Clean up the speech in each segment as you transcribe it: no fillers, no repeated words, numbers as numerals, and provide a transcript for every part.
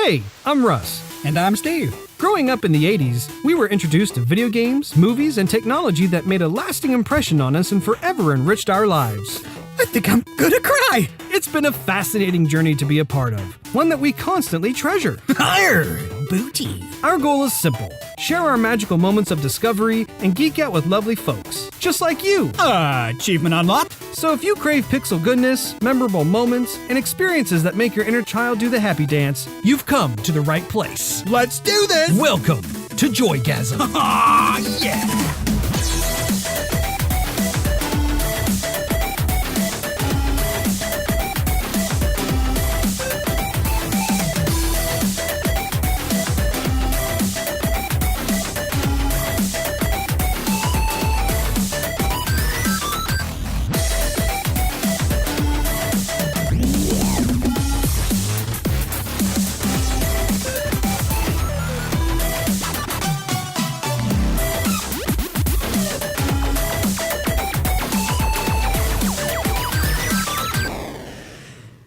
Hey, I'm Russ. And I'm Steve. Growing up in the 80s, we were introduced to video games, movies, and technology that made a lasting impression on us and forever enriched our lives. I think I'm gonna cry. It's been a fascinating journey to be a part of, one that we constantly treasure. Higher, booty. Our goal is simple: share our magical moments of discovery and geek out with lovely folks, just like you. Achievement unlocked. So if you crave pixel goodness, memorable moments, and experiences that make your inner child do the happy dance, you've come to the right place. Let's do this. Welcome to Joygasm. Ah, yeah.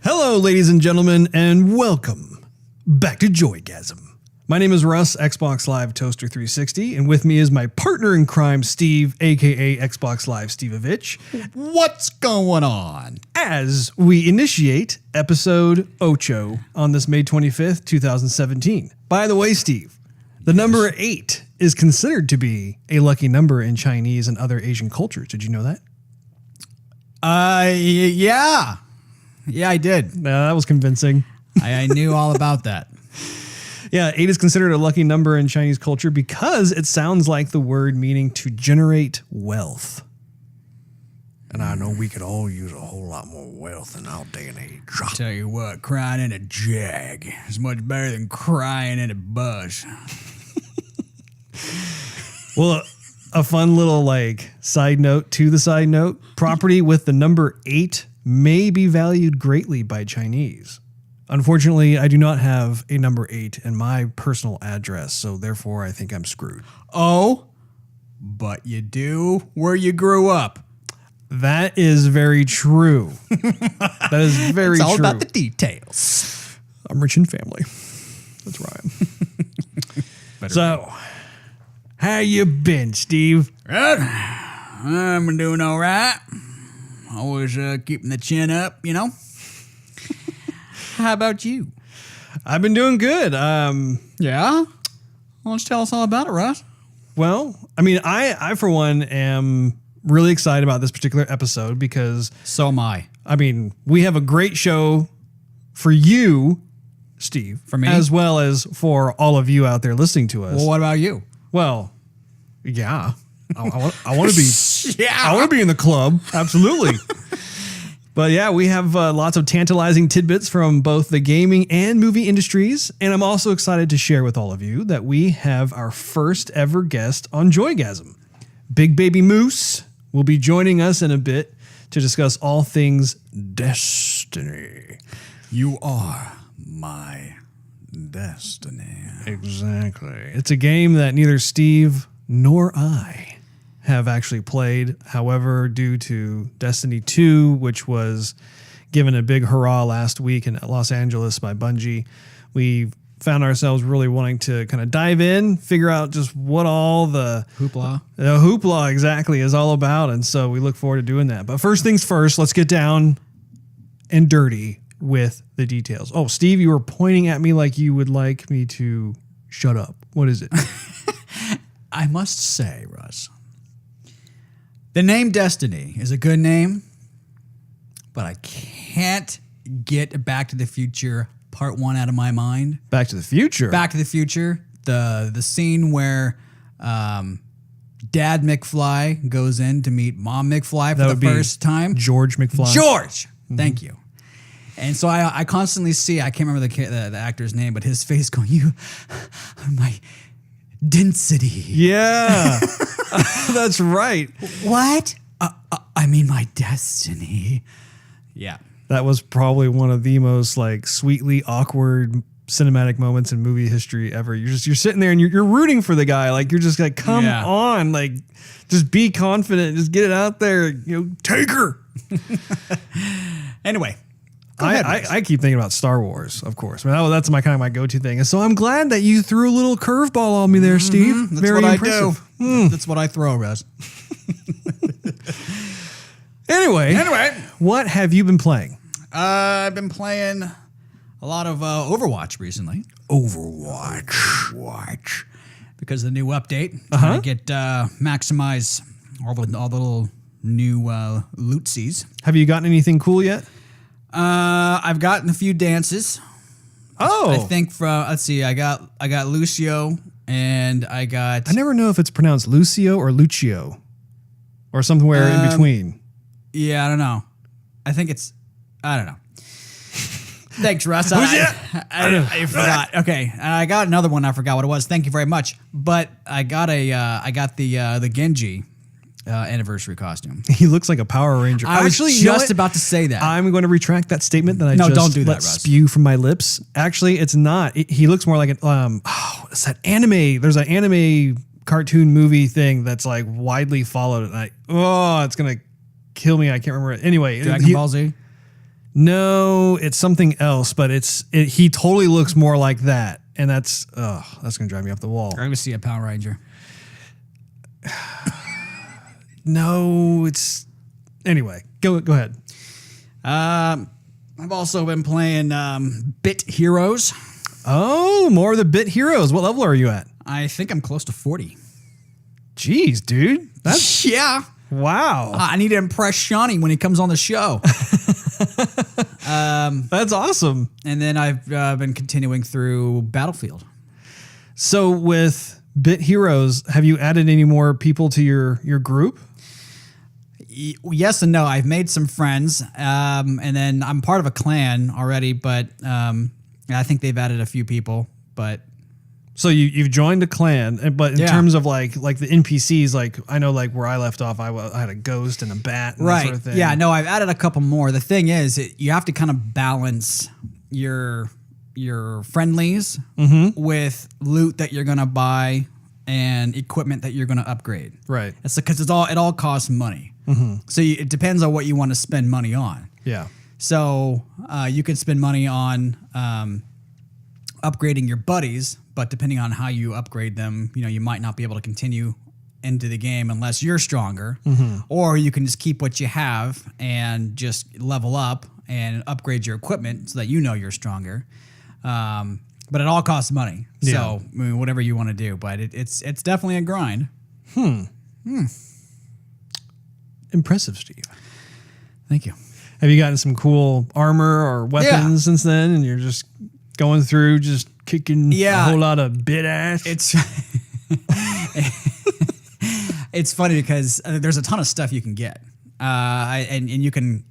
Hello, ladies and gentlemen, and welcome back to Joygasm. My name is Russ, Xbox Live Toaster 360, and with me is my partner in crime, Steve, aka Xbox Live Stevavitch. What's going on? As we initiate episode Ocho on this May 25th, 2017. By the way, Steve, the number 8 is considered to be a lucky number in Chinese and other Asian cultures. Did you know that? Yeah. Yeah, I did. That was convincing. I knew all about that. Yeah, 8 is considered a lucky number in Chinese culture because it sounds like the word meaning to generate wealth. And I know we could all use a whole lot more wealth in our day and age. Tell you what, crying in a jag is much better than crying in a bus. Well, a fun little side note to the side note, property with the number 8 may be valued greatly by Chinese. Unfortunately, I do not have a number 8 in my personal address, so therefore I think I'm screwed. Oh, but you do where you grew up. That is very true. That is very It's true. all about the details. I'm rich in family. That's where I am. So, how you been, Steve? Right. I'm doing all right. Always keeping the chin up, you know. How about you? I've been doing good. Yeah? Why don't you tell us all about it, Russ? Well, I mean, I for one am really excited about this particular episode because So am I. I mean, we have a great show for you, Steve. For me? As well as for all of you out there listening to us. Well, what about you? Well, yeah. I want to be I Yeah. want to be in the club. Absolutely. But yeah, we have lots of tantalizing tidbits from both the gaming and movie industries. And I'm also excited to share with all of you that we have our first ever guest on Joygasm. Big Baby Moose will be joining us in a bit to discuss all things Destiny. You are my destiny. Exactly. It's a game that neither Steve nor I have actually played. However, due to Destiny 2, which was given a big hurrah last week in Los Angeles by Bungie, we found ourselves really wanting to kind of dive in, figure out just what all the hoopla exactly is all about. And so we look forward to doing that. But first things first, let's get down and dirty with the details. Oh, Steve, you were pointing at me like you would like me to shut up. What is it? I must say, Russ, the name Destiny is a good name, but I can't get Back to the Future Part 1 out of my mind. Back to the Future? Back to the Future, the scene where Dad McFly goes in to meet Mom McFly for the first time. George McFly. George! Thank you. And so I constantly see, I can't remember the actor's name, but his face going, you are my density. Yeah, that's right. What? I mean my destiny. Yeah. That was probably one of the most sweetly awkward cinematic moments in movie history ever. You're sitting there and you're rooting for the guy. You're just come on, just be confident, just get it out there, take her. Anyway, I keep thinking about Star Wars, of course. I mean, that's my go-to thing. And so I'm glad that you threw a little curveball on me there, Steve. That's Very what impressive. I do. That's what I throw, Russ. Anyway, what have you been playing? I've been playing a lot of Overwatch recently. Overwatch. Because of the new update. Trying to get maximize all the little new lootsies. Have you gotten anything cool yet? I've gotten a few dances. Oh. I think let's see, I got Lucio and I got... I never know if it's pronounced Lucio or Lucio or somewhere in between. Yeah, I don't know. I think it's... I don't know. Thanks, Russ. I forgot. Okay, I got another one. I forgot what it was. Thank you very much. But I got the Genji anniversary costume. He looks like a Power Ranger. I was just about to say that. I'm going to retract that statement that I don't do that, let Russ. spew from my lips. Actually, it's not. He looks more like an it's that anime. There's an anime cartoon movie thing that's like widely followed, and it's gonna kill me. I can't remember it. Anyway, Dragon Ball Z. No, it's something else, but he totally looks more like that, and that's gonna drive me up the wall. I'm gonna see a Power Ranger. No, it's anyway. Go ahead. I've also been playing Bit Heroes. Oh, more of the Bit Heroes. What level are you at? I think I'm close to 40. Jeez, dude. That's yeah. Wow. I need to impress Shawnee when he comes on the show. That's awesome. And then I've been continuing through Battlefield. So with Bit Heroes, have you added any more people to your group? Yes and no. I've made some friends, and then I'm part of a clan already, but I think they've added a few people. But so you've joined a clan, but in terms of like the NPCs, like I know like where I left off, I had a ghost and a bat, and that sort of thing. Yeah, no, I've added a couple more. The thing is, you have to kind of balance your friendlies with loot that you're gonna buy and equipment that you're gonna upgrade. Right. It's because it all costs money. So it depends on what you want to spend money on. Yeah. So you could spend money on upgrading your buddies, but depending on how you upgrade them, you might not be able to continue into the game unless you're stronger. Or you can just keep what you have and just level up and upgrade your equipment so that you're stronger. But it all costs money. Yeah. So I mean, whatever you want to do, but it's definitely a grind. Impressive, Steve. Thank you. Have you gotten some cool armor or weapons since then? And you're just going through, just kicking a whole lot of bit ass? It's funny because there's a ton of stuff you can get. And you can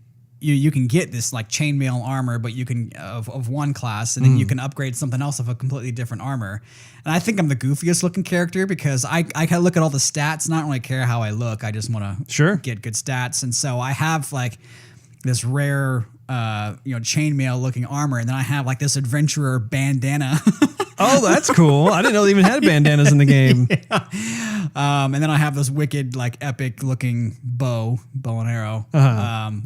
get this like chainmail armor, but you can of one class, and then you can upgrade something else of a completely different armor. And I think I'm the goofiest looking character because I kind of look at all the stats and I don't really care how I look. I just want to get good stats. And so I have like this rare chainmail looking armor, and then I have like this adventurer bandana. Oh, that's cool. I didn't know they even had bandanas in the game. And then I have this wicked, like epic looking bow and arrow.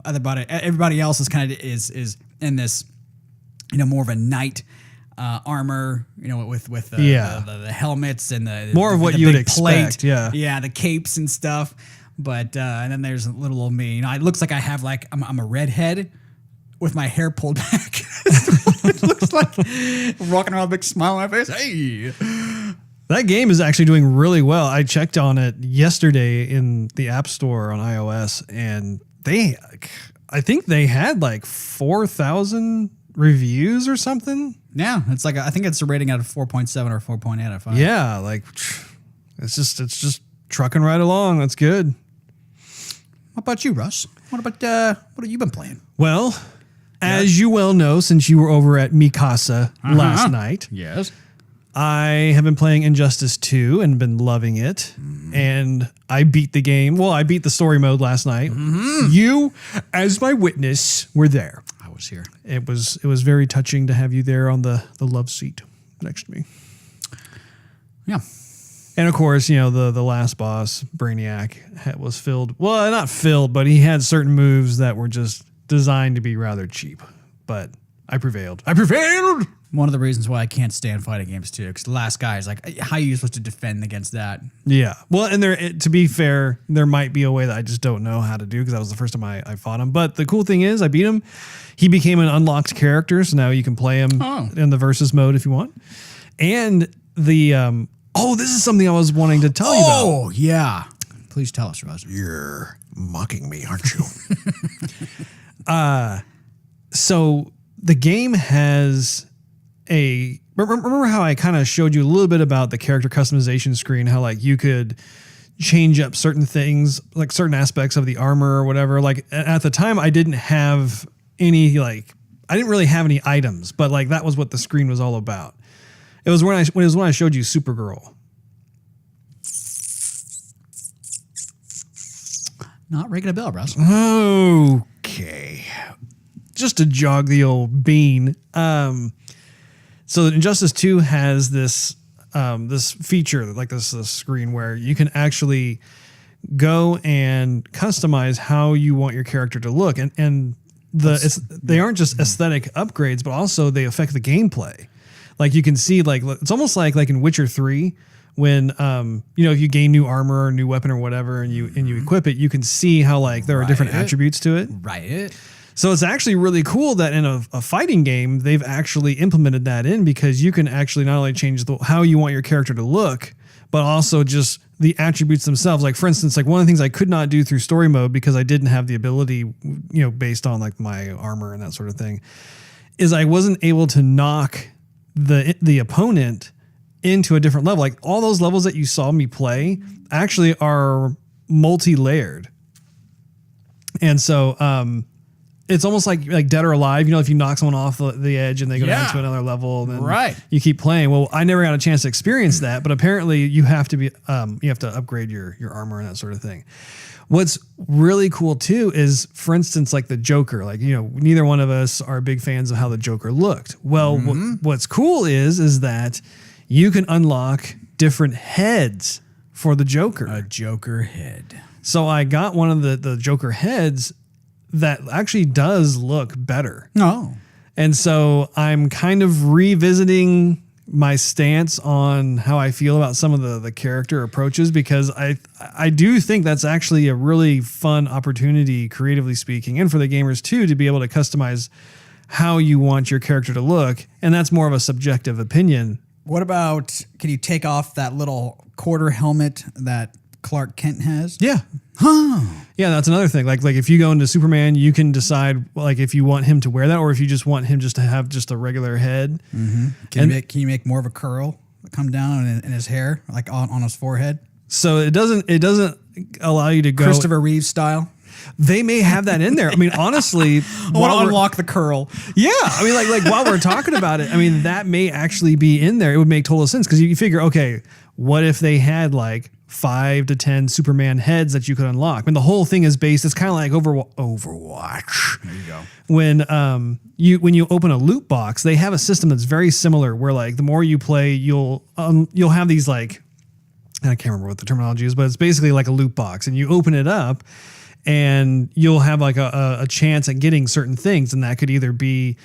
Everybody else is kind of is in this, more of a knight armor, with the helmets and the more of what you would expect. Plate. Yeah, the capes and stuff. But and then there's little old me. It looks like I have like I'm a redhead with my hair pulled back. It looks like I'm walking around with a big smile on my face. Hey. That game is actually doing really well. I checked on it yesterday in the App Store on iOS, and I think they had like 4,000 reviews or something. Yeah, it's like I think it's a rating out of 4.7 or 4.8 out of 5. Yeah, like it's just trucking right along. That's good. What about you, Russ? What have you been playing? Well, as you well know, since you were over at Mikasa last night, yes, I have been playing Injustice 2 and been loving it. And I beat the game. Well, I beat the story mode last night. You, as my witness, were there. I was here. It was very touching to have you there on the love seat next to me. Yeah. And of course, the last boss, Brainiac, was filled. Well, not filled, but he had certain moves that were just designed to be rather cheap. but I prevailed. I prevailed. One of the reasons why I can't stand fighting games too, because the last guy is like, how are you supposed to defend against that? Yeah. Well, and to be fair, there might be a way that I just don't know how to do because that was the first time I fought him. But the cool thing is I beat him. He became an unlocked character, so now you can play him in the versus mode if you want. And the this is something I was wanting to tell you about. Oh, yeah. Please tell us, Russ. You're mocking me, aren't you? So the game has remember how I kind of showed you a little bit about the character customization screen, how like you could change up certain things, like certain aspects of the armor or whatever. Like at the time I didn't have any, I didn't really have any items, but like that was what the screen was all about. It was when I showed you Supergirl. Not ringing a bell, Russ. Okay. Just to jog the old bean. So Injustice 2 has this feature, like this screen where you can actually go and customize how you want your character to look, and they aren't just aesthetic upgrades, but also they affect the gameplay. Like you can see, like it's almost like in Witcher 3 when if you gain new armor or new weapon or whatever, and you equip it, you can see how like there are different attributes to it. Right. So it's actually really cool that in a fighting game, they've actually implemented that in, because you can actually not only change how you want your character to look, but also just the attributes themselves. Like for instance, like one of the things I could not do through story mode because I didn't have the ability, based on like my armor and that sort of thing, is I wasn't able to knock the opponent into a different level. Like all those levels that you saw me play actually are multi-layered. And so, it's almost like Dead or Alive, if you knock someone off the edge and they go down to another level, then you keep playing. Well, I never got a chance to experience that, but apparently you have to upgrade your armor and that sort of thing. What's really cool too is, for instance, like the Joker, neither one of us are big fans of how the Joker looked. Well, what's cool is that you can unlock different heads for the Joker. A Joker head. So I got one of the Joker heads that actually does look better. Oh. And so I'm kind of revisiting my stance on how I feel about some of the character approaches, because I do think that's actually a really fun opportunity, creatively speaking, and for the gamers too, to be able to customize how you want your character to look. And that's more of a subjective opinion. What about, can you take off that little quarter helmet that Clark Kent has? Yeah. Yeah, that's another thing. Like if you go into Superman, you can decide if you want him to wear that, or if you just want him just to have just a regular head. Mm-hmm. Can you make more of a curl come down in his hair, like on his forehead? So it doesn't allow you to go Christopher Reeve style. They may have that in there. I mean, honestly, I want to unlock the curl. Yeah, I mean, like while we're talking about it, I mean, that may actually be in there. It would make total sense, because you figure, okay, what if they had 5 to 10 Superman heads that you could unlock? I mean, the whole thing is based. It's kind of like Overwatch. There you go. When you open a loot box, they have a system that's very similar, where the more you play, you'll have these I can't remember what the terminology is, but it's basically like a loot box, and you open it up, and you'll have a chance at getting certain things, and that could either be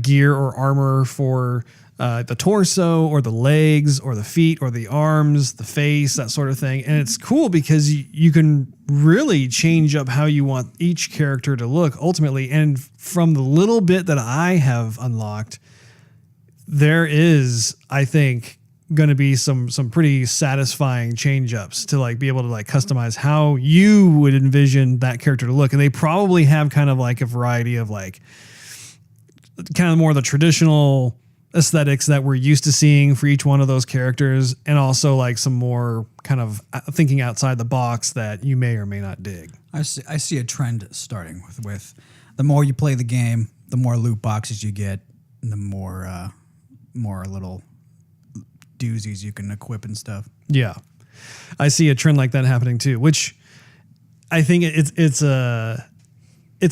gear or armor for the torso or the legs or the feet or the arms, the face, that sort of thing. And it's cool because you can really change up how you want each character to look ultimately. And from the little bit that I have unlocked, there is, I think, going to be some pretty satisfying change ups to be able to customize how you would envision that character to look. And they probably have kind of a variety of kind of more of the traditional aesthetics that we're used to seeing for each one of those characters, and also some more kind of thinking outside the box that you may or may not dig. I see a trend starting with the more you play the game, the more loot boxes you get, and the more little doozies you can equip and stuff. Yeah, I see a trend like that happening too, which I think it's a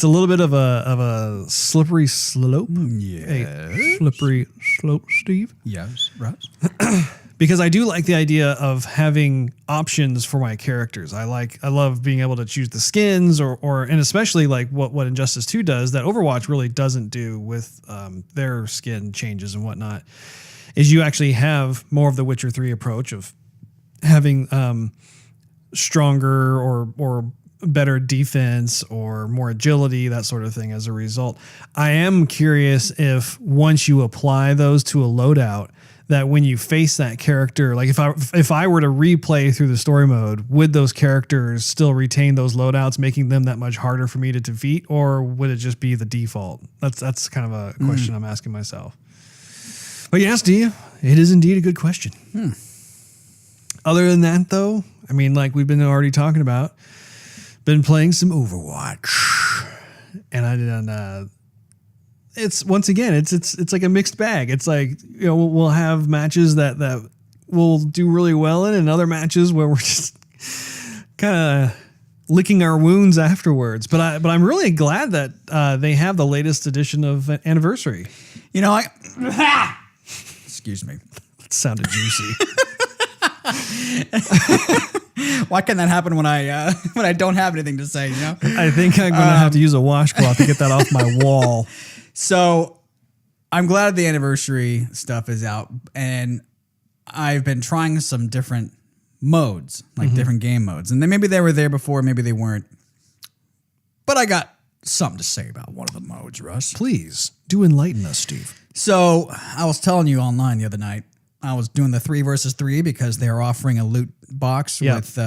little bit of a slippery slope. Yeah, a slippery slow, Steve. Yes, Russ. Because I do like the idea of having options for my characters. I love being able to choose the skins and especially like what Injustice 2 does that Overwatch really doesn't do with their skin changes and whatnot, is you actually have more of the Witcher 3 approach of having stronger or better defense or more agility, that sort of thing as a result. I am curious if once you apply those to a loadout, that when you face that character, like if I were to replay through the story mode, would those characters still retain those loadouts, making them that much harder for me to defeat, or would it just be the default? That's kind of a question I'm asking myself. But yeah, Steve, it is indeed a good question. Other than that, though, I mean, like we've been already talking about, been playing some Overwatch, and I did it's once again, it's like a mixed bag. It's like, you know, we'll have matches that we'll do really well in, and other matches where we're just kind of licking our wounds afterwards. But I'm really glad that they have the latest edition of Anniversary. You know, excuse me. That sounded juicy. Why can't that happen when I don't have anything to say? You know, I think I'm going to have to use a washcloth to get that off my wall. So I'm glad the Anniversary stuff is out, and I've been trying some different modes, like different game modes, and then maybe they were there before, maybe they weren't. But I got something to say about one of the modes, Russ. Please do enlighten us, Steve. So I was telling you online the other night, I was doing the 3 versus 3 because they were offering a loot box with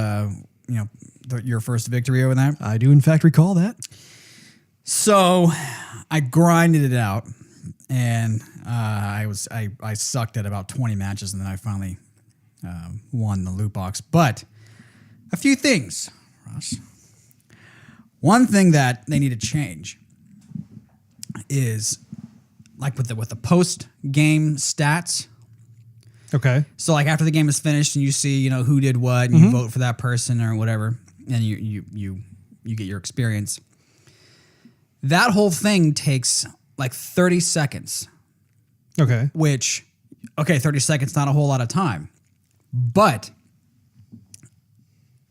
your first victory over that. I do in fact recall that. So I grinded it out, and I sucked at about 20 matches, and then I finally won the loot box. But a few things, Russ. One thing that they need to change is like with the post game stats. Okay. So like after the game is finished and you see, you know, who did what, and you vote for that person or whatever, and you get your experience. That whole thing takes like 30 seconds. Okay. Which, 30 seconds, not a whole lot of time. But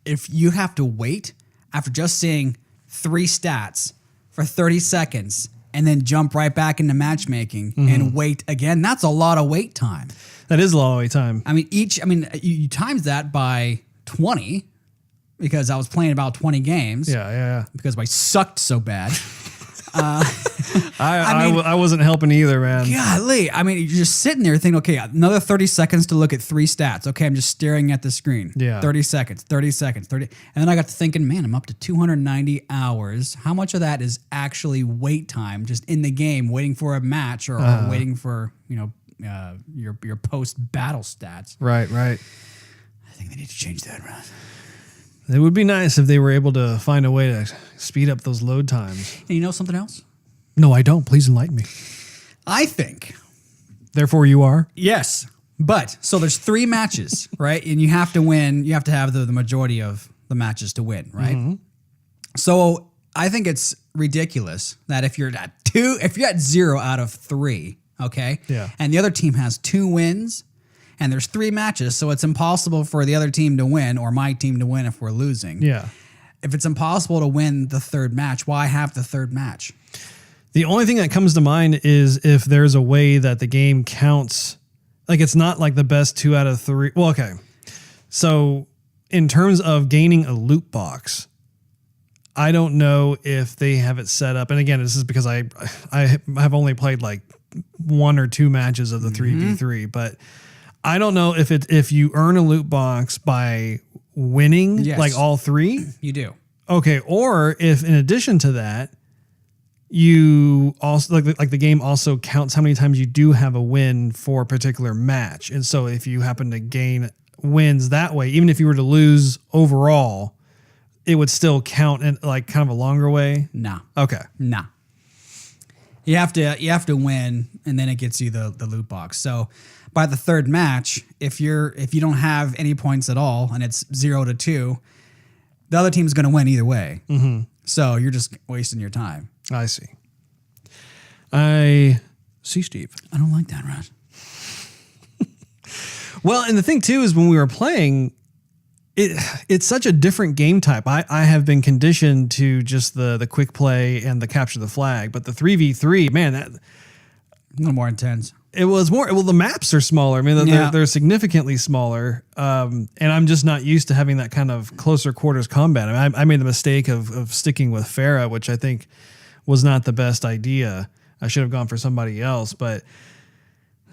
if you have to wait after just seeing 3 stats for 30 seconds and then jump right back into matchmaking and wait again, that's a lot of wait time. That is a lot of wait time. I mean, you times that by 20 because I was playing about 20 games. Yeah. Because I sucked so bad. I wasn't helping either, man. Golly. I mean, you're just sitting there thinking, okay, another 30 seconds to look at 3 stats. Okay, I'm just staring at the screen. Yeah. 30 seconds. And then I got to thinking, man, I'm up to 290 hours. How much of that is actually wait time just in the game, waiting for a match or waiting for, your post-battle stats? Right. I think they need to change that, Russ. It would be nice if they were able to find a way to speed up those load times. And you know something else? No, I don't. Please enlighten me. I think. Therefore, you are? Yes. But, so there's 3 matches, right? And you have to win. You have to have the majority of the matches to win, right? So I think it's ridiculous that if you're at 0 out of 3, okay? Yeah. And the other team has 2 wins, and there's 3 matches, so it's impossible for the other team to win or my team to win if we're losing. Yeah. If it's impossible to win the 3rd match, why have the 3rd match? The only thing that comes to mind is if there's a way that the game counts, like it's not like the best 2 out of 3. Well, okay. So in terms of gaining a loot box, I don't know if they have it set up. And again, this is because I have only played like 1 or 2 matches of the 3v3, but I don't know if you earn a loot box by winning like all 3. You do. Okay, or if in addition to that, you also like the game also counts how many times you do have a win for a particular match. And so if you happen to gain wins that way, even if you were to lose overall, it would still count in like kind of a longer way. Nah. Okay. Nah. You have to win, and then it gets you the loot box. So by the 3rd match, if you don't have any points at all and it's 0-2, the other team's going to win either way. So you're just wasting your time. I see. I see, Steve. I don't like that, Russ. Well, and the thing too is when we were playing, it's such a different game type. I have been conditioned to just the quick play and the capture the flag, but the 3v3, man, that A little more intense. it was more. Well, the maps are smaller. I mean, they're significantly smaller, and I'm just not used to having that kind of closer quarters combat. I mean, I made the mistake of sticking with Farah, which I think was not the best idea. I should have gone for somebody else, but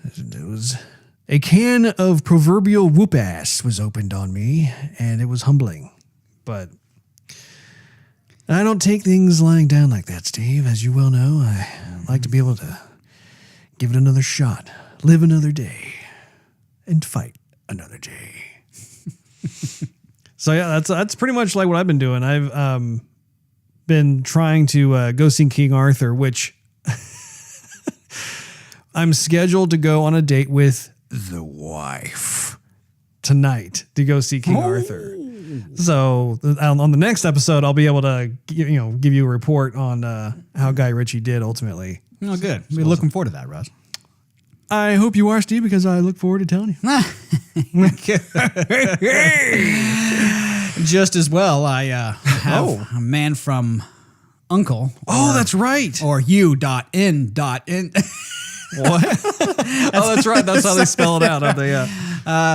it was a can of proverbial whoop ass was opened on me, and it was humbling. But I don't take things lying down like that, Steve. As you well know, I like to be able to give it another shot, live another day, and fight another day. So yeah, that's pretty much like what I've been doing. I've been trying to go see King Arthur, which I'm scheduled to go on a date with the wife tonight to go see King Arthur. So on the next episode, I'll be able to give you a report on how Guy Ritchie did ultimately. Oh, good. We're looking forward to that, Russ. I hope you are, Steve, because I look forward to telling you. Just as well, I have a man from Uncle. That's right. Or U.in. What? That's right. That's how they spell it out.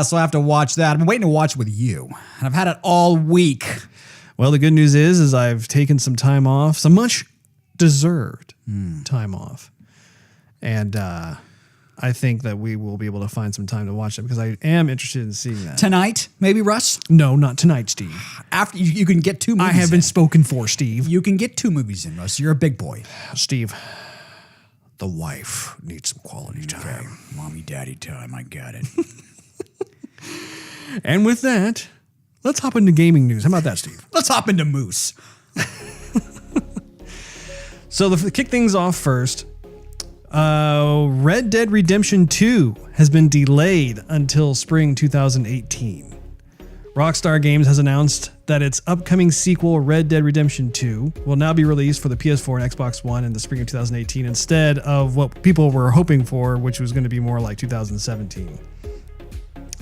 So I have to watch that. I've been waiting to watch with you. And I've had it all week. Well, the good news is I've taken some time off, some much deserved time off. And I think that we will be able to find some time to watch it because I am interested in seeing that. Tonight, maybe, Russ? No, not tonight, Steve. After you can get 2 movies I have been spoken for, Steve. You can get 2 movies in, Russ. You're a big boy. Steve, the wife needs some quality time. Okay. Mommy, daddy time. I got it. And with that, let's hop into gaming news. How about that, Steve? Let's hop into Moose. So to kick things off first, Red Dead Redemption 2 has been delayed until spring 2018. Rockstar Games has announced that its upcoming sequel, Red Dead Redemption 2, will now be released for the PS4 and Xbox One in the spring of 2018 instead of what people were hoping for, which was going to be more like 2017.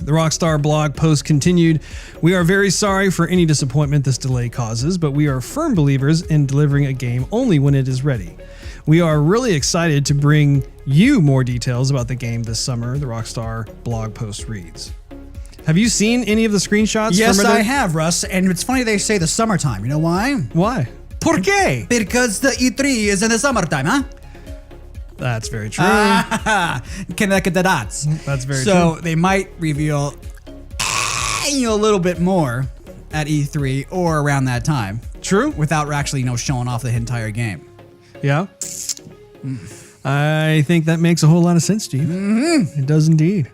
The Rockstar blog post continued, "We are very sorry for any disappointment this delay causes, but we are firm believers in delivering a game only when it is ready. We are really excited to bring you more details about the game this summer," the Rockstar blog post reads. Have you seen any of the screenshots? Yes, I have, Russ. And it's funny they say the summertime. You know why? Why? ¿Por qué? Because the E3 is in the summertime, huh? That's very true. Connect the dots. That's very true. So they might reveal a little bit more at E3 or around that time. True. Without actually, showing off the entire game. Yeah. I think that makes a whole lot of sense, Steve. Mm-hmm. It does indeed.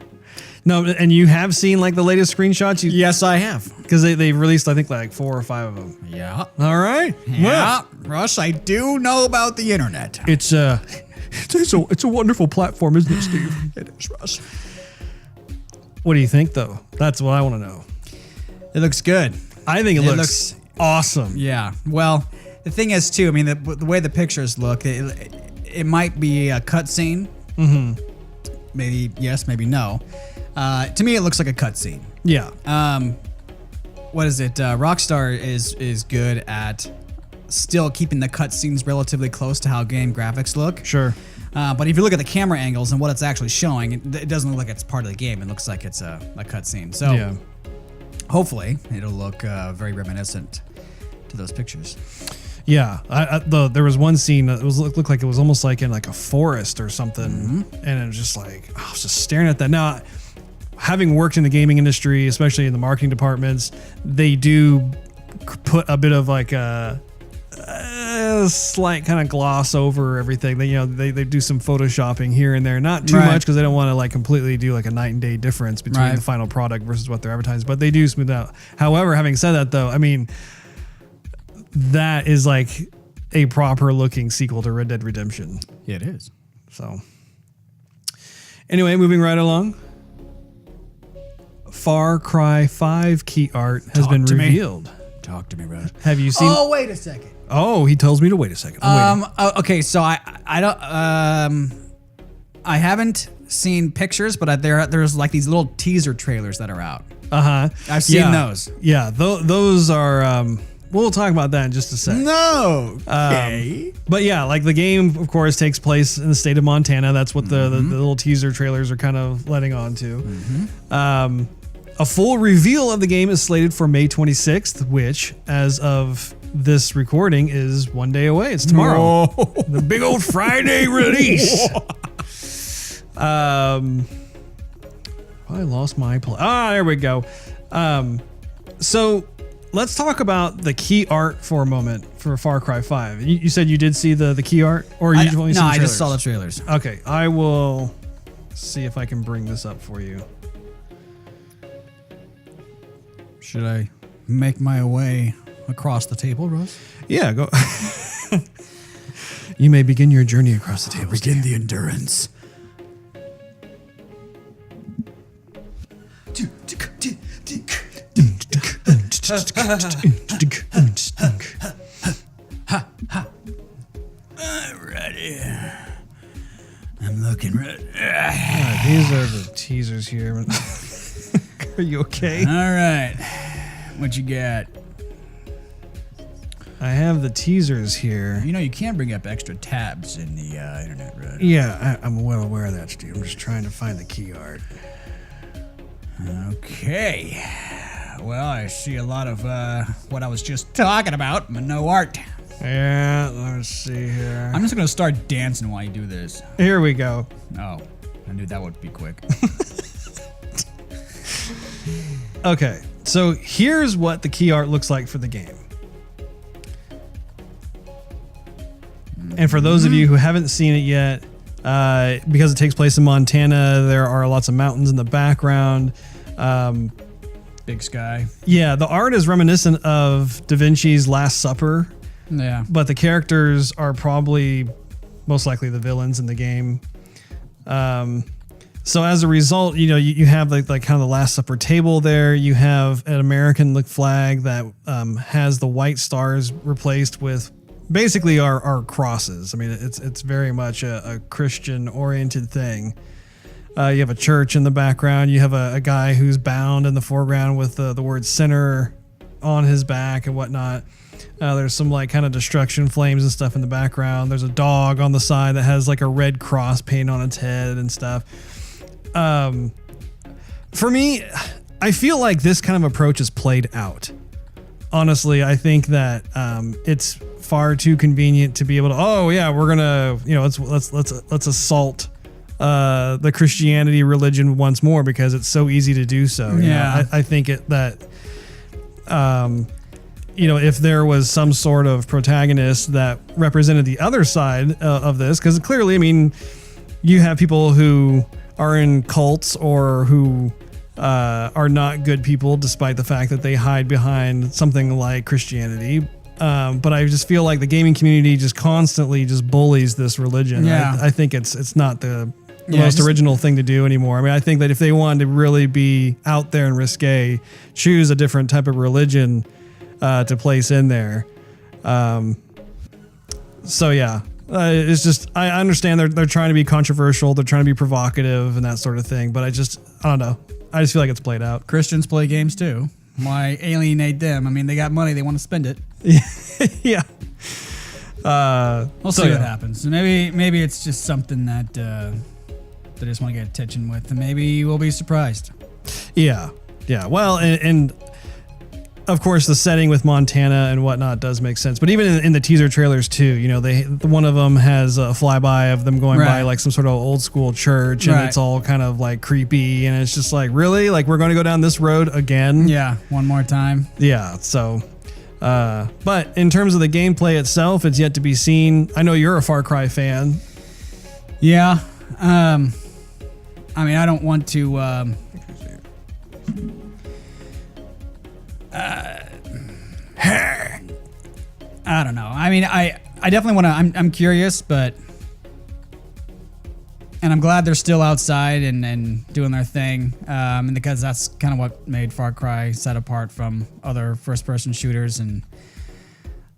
No, and you have seen like the latest screenshots? Yes, I have. Because they released, I think, like 4 or 5 of them. Yeah. All right. Yeah. Well, Russ, I do know about the internet. It's a wonderful platform, isn't it, Steve? It is, Russ. What do you think, though? That's what I want to know. It looks good. I think it looks awesome. Yeah. Well, the thing is, too, I mean, the way the pictures look, it might be a cutscene. Mm-hmm. Maybe yes, maybe no. To me, it looks like a cutscene. Yeah. What is it? Rockstar is good at still keeping the cutscenes relatively close to how game graphics look. Sure. But if you look at the camera angles and what it's actually showing, it doesn't look like it's part of the game. It looks like it's a cutscene. So yeah. Hopefully it'll look very reminiscent to those pictures. Yeah, there was one scene that looked like it was almost like in like a forest or something, and it was just like I was just staring at that. Now, having worked in the gaming industry, especially in the marketing departments, they do put a bit of like a slight kind of gloss over everything. They do some photoshopping here and there, not too much because they don't want to like completely do like a night and day difference between the final product versus what they're advertising, but they do smooth out. However, having said that though, I mean, that is like a proper looking sequel to Red Dead Redemption. Yeah, it is. So anyway, moving right along. Far Cry 5 key art has been revealed. Talk to me, bro. Have you seen? Oh, wait a second. Oh, he tells me to wait a second. Okay, so I don't I haven't seen pictures, but there's like these little teaser trailers that are out. I've seen those. Yeah, those are. We'll talk about that in just a sec. No. Okay. But yeah, like the game, of course, takes place in the state of Montana. That's what the little teaser trailers are kind of letting on to. A full reveal of the game is slated for May 26th, which, as of this recording, is one day away. It's tomorrow. Whoa. The big old Friday release. I lost my place. There we go. So let's talk about the key art for a moment for Far Cry 5. You said you did see the key art, or you only seen the trailers? I just saw the trailers. Okay, I will see if I can bring this up for you. Should I make my way across the table, Russ? Yeah, go. You may begin your journey across the table. Begin the endurance. Alrighty. I'm looking ready. These are the teasers here. Are you okay? All right. What you got? I have the teasers here. You know, you can bring up extra tabs in the internet, right? Yeah, I'm well aware of that, Steve. I'm just trying to find the key art. Okay. Well, I see a lot of what I was just talking about, but no art. Yeah, let's see here. I'm just going to start dancing while you do this. Here we go. Oh, I knew that would be quick. Okay, so here's what the key art looks like for the game. And for those of you who haven't seen it yet, because it takes place in Montana, there are lots of mountains in the background. Big sky. Yeah, the art is reminiscent of Da Vinci's Last Supper. Yeah. But the characters are probably most likely the villains in the game. So as a result, you know, you have like kind of the Last Supper table there. You have an American flag that has the white stars replaced with basically our crosses. I mean, it's very much a Christian-oriented thing. You have a church in the background. You have a guy who's bound in the foreground with the word sinner on his back and whatnot. There's some like kind of destruction flames and stuff in the background. There's a dog on the side that has like a red cross paint on its head and stuff. For me, I feel like this kind of approach is played out. Honestly, I think that it's far too convenient to be able to. Oh yeah, we're gonna, you know, let's assault the Christianity religion once more because it's so easy to do so. Yeah, I think that you know, if there was some sort of protagonist that represented the other side of this, because clearly, I mean, you have people who are in cults or who are not good people, despite the fact that they hide behind something like Christianity. But I just feel like the gaming community just constantly just bullies this religion. Yeah. I think it's not the most original thing to do anymore. I mean, I think that if they wanted to really be out there and risque, choose a different type of religion to place in there. So yeah, it's just, I understand they're trying to be controversial, they're trying to be provocative and that sort of thing, but I don't know. I just feel like it's played out. Christians play games too. Why alienate them? I mean, they got money, they want to spend it. Yeah. We'll see what happens. Maybe it's just something that they just want to get attention with, and maybe we'll be surprised. Yeah. Well, and of course, the setting with Montana and whatnot does make sense. But even in the teaser trailers too, you know, one of them has a flyby of them going by like some sort of old school church, and it's all kind of like creepy, and it's just like, really, like we're going to go down this road again? Yeah, one more time. Yeah. So, but in terms of the gameplay itself, it's yet to be seen. I know you're a Far Cry fan. Yeah. I mean, I don't want to. I don't know. I mean, I definitely want to. I'm curious, but and I'm glad they're still outside and doing their thing, and because that's kind of what made Far Cry set apart from other first-person shooters. And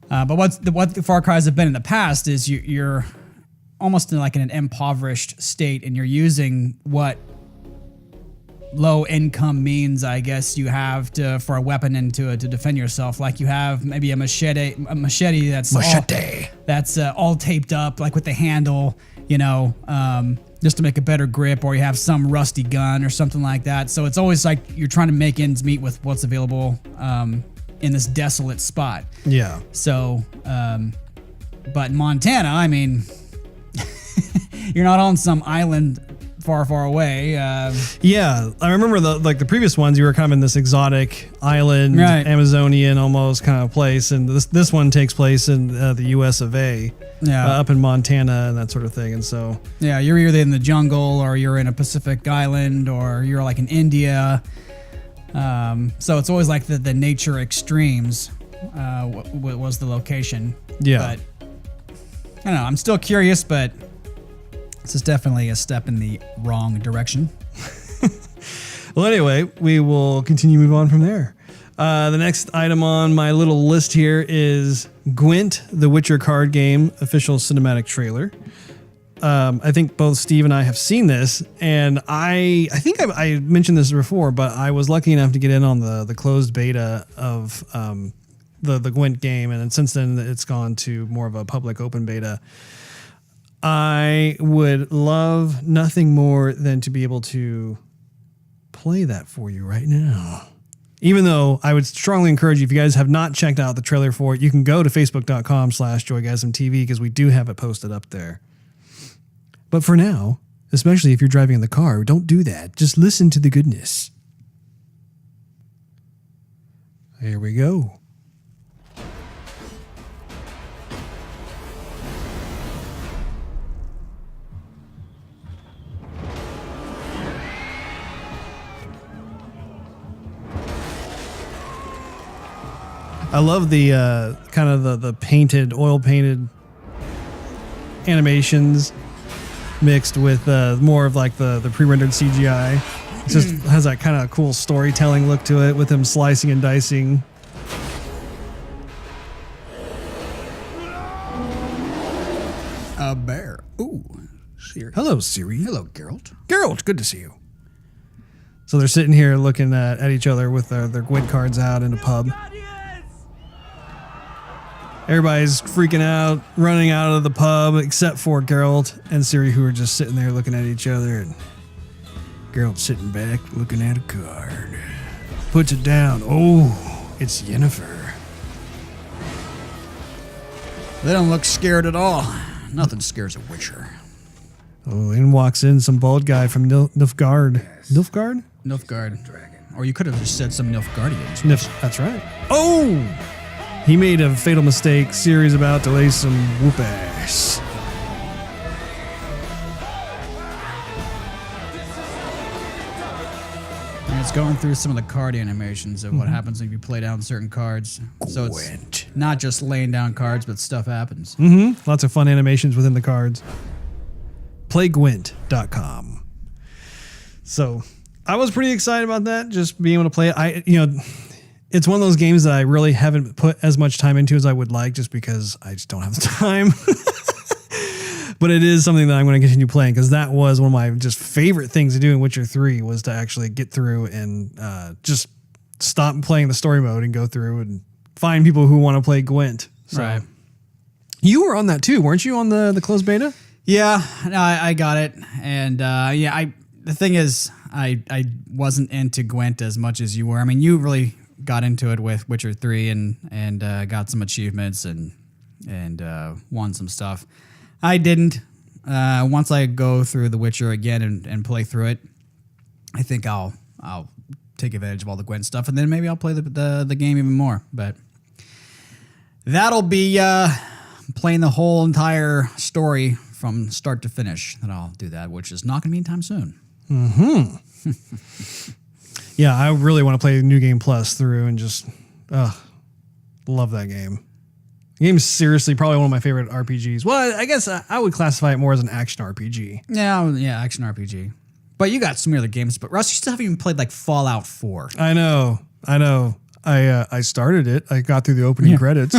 but what the Far Cries have been in the past is you're almost in like in an impoverished state, and you're using what low income means, I guess, you have for a weapon and to defend yourself. Like you have maybe a machete that's all taped up, like with the handle, just to make a better grip, or you have some rusty gun or something like that. So it's always like you're trying to make ends meet with what's available in this desolate spot. Yeah. So, but in Montana, I mean, you're not on some island far away. Yeah, I remember the previous ones. You were kind of in this exotic island, right. Amazonian almost kind of place, and this one takes place in the U.S. of A. Yeah, up in Montana and that sort of thing. And so, yeah, you're either in the jungle or you're in a Pacific island or you're like in India. So it's always like the nature extremes was the location. Yeah, but I don't know. I'm still curious, but this is definitely a step in the wrong direction. Well, anyway, we will continue to move on from there. The next item on my little list here is Gwent, the Witcher card game official cinematic trailer. I think both Steve and I have seen this, and I think I mentioned this before, but I was lucky enough to get in on the closed beta of the Gwent game, and since then it's gone to more of a public open beta. I would love nothing more than to be able to play that for you right now. Even though I would strongly encourage you, if you guys have not checked out the trailer for it, you can go to facebook.com/joygasmtv because we do have it posted up there. But for now, especially if you're driving in the car, don't do that. Just listen to the goodness. Here we go. I love the kind of the painted, oil painted animations mixed with more of like the pre-rendered CGI. It just has that kind of cool storytelling look to it with them slicing and dicing. A bear. Ooh, Siri. Hello, Siri. Hello, Geralt. Geralt, good to see you. So they're sitting here looking at each other with their Gwent cards out in a pub. Everybody's freaking out, running out of the pub, except for Geralt and Ciri, who are just sitting there looking at each other. And Geralt's sitting back, looking at a card. Puts it down. Oh, it's Yennefer. They don't look scared at all. Nothing scares a Witcher. Oh, in walks in some bald guy from Nilfgaard. Yes. Nilfgaard? Nilfgaard. Dragon. Or you could have just said some Nilfgaardians. That's right. Oh! He made a fatal mistake. Ciri's about to lay some whoop ass. And it's going through some of the card animations of what happens if you play down certain cards. So it's not just laying down cards, but stuff happens. Lots of fun animations within the cards. Playgwent.com. So I was pretty excited about that, just being able to play it. It's one of those games that I really haven't put as much time into as I would like, just because I just don't have the time. But it is something that I'm going to continue playing, because that was one of my just favorite things to do in Witcher 3 was to actually get through and just stop playing the story mode and go through and find people who want to play Gwent. So, right. You were on that too, weren't you, on the closed beta? Yeah, no, I got it. And the thing is, I wasn't into Gwent as much as you were. I mean, you really got into it with Witcher 3 and got some achievements and won some stuff. I didn't. Once I go through The Witcher again and play through it, I think I'll take advantage of all the Gwent stuff, and then maybe I'll play the game even more. But that'll be playing the whole entire story from start to finish. That I'll do that, which is not going to be anytime soon. Yeah, I really want to play New Game Plus through and just love that game. The game is seriously probably one of my favorite RPGs. Well, I guess I would classify it more as an action RPG. Yeah, action RPG. But you got some other games. But Russ, you still haven't even played like Fallout 4. I know. I started it. I got through the opening credits.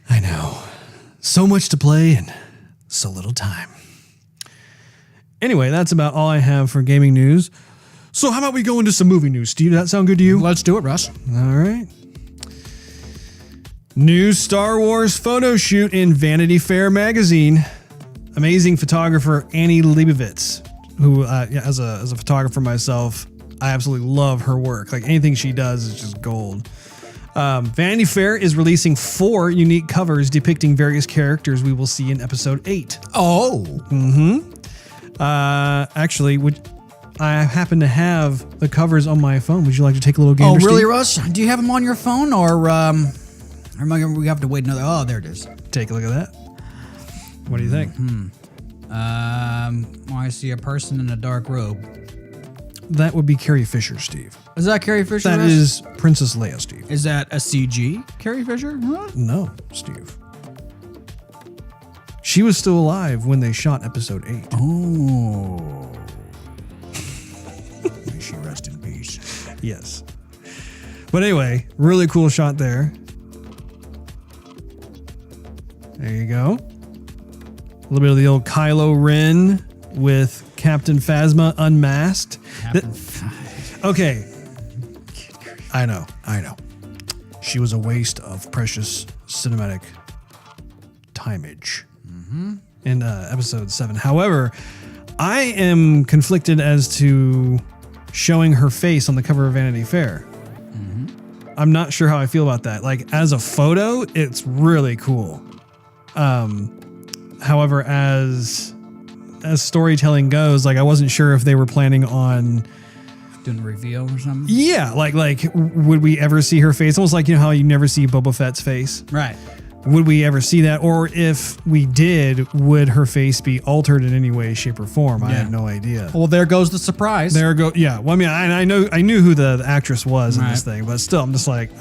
I know. So much to play and so little time. Anyway, that's about all I have for gaming news. So how about we go into some movie news, Steve? Does that sound good to you? Let's do it, Russ. All right. New Star Wars photo shoot in Vanity Fair magazine. Amazing photographer Annie Leibovitz, who, as a photographer myself, I absolutely love her work. Like anything she does is just gold. Vanity Fair is releasing 4 unique covers depicting various characters we will see in episode 8. Oh. Actually, I happen to have the covers on my phone. Would you like to take a little gander, Oh, really, Steve? Russ? Do you have them on your phone, or we have to wait another? Oh, there it is. Take a look at that. What do you think? I see a person in a dark robe. That would be Carrie Fisher, Steve. Is that Carrie Fisher? That Russ? is Princess Leia, Steve. Is that a CG Carrie Fisher? What? No, Steve. She was still alive when they shot episode 8. Oh. May she rest in peace. Yes. But anyway, really cool shot there. There you go. A little bit of the old Kylo Ren with Captain Phasma unmasked. Okay. I know. She was a waste of precious cinematic timeage in episode 7. However, I am conflicted as to showing her face on the cover of Vanity Fair. I'm not sure how I feel about that. Like as a photo, it's really cool. However, as storytelling goes, like I wasn't sure if they were planning on Doing a reveal or something? Yeah, like would we ever see her face? Almost like, you know how you never see Boba Fett's face? Right. Would we ever see that? Or if we did, would her face be altered in any way, shape, or form? I have no idea. Well, there goes the surprise. Yeah. Well, I mean, I knew who the actress was in this thing, but still, I'm just like,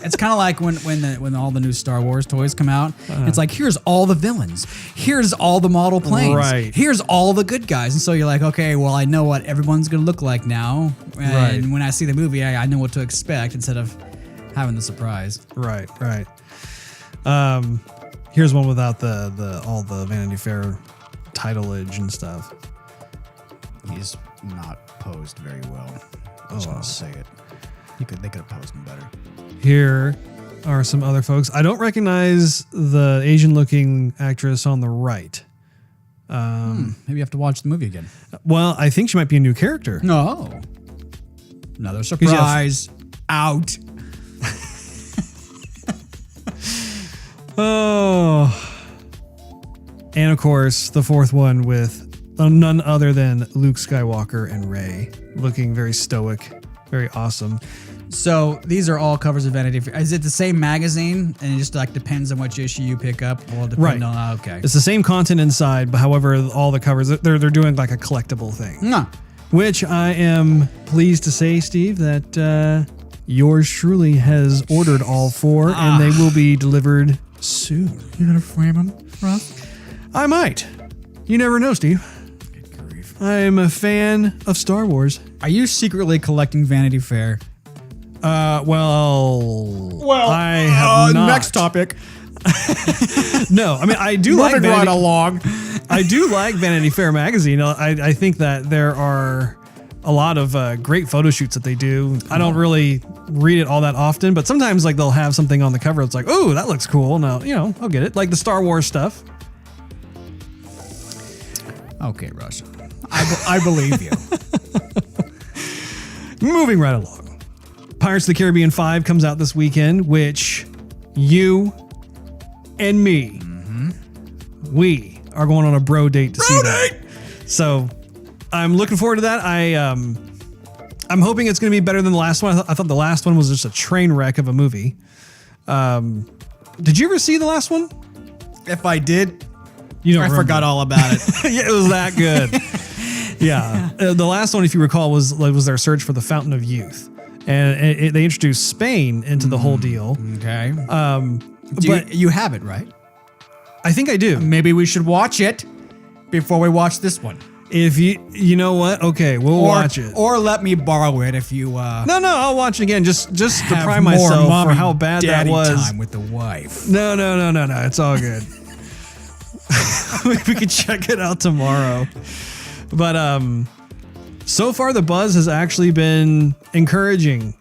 It's kind of like when all the new Star Wars toys come out. It's like, here's all the villains. Here's all the model planes. Right. Here's all the good guys. And so you're like, okay, well, I know what everyone's going to look like now. And when I see the movie, I know what to expect instead of having the surprise. Right. Here's one without the all the Vanity Fair titleage and stuff. He's not posed very well. I was going to say it. They could have posed him better. Here are some other folks. I don't recognize the Asian-looking actress on the right. Maybe you have to watch the movie again. Well, I think she might be a new character. No. Another surprise. Out. Oh. And of course, the fourth one with none other than Luke Skywalker and Rey, looking very stoic, very awesome. So these are all covers of Vanity Fair. Is it the same magazine? And it just like depends on which issue you pick up? Well, depend on, okay. It's the same content inside, but however, all the covers, they're doing like a collectible thing. No. Which I am pleased to say, Steve, that yours truly has ordered all 4, and they will be delivered soon. You're going to frame them, Russ? I might. You never know, Steve. Good grief. I am a fan of Star Wars. Are you secretly collecting Vanity Fair? Well, I have not. Next topic. No, I mean, I do like Moving Vanity, right along. I do like Vanity Fair magazine. I think that there are a lot of great photo shoots that they do. I don't really read it all that often, but sometimes like they'll have something on the cover that's like, oh, that looks cool. Now, I'll get it. Like the Star Wars stuff. Okay, Russ. I believe you. Moving right along. Pirates of the Caribbean 5 comes out this weekend, which you and me, we are going on a bro date to see that. So I'm looking forward to that. I'm hoping it's going to be better than the last one. I thought the last one was just a train wreck of a movie. Did you ever see the last one? If I did, I forgot all about it. Yeah, it was that good. Yeah. The last one, if you recall, was their search for the Fountain of Youth. And they introduced Spain into the whole deal. Okay. But you have it, right? I think I do. Maybe we should watch it before we watch this one. If you know what? Okay, we'll watch it. Or let me borrow it if you. No, I'll watch it again. Just to have prime more myself mommy, for how bad that daddy was. time with the wife. No. It's all good. We could check it out tomorrow. But so far the buzz has actually been encouraging.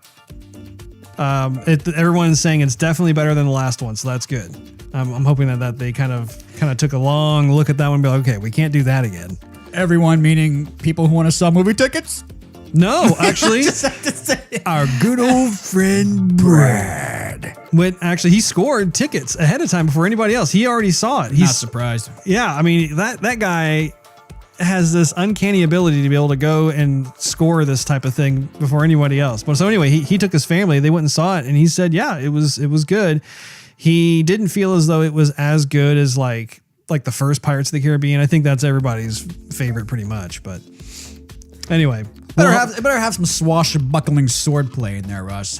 Everyone's saying it's definitely better than the last one, so that's good. I'm hoping that they kind of took a long look at that one and be like, okay, we can't do that again. Everyone meaning people who want to sell movie tickets? No, actually, Just have to say it. our good old friend Brad. He scored tickets ahead of time before anybody else. He already saw it. Not surprised. Yeah, I mean, that guy has this uncanny ability to be able to go and score this type of thing before anybody else. But so anyway, he took his family, they went and saw it, and he said, yeah, it was good. He didn't feel as though it was as good as like the first Pirates of the Caribbean. I think that's everybody's favorite pretty much. But anyway, Better have some swashbuckling swordplay in there, Russ.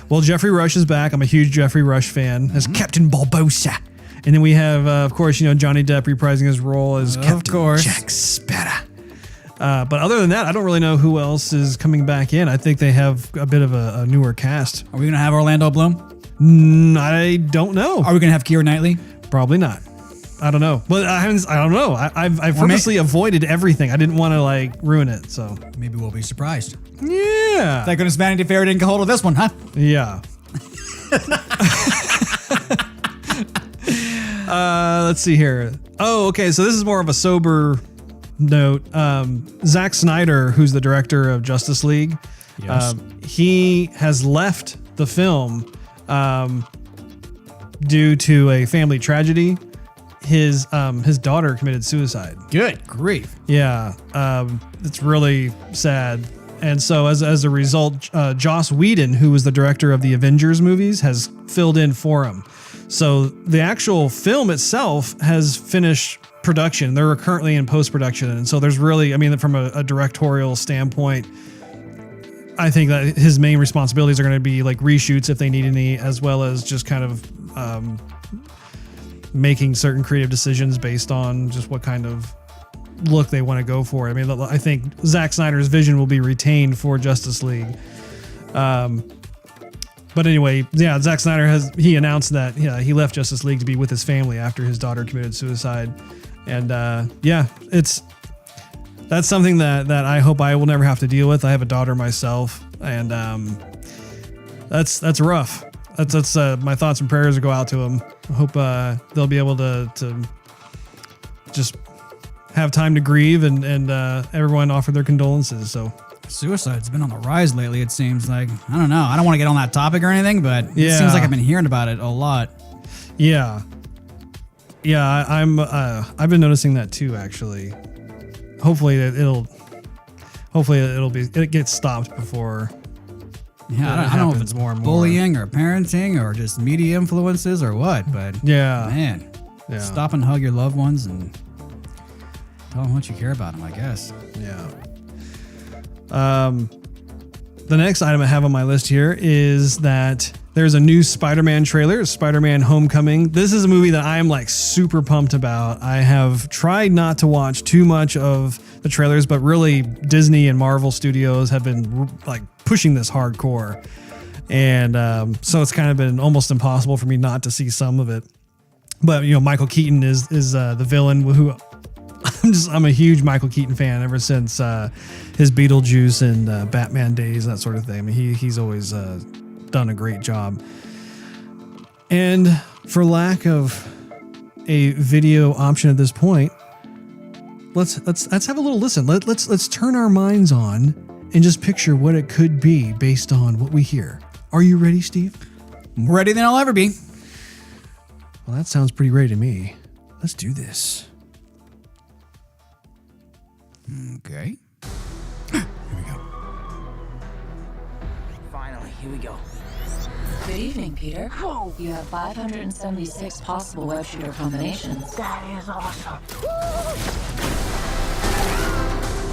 Well, Jeffrey Rush is back. I'm a huge Jeffrey Rush fan as Captain Barbossa. And then we have, of course, Johnny Depp reprising his role as Captain Jack Sparrow. But other than that, I don't really know who else is coming back in. I think they have a bit of a newer cast. Are we going to have Orlando Bloom? I don't know. Are we going to have Keira Knightley? Probably not. I don't know. But I don't know. I've purposely avoided everything. I didn't want to ruin it. So maybe we'll be surprised. Yeah. Thank goodness Vanity Fair didn't get hold of this one, huh? Yeah. Let's see here. Oh, okay. So this is more of a sober note. Zack Snyder, who's the director of Justice League, Yes. He has left the film due to a family tragedy. His daughter committed suicide. Good grief. Yeah, it's really sad. And so as a result, Joss Whedon, who was the director of the Avengers movies, has filled in for him. So the actual film itself has finished production. They're currently in post-production. And so there's really, I mean, from a directorial standpoint, I think that his main responsibilities are going to be reshoots if they need any, as well as just kind of making certain creative decisions based on just what kind of look they want to go for. I mean, I think Zack Snyder's vision will be retained for Justice League. But anyway, yeah, Zack Snyder he announced that he left Justice League to be with his family after his daughter committed suicide. And that's something that I hope I will never have to deal with. I have a daughter myself, and that's rough. That's my thoughts and prayers go out to them. I hope they'll be able to just have time to grieve and everyone offer their condolences. So suicide's been on the rise lately. It seems like, I don't know. I don't want to get on that topic or anything, but it seems like I've been hearing about it a lot. Yeah. I've been noticing that too, actually. Hopefully it gets stopped before. Yeah, I don't know if it's more and more bullying or parenting or just media influences or what, but man, stop and hug your loved ones and tell them how much you care about them, I guess. Yeah. The next item I have on my list here is that there's a new Spider-Man trailer, Spider-Man Homecoming. This is a movie that I am super pumped about. I have tried not to watch too much of the trailers, but really Disney and Marvel Studios have been pushing this hardcore. And so it's kind of been almost impossible for me not to see some of it. But, Michael Keaton is the villain who I'm a huge Michael Keaton fan ever since his Beetlejuice and Batman days, that sort of thing. I mean, he's always done a great job. And for lack of a video option at this point, let's have a little listen. Let's turn our minds on and just picture what it could be based on what we hear. Are you ready, Steve? More ready than I'll ever be. Well, that sounds pretty ready to me. Let's do this. Okay. Here we go. Finally, here we go. Good evening, Peter. Whoa. You have 576 possible web shooter combinations. That is awesome.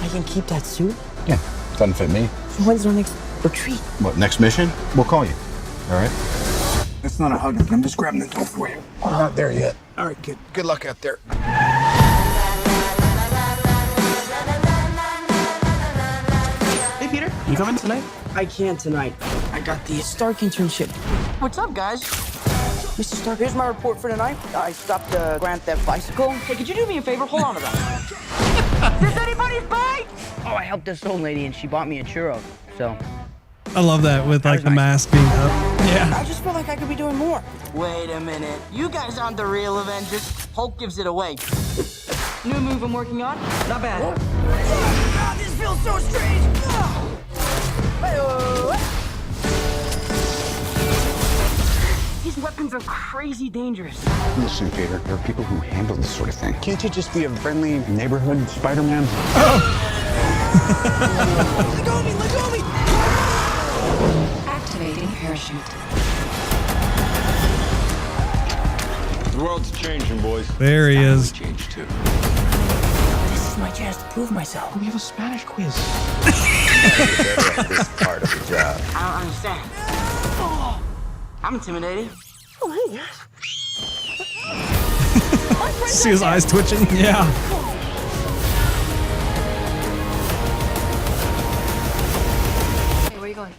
I can keep that suit? Yeah, doesn't fit me. So when's our next retreat? What, next mission? We'll call you. All right? It's not a hug. I'm just grabbing the door for you. We're not there yet. All right, kid. Good luck out there. coming tonight? I can't tonight. I got the Stark internship. What's up, guys? Mr. Stark, here's my report for tonight. I stopped the Grant that bicycle. Hey, could you do me a favor? Hold on to that. Does anybody's bite? Oh, I helped this old lady and she bought me a churro. So. I love that with like the mask being up. Yeah. I just feel like I could be doing more. Wait a minute. You guys aren't the real Avengers. Hulk gives it away. New move I'm working on. Not bad. God, this feels so strange. These weapons are crazy dangerous. Listen, Peter, there are people who handle this sort of thing. Can't you just be a friendly neighborhood Spider-Man? Let go of me! Let go of me! Activating parachute. The world's changing, boys. There he is. Change too. This is my chance to prove myself. We have a Spanish quiz. Better at this part of the job. I don't understand. I'm intimidated. Oh, hey, guys. See his eyes twitching? Yeah. Hey, where are you going?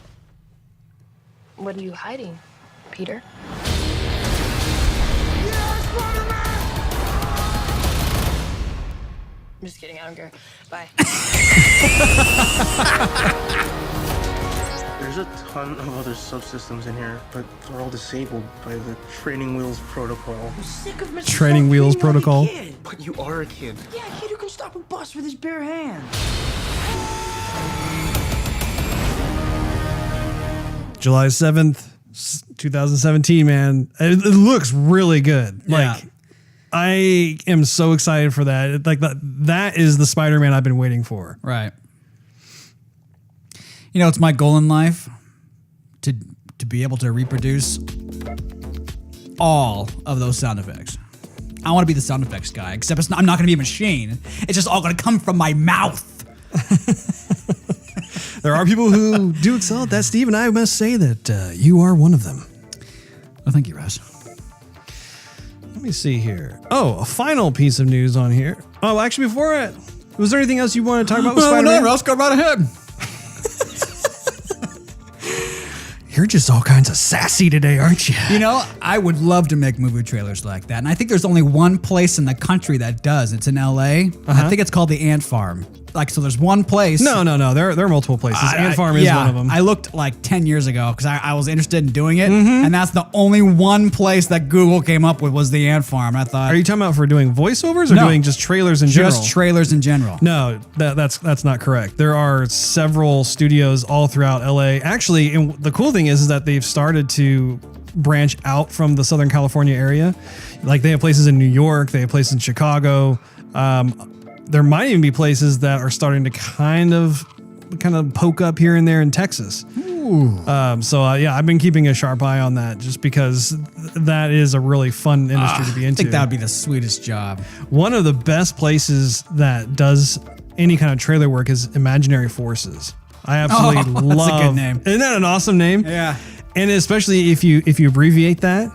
What are you hiding, Peter? I'm just kidding, I don't care. Bye. There's a ton of other subsystems in here, but they're all disabled by the training wheels protocol. I'm sick of Mr. Training Stark wheels being like a protocol. kid. But you are a kid. Yeah, a kid who can stop a bus with his bare hands. July 7th, 2017, man. It looks really good. Yeah. Like, I am so excited for that. Like that is the Spider-Man I've been waiting for. Right. You know, it's my goal in life to be able to reproduce all of those sound effects. I want to be the sound effects guy, except I'm not going to be a machine. It's just all going to come from my mouth. There are people who do excel at that, Steve, and I must say that you are one of them. Oh, thank you, Russ. Let me see here. Oh, a final piece of news on here. Oh, actually, before it, was there anything else you want to talk about with Spider-Man? No, Russ, go right ahead. You're just all kinds of sassy today, aren't you? You know, I would love to make movie trailers like that. And I think there's only one place in the country that does. It's in LA. I think it's called the Ant Farm. Like, so there's one place. No. There are multiple places. Ant Farm is one of them. I looked like 10 years ago because I was interested in doing it. And that's the only one place that Google came up with was the Ant Farm. I thought. Are you talking about for doing voiceovers or No. doing just trailers in general? Just trailers in general. No, that's not correct. There are several studios all throughout LA. Actually, and the cool thing is that they've started to branch out from the Southern California area. Like they have places in New York, they have places in Chicago. There might even be places that are starting to kind of poke up here and there in Texas. Yeah, I've been keeping a sharp eye on that just because that is a really fun industry to be into. I think that would be the sweetest job. One of the best places that does any kind of trailer work is Imaginary Forces. I absolutely love. That's a good name. Isn't that an awesome name? Yeah. And especially if you abbreviate that,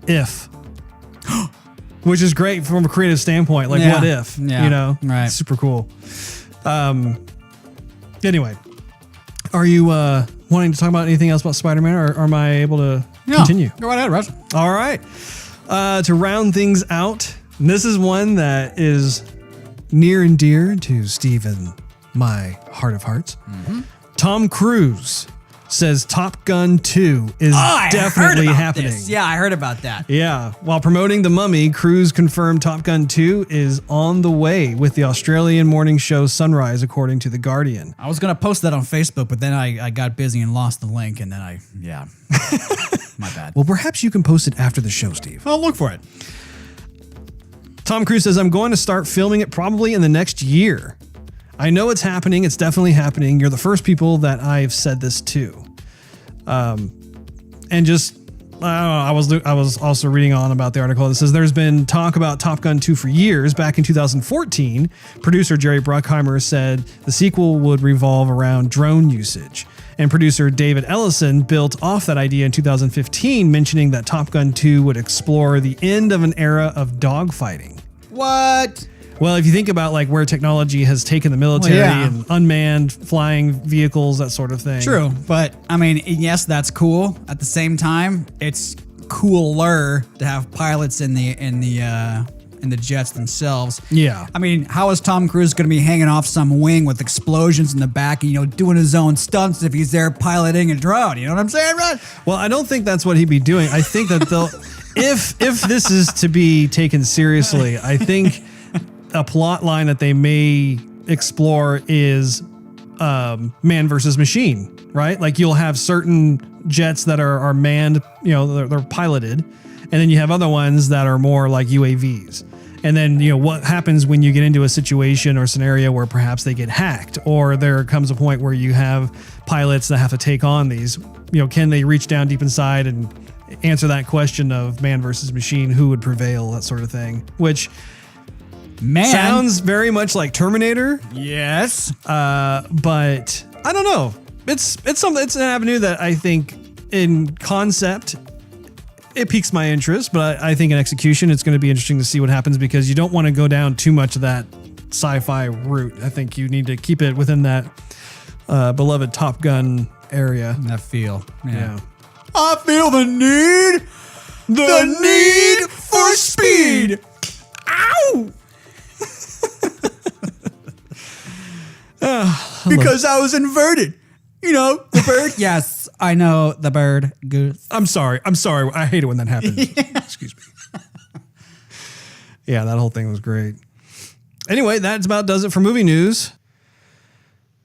if, which is great from a creative standpoint. Like, what if? Yeah. You know, Right. Super cool. Anyway, are you wanting to talk about anything else about Spider-Man, or am I able to continue? Go right ahead, Russ. All right. To round things out, this is one that is near and dear to Steve and my heart of hearts. Tom Cruise says Top Gun 2 is definitely happening. This. Yeah, I heard about that. Yeah. While promoting The Mummy, Cruise confirmed Top Gun 2 is on the way with the Australian morning show Sunrise, according to The Guardian. I was going to post that on Facebook, but then I got busy and lost the link, and then my bad. Well, perhaps you can post it after the show, Steve. I'll look for it. Tom Cruise says, I'm going to start filming it probably in the next year. I know it's happening. It's definitely happening. You're the first people that I've said this to. And just, I don't know, I was also reading on about the article that says there's been talk about Top Gun 2 for years. Back in 2014, producer Jerry Bruckheimer said the sequel would revolve around drone usage. And producer David Ellison built off that idea in 2015, mentioning that Top Gun 2 would explore the end of an era of dogfighting. What? Well, if you think about like where technology has taken the military and unmanned flying vehicles, that sort of thing. True, but I mean, yes, that's cool. At the same time, it's cooler to have pilots in the jets themselves. Yeah. I mean, how is Tom Cruise going to be hanging off some wing with explosions in the back and, doing his own stunts if he's there piloting a drone? You know what I'm saying, Russ? Well, I don't think that's what he'd be doing. I think that they'll, if this is to be taken seriously, I think a plot line that they may explore is man versus machine, right? Like you'll have certain jets that are manned, they're piloted, and then you have other ones that are more like UAVs. And then, what happens when you get into a situation or scenario where perhaps they get hacked, or there comes a point where you have pilots that have to take on these, can they reach down deep inside and answer that question of man versus machine, who would prevail, that sort of thing, which sounds very much like Terminator. Yes. But I don't know. It's an avenue that I think in concept, it piques my interest, but I think in execution, it's going to be interesting to see what happens because you don't want to go down too much of that sci-fi route. I think you need to keep it within that beloved Top Gun area. That feel. Yeah. I feel the need for speed. Ow! Because I was inverted. The bird. Yes, I know the bird. Goose. I'm sorry. I hate it when that happens. Excuse me. Yeah, that whole thing was great. Anyway, that's about does it for movie news.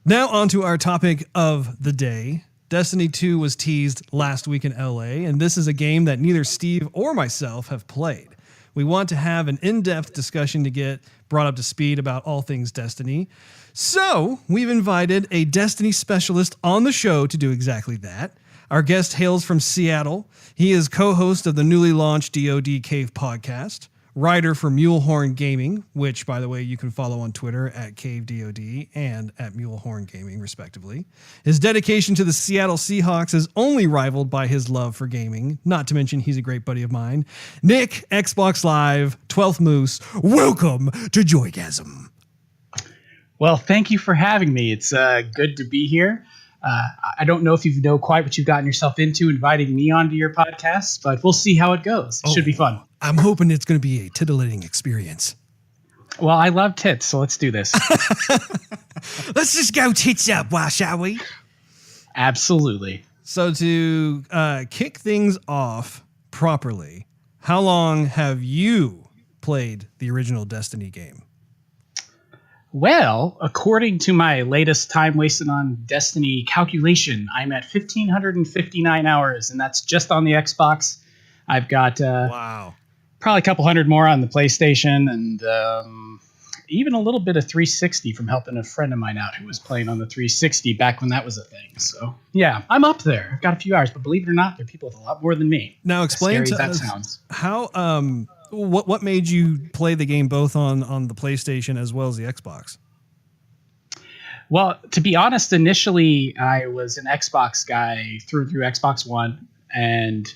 Now on to our topic of the day. Destiny 2 was teased last week in LA, and this is a game that neither Steve or myself have played. We want to have an in-depth discussion to get brought up to speed about all things Destiny. So we've invited a Destiny specialist on the show to do exactly that. Our guest hails from Seattle. He is co-host of the newly launched DoD Cave podcast, writer for Mulehorn Gaming, which, by the way, you can follow on Twitter at CaveDOD and at Mulehorn Gaming, respectively. His dedication to the Seattle Seahawks is only rivaled by his love for gaming, not to mention he's a great buddy of mine. Nick, Xbox Live, 12th Moose, welcome to Joygasm. Well, thank you for having me. It's good to be here. I don't know if you know quite what you've gotten yourself into inviting me onto your podcast, but we'll see how it goes. It should be fun. I'm hoping it's going to be a titillating experience. Well, I love tits, so let's do this. Let's just go tits up, why shall we? Absolutely. So to kick things off properly, how long have you played the original Destiny game? Well, according to my latest time wasted on Destiny calculation, I'm at 1,559 hours, and that's just on the Xbox. I've got probably a couple hundred more on the PlayStation, and even a little bit of 360 from helping a friend of mine out who was playing on the 360 back when that was a thing. So, yeah, I'm up there. I've got a few hours, but believe it or not, there are people with a lot more than me. Now, explain to us how what made you play the game both on the PlayStation as well as the Xbox? Well, to be honest, initially I was an Xbox guy through Xbox One, and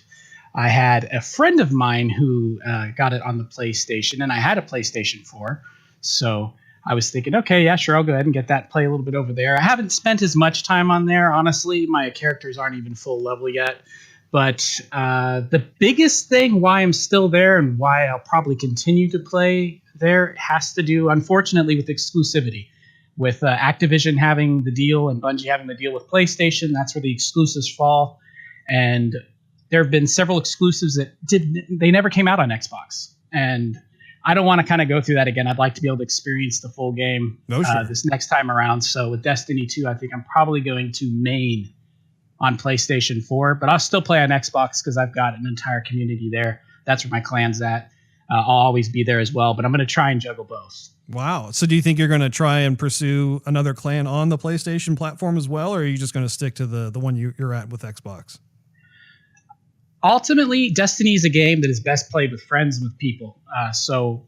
I had a friend of mine who got it on the PlayStation, and I had a PlayStation 4. So I was thinking, okay, yeah, sure, I'll go ahead and get that, play a little bit over there. I haven't spent as much time on there, honestly. My characters aren't even full level yet. But the biggest thing why I'm still there and why I'll probably continue to play there has to do, unfortunately, with exclusivity. With Activision having the deal and Bungie having the deal with PlayStation, that's where the exclusives fall. And there have been several exclusives that they never came out on Xbox. And I don't want to kind of go through that again. I'd like to be able to experience the full game this next time around. So with Destiny 2, I think I'm probably going to main on PlayStation 4, but I'll still play on Xbox because I've got an entire community there. That's where my clan's at. I'll always be there as well, but I'm going to try and juggle both. Wow. So do you think you're going to try and pursue another clan on the PlayStation platform as well, or are you just going to stick to the one you're at with Xbox? Ultimately, Destiny is a game that is best played with friends and with people. So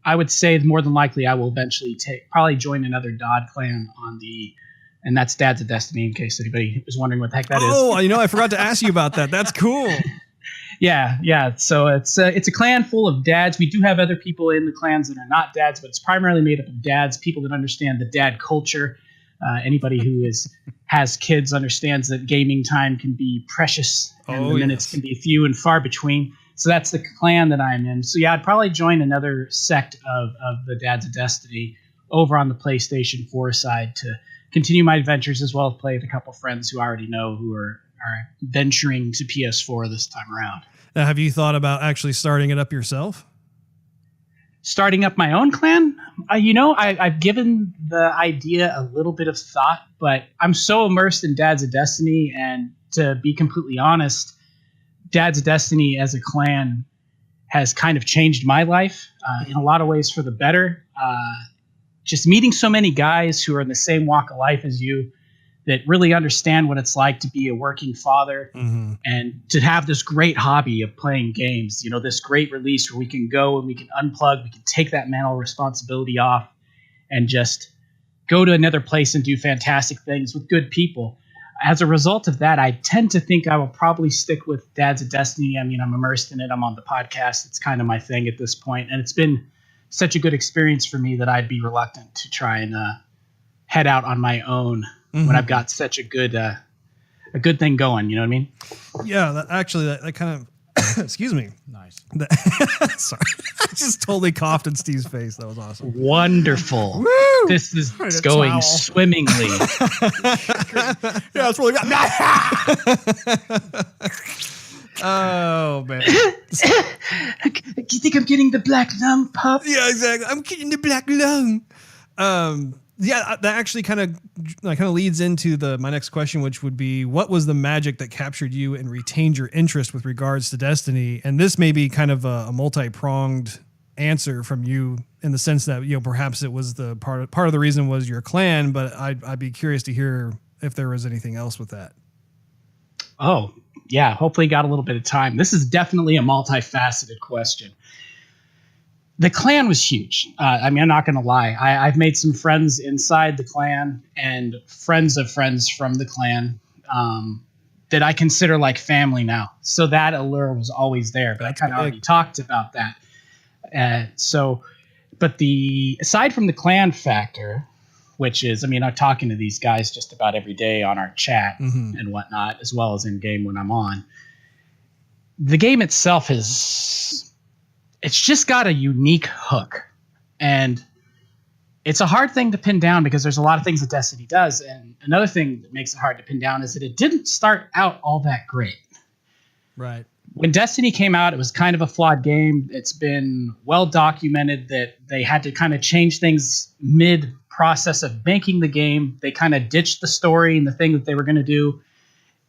I would say more than likely I will eventually probably join another Dodd clan on the... And that's Dad's of Destiny, in case anybody was wondering what the heck that is. Oh, I forgot to ask you about that. That's cool. Yeah. So it's a clan full of dads. We do have other people in the clans that are not dads, but it's primarily made up of dads, people that understand the dad culture. Anybody who has kids understands that gaming time can be precious and the minutes can be few and far between. So that's the clan that I'm in. So yeah, I'd probably join another sect of the Dads of Destiny over on the PlayStation 4 side to continue my adventures, as well as play with a couple friends who I already know who are venturing to PS4 this time around. Now, have you thought about actually starting it up yourself? Starting up my own clan? I've given the idea a little bit of thought, but I'm so immersed in Dads of Destiny, and to be completely honest, Dads of Destiny as a clan has kind of changed my life in a lot of ways for the better. Just meeting so many guys who are in the same walk of life as you that really understand what it's like to be a working father and to have this great hobby of playing games, this great release where we can go and we can unplug, we can take that mental responsibility off and just go to another place and do fantastic things with good people. As a result of that, I tend to think I will probably stick with Dads of Destiny. I mean, I'm immersed in it. I'm on the podcast. It's kind of my thing at this point. And it's been such a good experience for me that I'd be reluctant to try and head out on my own when I've got such a good thing going. You know what I mean? Yeah, that kind of, excuse me. Nice. Sorry. I just totally coughed in Steve's face. That was awesome. Wonderful. Woo! This is going swimmingly. Yeah, it's really good. Oh, man. Do you think I'm getting the black lung, Pop? Yeah, exactly. I'm getting the black lung. Yeah, that actually kind of leads into my next question, which would be, what was the magic that captured you and retained your interest with regards to Destiny? And this may be kind of a multi-pronged answer from you in the sense that, perhaps it was the part of the reason was your clan, but I'd be curious to hear if there was anything else with that. Oh, yeah. Hopefully got a little bit of time. This is definitely a multifaceted question. The clan was huge. I'm not going to lie. I've made some friends inside the clan and friends of friends from the clan that I consider like family now. So that allure was always there, but I kind of already talked about that. Aside from the clan factor, which is, I'm talking to these guys just about every day on our chat and whatnot, as well as in game when I'm on. The game itself it's just got a unique hook, and it's a hard thing to pin down because there's a lot of things that Destiny does. And another thing that makes it hard to pin down is that it didn't start out all that great. Right. When Destiny came out, it was kind of a flawed game. It's been well documented that they had to kind of change things mid-process of making the game. They kind of ditched the story and the thing that they were going to do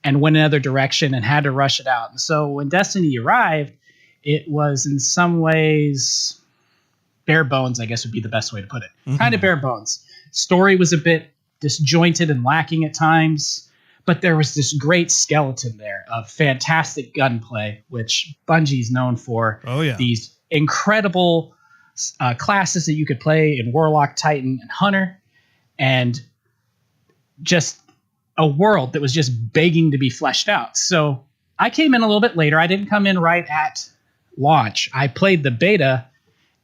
and went another direction and had to rush it out. And so when Destiny arrived, it was in some ways bare bones, I guess would be the best way to put it. Kind of bare bones. Story was a bit disjointed and lacking at times, but there was this great skeleton there of fantastic gunplay, which Bungie's known for. Oh, yeah. These incredible classes that you could play in Warlock, Titan, and Hunter, and just a world that was just begging to be fleshed out. So I came in a little bit later. I didn't come in right at launch. I played the beta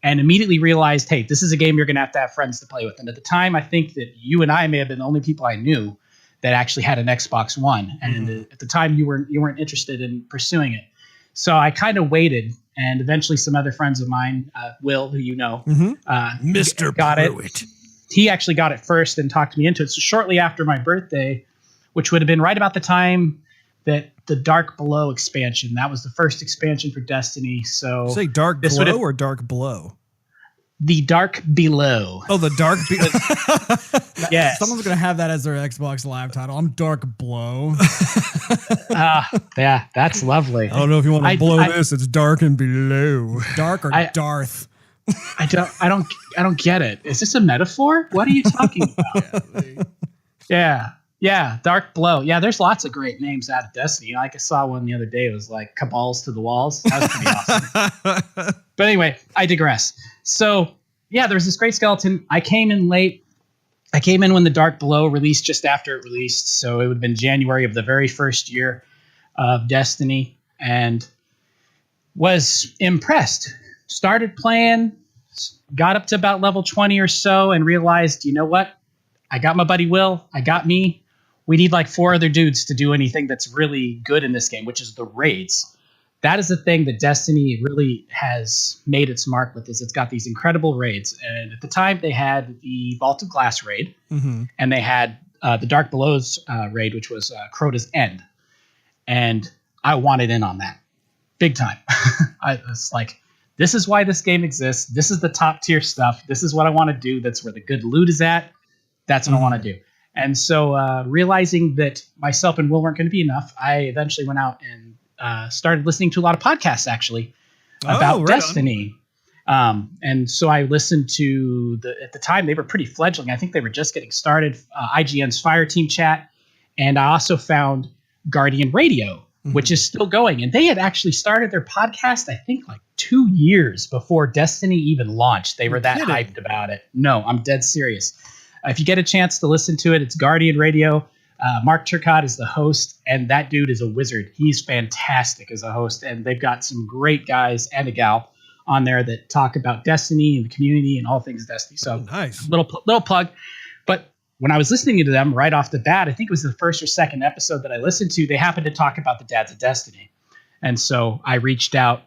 and immediately realized, hey, this is a game you're going to have friends to play with. And at the time, I think that you and I may have been the only people I knew that actually had an Xbox One. And at the time, you weren't interested in pursuing it. So I kind of waited, and eventually some other friends of mine, Will, who you know, Mr. got Pruitt. He actually got it first and talked me into it. So shortly after my birthday, which would have been right about the time that the Dark Below expansion, that was the first expansion for Destiny. So say Dark Glow or Dark Blow? The Dark Below. Oh, the Dark Below. Yeah. Someone's going to have that as their Xbox Live title. I'm Dark Blow. Yeah, that's lovely. I don't know if you want to blow this. It's Dark and Below. Dark or Darth? I don't get it. Is this a metaphor? What are you talking about? Yeah, Dark Blow. Yeah, there's lots of great names out of Destiny. Like I saw one the other day. It was like Cabals to the Walls. That was pretty awesome. But anyway, I digress. So yeah, there was this great skeleton. I came in late. I came in when the Dark Below released, just after it released. So it would have been January of the very first year of Destiny. And was impressed. Started playing, got up to about level 20 or so, and realized, you know what? I got my buddy Will. I got me. We need like 4 other dudes to do anything that's really good in this game, which is the raids. That is the thing that Destiny really has made its mark with, is it's got these incredible raids. And at the time, they had the Vault of Glass raid, and they had the Dark Below's raid, which was Crota's End. And I wanted in on that. Big time. I was like, this is why this game exists. This is the top tier stuff. This is what I want to do. That's where the good loot is at. That's what I want to do. And so realizing that myself and Will weren't going to be enough, I eventually went out and started listening to a lot of podcasts, actually, about Destiny. And so I listened to at the time, they were pretty fledgling. I think they were just getting started. IGN's Fire Team Chat. And I also found Guardian Radio, which is still going. And they had actually started their podcast, I think, like 2 years before Destiny even launched. They were that hyped about it. No, I'm dead serious. If you get a chance to listen to it, it's Guardian Radio. Mark Turcotte is the host, and that dude is a wizard. He's fantastic as a host, and they've got some great guys and a gal on there that talk about Destiny and the community and all things Destiny. So nice. Little plug. But when I was listening to them right off the bat, I think it was the first or second episode that I listened to, they happened to talk about the Dads of Destiny. And so I reached out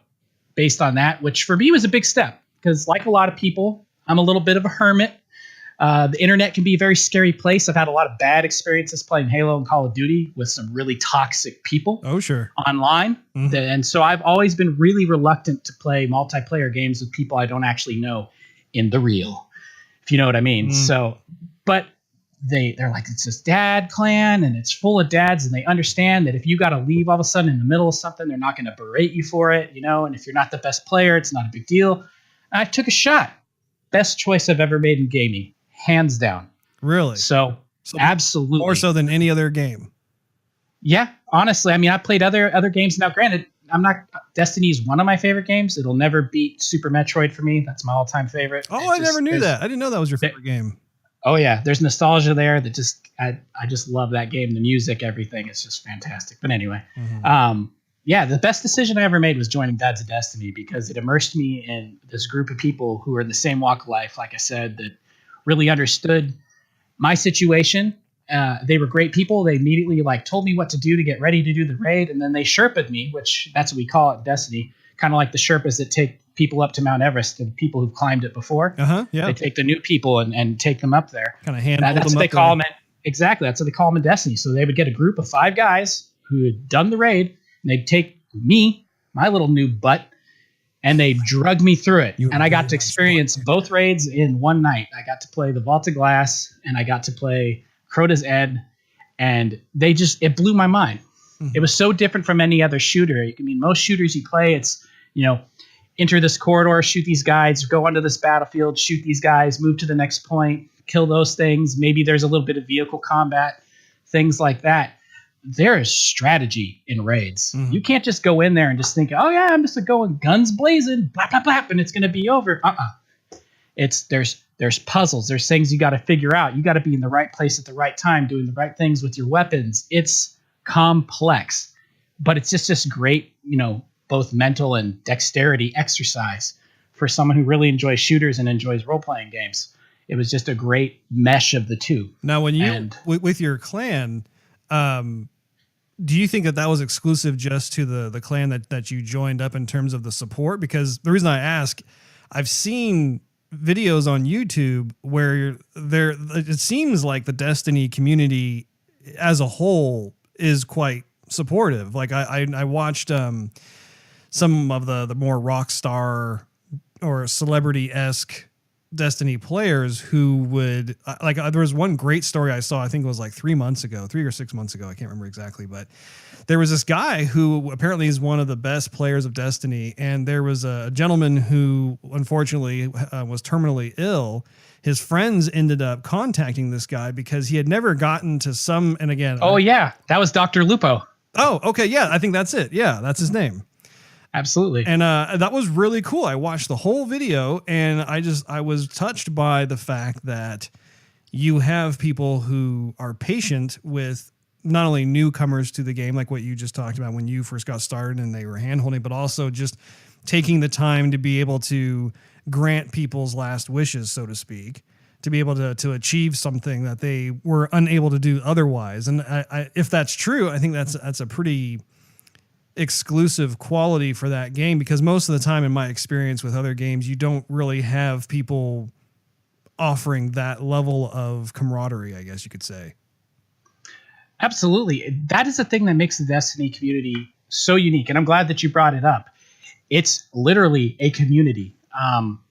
based on that, which for me was a big step, because like a lot of people, I'm a little bit of a hermit. The internet can be a very scary place. I've had a lot of bad experiences playing Halo and Call of Duty with some really toxic people online. And so I've always been really reluctant to play multiplayer games with people I don't actually know in the real, if you know what I mean. So, but they're like, it's this dad clan and it's full of dads, and they understand that if you got to leave all of a sudden in the middle of something, they're not going to berate you for it, you know, and if you're not the best player, it's not a big deal. I took a shot. Best choice I've ever made in gaming. Hands down. Really? So absolutely. More so than any other game. Yeah, honestly. I mean, I played other games. Now, granted, Destiny is one of my favorite games. It'll never beat Super Metroid for me. That's my all-time favorite. Oh, I never knew that. I didn't know that was your favorite game. Oh, yeah. There's nostalgia there that I just love that game. The music, everything. It's just fantastic. But anyway, yeah, the best decision I ever made was joining Dads of Destiny, because it immersed me in this group of people who are in the same walk of life, like I said, that really understood my situation. They were great people. They immediately told me what to do to get ready to do the raid, and then they Sherpa'd me, which that's what we call it in Destiny, kind of like the Sherpas that take people up to Mount Everest, the people who've climbed it before. Yeah. They take the new people and take them up there. Kind of hand that's what they call them. Exactly. That's what they call them in Destiny. So they would get a group of 5 guys who had done the raid, and they'd take me, my little noob butt, and they drug me through it. And I got to experience both raids in one night. I got to play the Vault of Glass, and I got to play Crota's End, and it blew my mind. It was so different from any other shooter. I mean, most shooters you play, it's, enter this corridor, shoot these guys, go onto this battlefield, shoot these guys, move to the next point, kill those things. Maybe there's a little bit of vehicle combat, things like that. There is strategy in raids. You can't just go in there and just think, oh yeah, I'm just going guns blazing, blah, blah, blah, and it's going to be over. There's puzzles. There's things you got to figure out. You got to be in the right place at the right time, doing the right things with your weapons. It's complex, but it's just great, both mental and dexterity exercise for someone who really enjoys shooters and enjoys role-playing games. It was just a great mesh of the two. Now, when you, with your clan, do you think that was exclusive just to the clan that you joined up in terms of the support? Because the reason I ask, I've seen videos on YouTube where it seems like the Destiny community as a whole is quite supportive. Like I watched some of the more rock star or celebrity-esque Destiny players who would there was one great story I saw, I think it was 3 or 6 months ago. I can't remember exactly, but there was this guy who apparently is one of the best players of Destiny. And there was a gentleman who unfortunately was terminally ill. His friends ended up contacting this guy because he had never gotten to some, and again. Oh yeah. That was Dr. Lupo. Oh, okay. Yeah. I think that's it. Yeah. That's his name. Absolutely. And that was really cool. I watched the whole video, and I was touched by the fact that you have people who are patient with not only newcomers to the game, like what you just talked about when you first got started and they were handholding, but also just taking the time to be able to grant people's last wishes, so to speak, to be able to achieve something that they were unable to do otherwise. And if that's true, I think that's a pretty exclusive quality for that game, because most of the time in my experience with other games, you don't really have people offering that level of camaraderie, I guess you could say. Absolutely. That is the thing that makes the Destiny community so unique. And I'm glad that you brought it up. It's literally a community.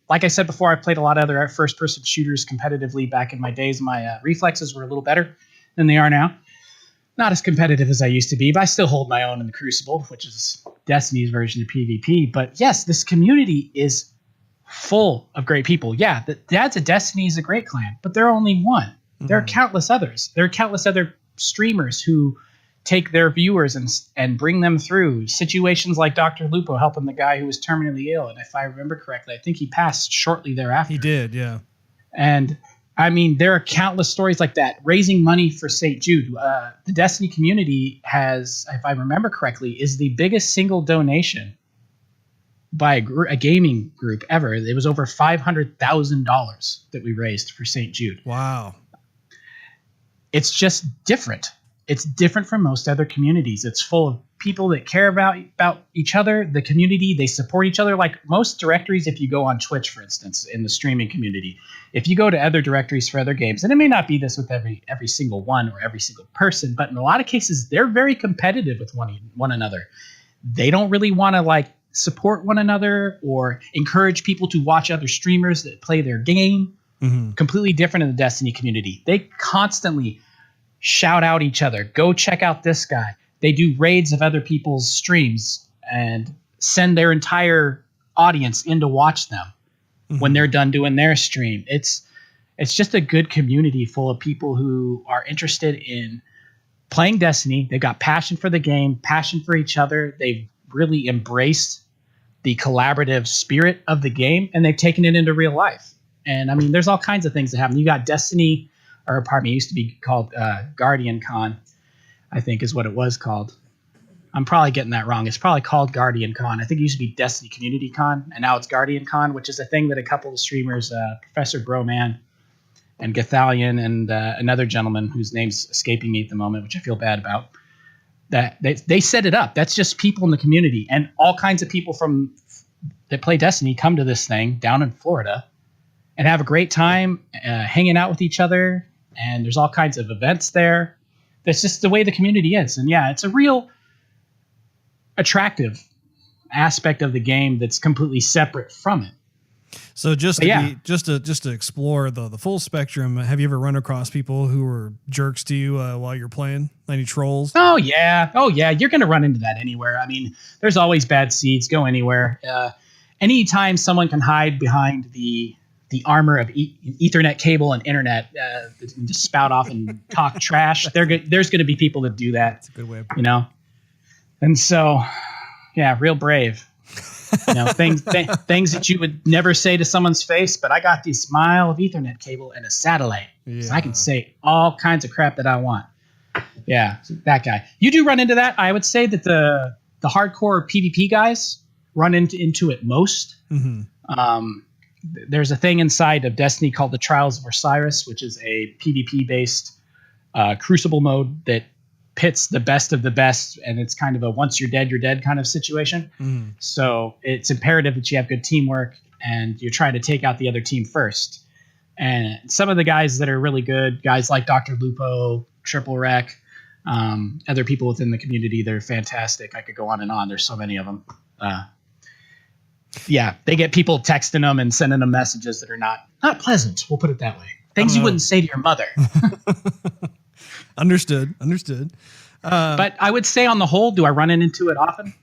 Like I said before, I played a lot of other first-person shooters competitively back in my days. My reflexes were a little better than they are now. Not as competitive as I used to be, but I still hold my own in the Crucible, which is Destiny's version of PvP. But yes, this community is full of great people. Yeah, the Dads of Destiny is a great clan, but they're only one. There are countless others. There are countless other streamers who take their viewers and bring them through situations like Dr. Lupo helping the guy who was terminally ill. And if I remember correctly, I think he passed shortly thereafter. He did, yeah. And I mean, there are countless stories like that. Raising money for St. Jude. The Destiny community has, if I remember correctly, is the biggest single donation by a gaming group ever. It was over $500,000 that we raised for St. Jude. Wow. It's just different. It's different from most other communities. It's full of people that care about each other, the community. They support each other. Like most directories, if you go on Twitch, for instance, in the streaming community, if you go to other directories for other games, and it may not be this with every single one or every single person, but in a lot of cases, they're very competitive with one another. They don't really want to like support one another or encourage people to watch other streamers that play their game. Mm-hmm. Completely different in the Destiny community. They constantly shout out each other. Go check out this guy. They do raids of other people's streams and send their entire audience in to watch them when they're done doing their stream. It's just a good community full of people who are interested in playing Destiny. They've got passion for the game, passion for each other. They've really embraced the collaborative spirit of the game, and they've taken it into real life. And I mean, there's all kinds of things that happen. You got Destiny, or pardon me, it used to be called Guardian Con, I think is what it was called. I'm probably getting that wrong. It's probably called Guardian Con. I think it used to be Destiny Community Con, and now it's Guardian Con, which is a thing that a couple of streamers, Professor Broman and Gathalion and another gentleman whose name's escaping me at the moment, which I feel bad about, that they set it up. That's just people in the community, and all kinds of people that play Destiny come to this thing down in Florida and have a great time hanging out with each other. And there's all kinds of events there. That's just the way the community is. And yeah, it's a real attractive aspect of the game that's completely separate from it. So just to explore the full spectrum, have you ever run across people who were jerks to you while you're playing? Any trolls? Oh yeah. You're going to run into that anywhere. I mean, there's always bad seeds. Go anywhere. Anytime someone can hide behind the armor of Ethernet cable and internet, and just spout off and talk trash, there's going to be people that do that. That's a good way of putting it. And so, yeah, real brave. Things that you would never say to someone's face, but I got this mile of Ethernet cable and a satellite. Yeah. So I can say all kinds of crap that I want. Yeah, that guy. You do run into that. I would say that the hardcore PvP guys run into it most. Mm-hmm. There's a thing inside of Destiny called the Trials of Osiris, which is a PvP-based crucible mode that pits the best of the best, and it's kind of a once you're dead kind of situation. Mm. So it's imperative that you have good teamwork, and you're trying to take out the other team first. And some of the guys that are really good, guys like Dr. Lupo, Triple Wreck, other people within the community, they're fantastic. I could go on and on. There's so many of them. Yeah, they get people texting them and sending them messages that are not pleasant. We'll put it that way. Things you wouldn't say to your mother. Understood. But I would say on the whole, do I run into it often?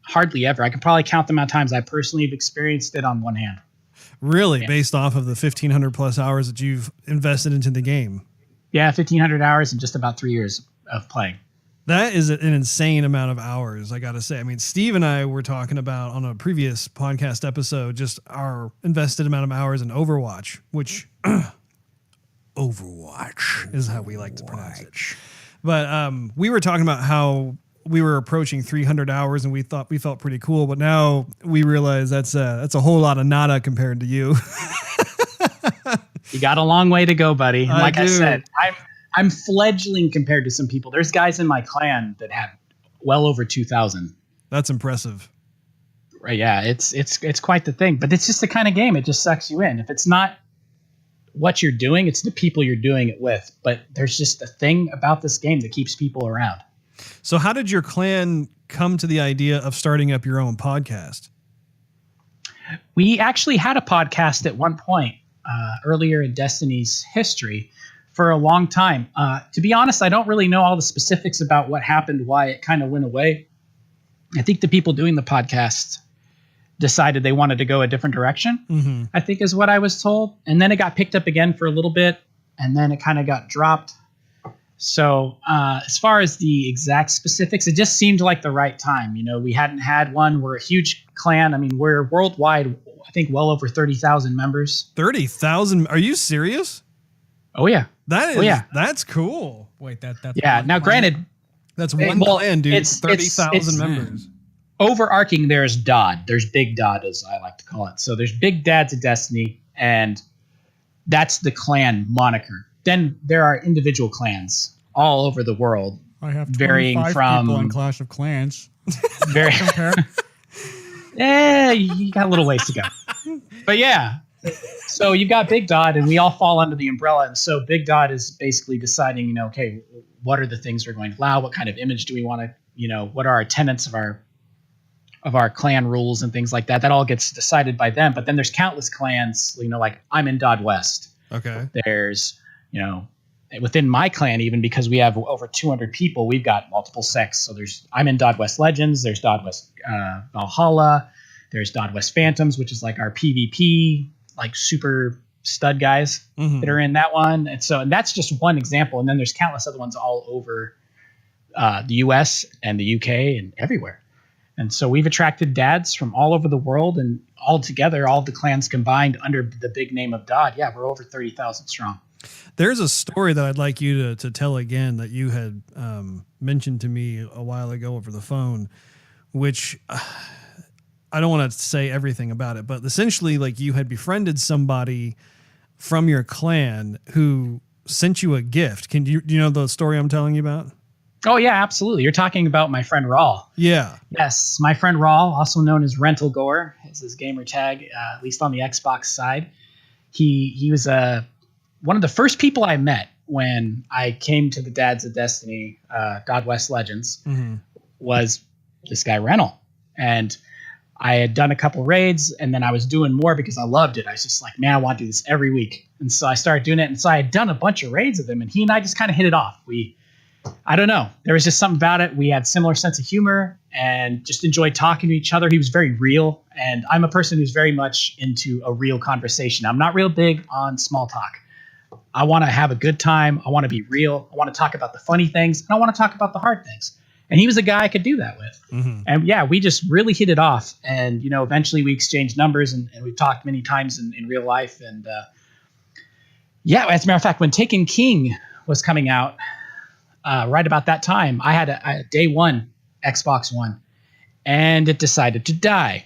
Hardly ever. I can probably count the amount of times I personally have experienced it on one hand. Really? Yeah. Based off of the 1,500 plus hours that you've invested into the game? Yeah, 1,500 hours in just about 3 years of playing. That is an insane amount of hours, I got to say. I mean, Steve and I were talking about on a previous podcast episode just our invested amount of hours in Overwatch, which Overwatch is how we like to pronounce it. But we were talking about how we were approaching 300 hours and we thought we felt pretty cool, but now we realize that's a whole lot of nada compared to you. You got a long way to go, buddy. And like I do. said, I'm fledgling compared to some people. There's guys in my clan that have well over 2,000. That's impressive. Right? Yeah, it's quite the thing. But it's just the kind of game. It just sucks you in. If it's not what you're doing, it's the people you're doing it with. But there's just a thing about this game that keeps people around. So how did your clan come to the idea of starting up your own podcast? We actually had a podcast at one point earlier in Destiny's history for a long time. To be honest, I don't really know all the specifics about what happened, why it kind of went away. I think the people doing the podcast decided they wanted to go a different direction, I think is what I was told. And then it got picked up again for a little bit, and then it kind of got dropped. So as far as the exact specifics, it just seemed like the right time. You know, we hadn't had one. We're a huge clan. I mean, we're worldwide, I think well over 30,000 members. 30,000? Are you serious? Oh, yeah. That's cool. Wait, that's yeah. Now, granted, that's one clan, dude. 30,000 members. Overarching, there's Dodd. There's Big Dodd, as I like to call it. So there's Big Dads of Destiny, and that's the clan moniker. Then there are individual clans all over the world. I have varying from people in Clash of Clans. Very. Yeah, you got a little ways to go. But yeah. So you've got Big Dodd, and we all fall under the umbrella. And so Big Dodd is basically deciding, you know, okay, what are the things we're going to allow? What kind of image do we want to, you know, what are our tenets of our clan rules and things like that? That all gets decided by them. But then there's countless clans, you know, like I'm in Dodd West. Okay. There's, you know, within my clan, even because we have over 200 people, we've got multiple sects. So I'm in Dodd West Legends. There's Dodd West Valhalla. There's Dodd West Phantoms, which is like our PvP, like super stud guys that are in that one. And that's just one example. And then there's countless other ones all over the US and the UK and everywhere. And so we've attracted dads from all over the world, and all together, all the clans combined under the big name of Dodd. Yeah, we're over 30,000 strong. There's a story that I'd like you to tell again that you had mentioned to me a while ago over the phone, which I don't want to say everything about it, but essentially like you had befriended somebody from your clan who sent you a gift. Do you know the story I'm telling you about? Oh, yeah, absolutely. You're talking about my friend Rawl. Yeah. Yes, my friend Rawl, also known as Rental Gore, is his gamer tag, at least on the Xbox side. He was one of the first people I met when I came to the Dads of Destiny, Dodd West Legends, was this guy Rental. And I had done a couple raids, and then I was doing more because I loved it. I was just like, man, I want to do this every week. And so I started doing it. And so I had done a bunch of raids with him, and he and I just kind of hit it off. I don't know. There was just something about it. We had similar sense of humor and just enjoyed talking to each other. He was very real. And I'm a person who's very much into a real conversation. I'm not real big on small talk. I want to have a good time. I want to be real. I want to talk about the funny things, and I want to talk about the hard things. And he was a guy I could do that with. And yeah, we just really hit it off. And, you know, eventually we exchanged numbers, and we've talked many times in real life. And yeah, as a matter of fact, when Taken King was coming out, right about that time, I had a day one Xbox One, and it decided to die.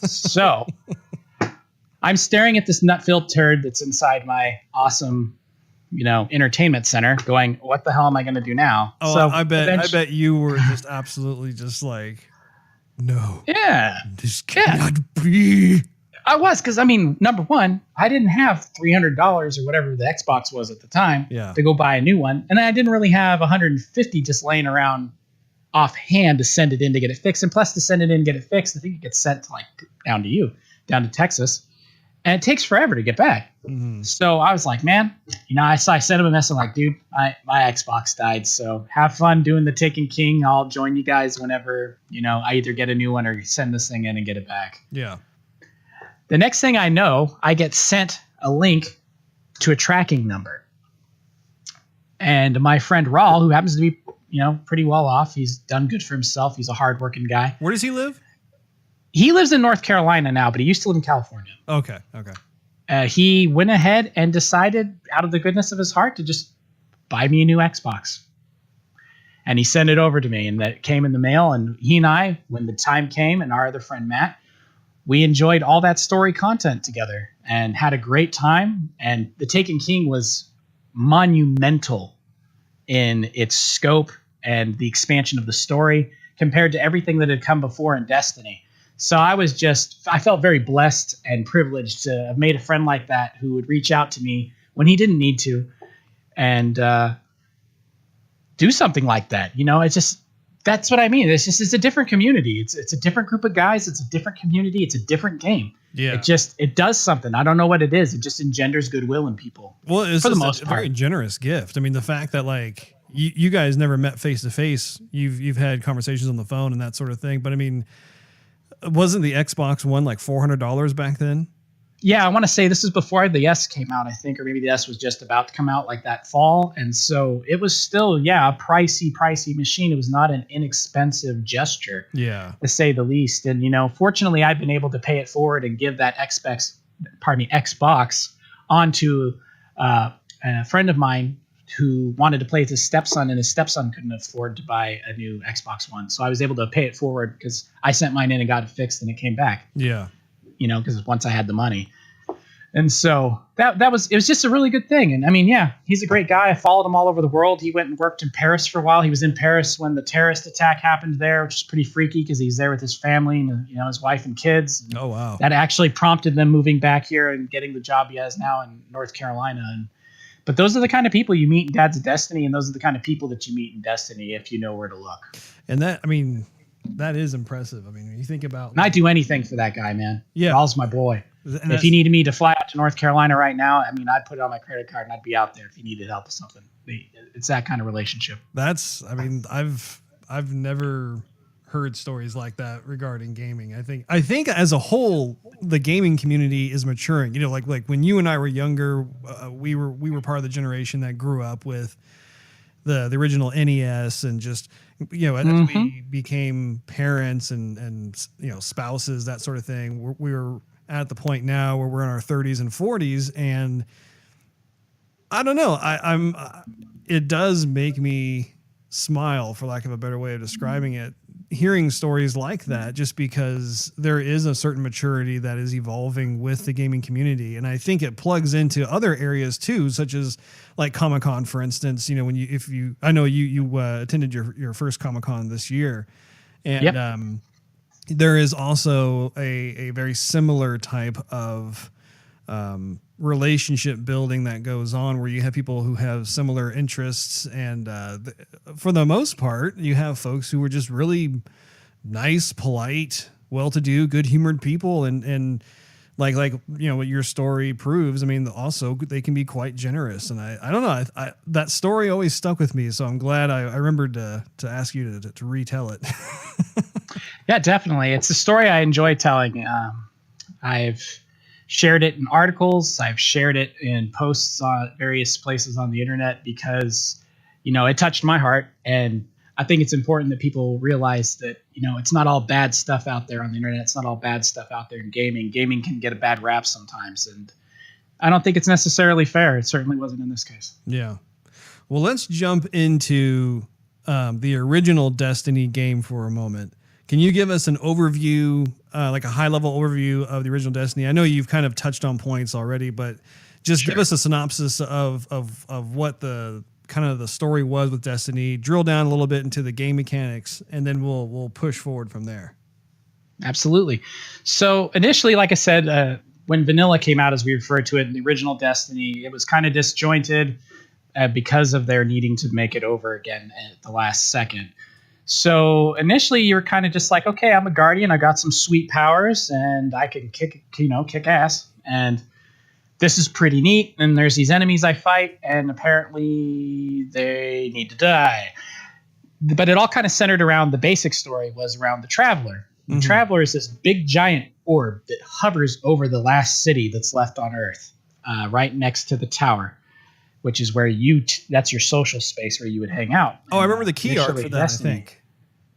So I'm staring at this nut-filled turd that's inside my awesome, you know, entertainment center, going, what the hell am I going to do now? Oh, so I bet you were just absolutely just like, no. Yeah. This cannot be. I was, because I mean, number one, I didn't have $300 or whatever the Xbox was at the time to go buy a new one, and I didn't really have 150 just laying around offhand to send it in to get it fixed. And plus, to send it in and get it fixed, I think it gets sent to down to Texas, and it takes forever to get back. So I was like, man, you know, I sent him a message like, dude, my Xbox died, so have fun doing the Taken King. I'll join you guys whenever, you know, I either get a new one or send this thing in and get it back. Yeah. The next thing I know, I get sent a link to a tracking number. And my friend Rawl, who happens to be, you know, pretty well off, he's done good for himself. He's a hardworking guy. Where does he live? He lives in North Carolina now, but he used to live in California. Okay. He went ahead and decided, out of the goodness of his heart, to just buy me a new Xbox. And he sent it over to me, and that came in the mail. And he and I, when the time came, and our other friend Matt, we enjoyed all that story content together and had a great time. And The Taken King was monumental in its scope and the expansion of the story compared to everything that had come before in Destiny. So I felt very blessed and privileged to have made a friend like that who would reach out to me when he didn't need to and do something like that. It's just, that's what I mean. It's a different community. It's a different group of guys. It's a different community. It's a different game. Yeah. It does something. I don't know what it is. It just engenders goodwill in people. Well, it's for the just most a part. very generous gift. I mean, the fact that like you guys never met face to face, you've had conversations on the phone and that sort of thing. But I mean, wasn't the Xbox One like $400 back then? Yeah, I want to say this is before the S came out, I think, or maybe the S was just about to come out like that fall. And so it was still, a pricey machine. It was not an inexpensive gesture, yeah, to say the least. And, fortunately, I've been able to pay it forward and give that Xbox onto a friend of mine who wanted to play with his stepson, and his stepson couldn't afford to buy a new Xbox One. So I was able to pay it forward because I sent mine in and got it fixed, and it came back. Yeah. Because once I had the money. And so it was just a really good thing. And I mean, yeah, he's a great guy. I followed him all over the world. He went and worked in Paris for a while. He was in Paris when the terrorist attack happened there, which is pretty freaky because he's there with his family and, his wife and kids. And oh, wow. That actually prompted them moving back here and getting the job he has now in North Carolina. But those are the kind of people you meet in Dad's of Destiny, and those are the kind of people that you meet in Destiny if you know where to look. And that is impressive. I mean, when you think about... And I'd do anything for that guy, man. Yeah. Raul's my boy. And if he needed me to fly out to North Carolina right now, I'd put it on my credit card and I'd be out there if he needed help with something. It's that kind of relationship. I've never heard stories like that regarding gaming. I think as a whole, the gaming community is maturing. Like when you and I were younger, we were part of the generation that grew up with the original NES, and just as we became parents and spouses, that sort of thing, we were at the point now where we're in our 30s and 40s, and I don't know, it does make me smile, for lack of a better way of describing it, hearing stories like that, just because there is a certain maturity that is evolving with the gaming community. And I think it plugs into other areas too, such as like Comic-Con, for instance. I know you attended your first Comic-Con this year, and yep. There is also a very similar type of relationship building that goes on, where you have people who have similar interests, and for the most part, you have folks who are just really nice, polite, well-to-do, good-humored people, and like what your story proves. Also they can be quite generous, and I don't know. That story always stuck with me, so I'm glad I remembered to ask you to retell it. Yeah, definitely. It's a story I enjoy telling. I've shared it in articles. I've shared it in posts on various places on the internet because, it touched my heart. And I think it's important that people realize that, it's not all bad stuff out there on the internet. It's not all bad stuff out there in gaming. Gaming can get a bad rap sometimes. And I don't think it's necessarily fair. It certainly wasn't in this case. Yeah. Well, let's jump into the original Destiny game for a moment. Can you give us an overview, like a high-level overview of the original Destiny? I know you've kind of touched on points already, but just give us a synopsis of what the kind of the story was with Destiny. Drill down a little bit into the game mechanics, and then we'll push forward from there. Absolutely. So initially, like I said, when Vanilla came out, as we referred to it in the original Destiny, it was kind of disjointed because of their needing to make it over again at the last second. So initially you were kind of just like, okay, I'm a guardian. I got some sweet powers and I can kick ass. And this is pretty neat. And there's these enemies I fight, and apparently they need to die. But it all kind of centered around, the basic story was around the Traveler. The Traveler is this big giant orb that hovers over the last city that's left on Earth, right next to the tower, which is where that's your social space where you would hang out. Oh, I remember the key art for that, Destiny. I think.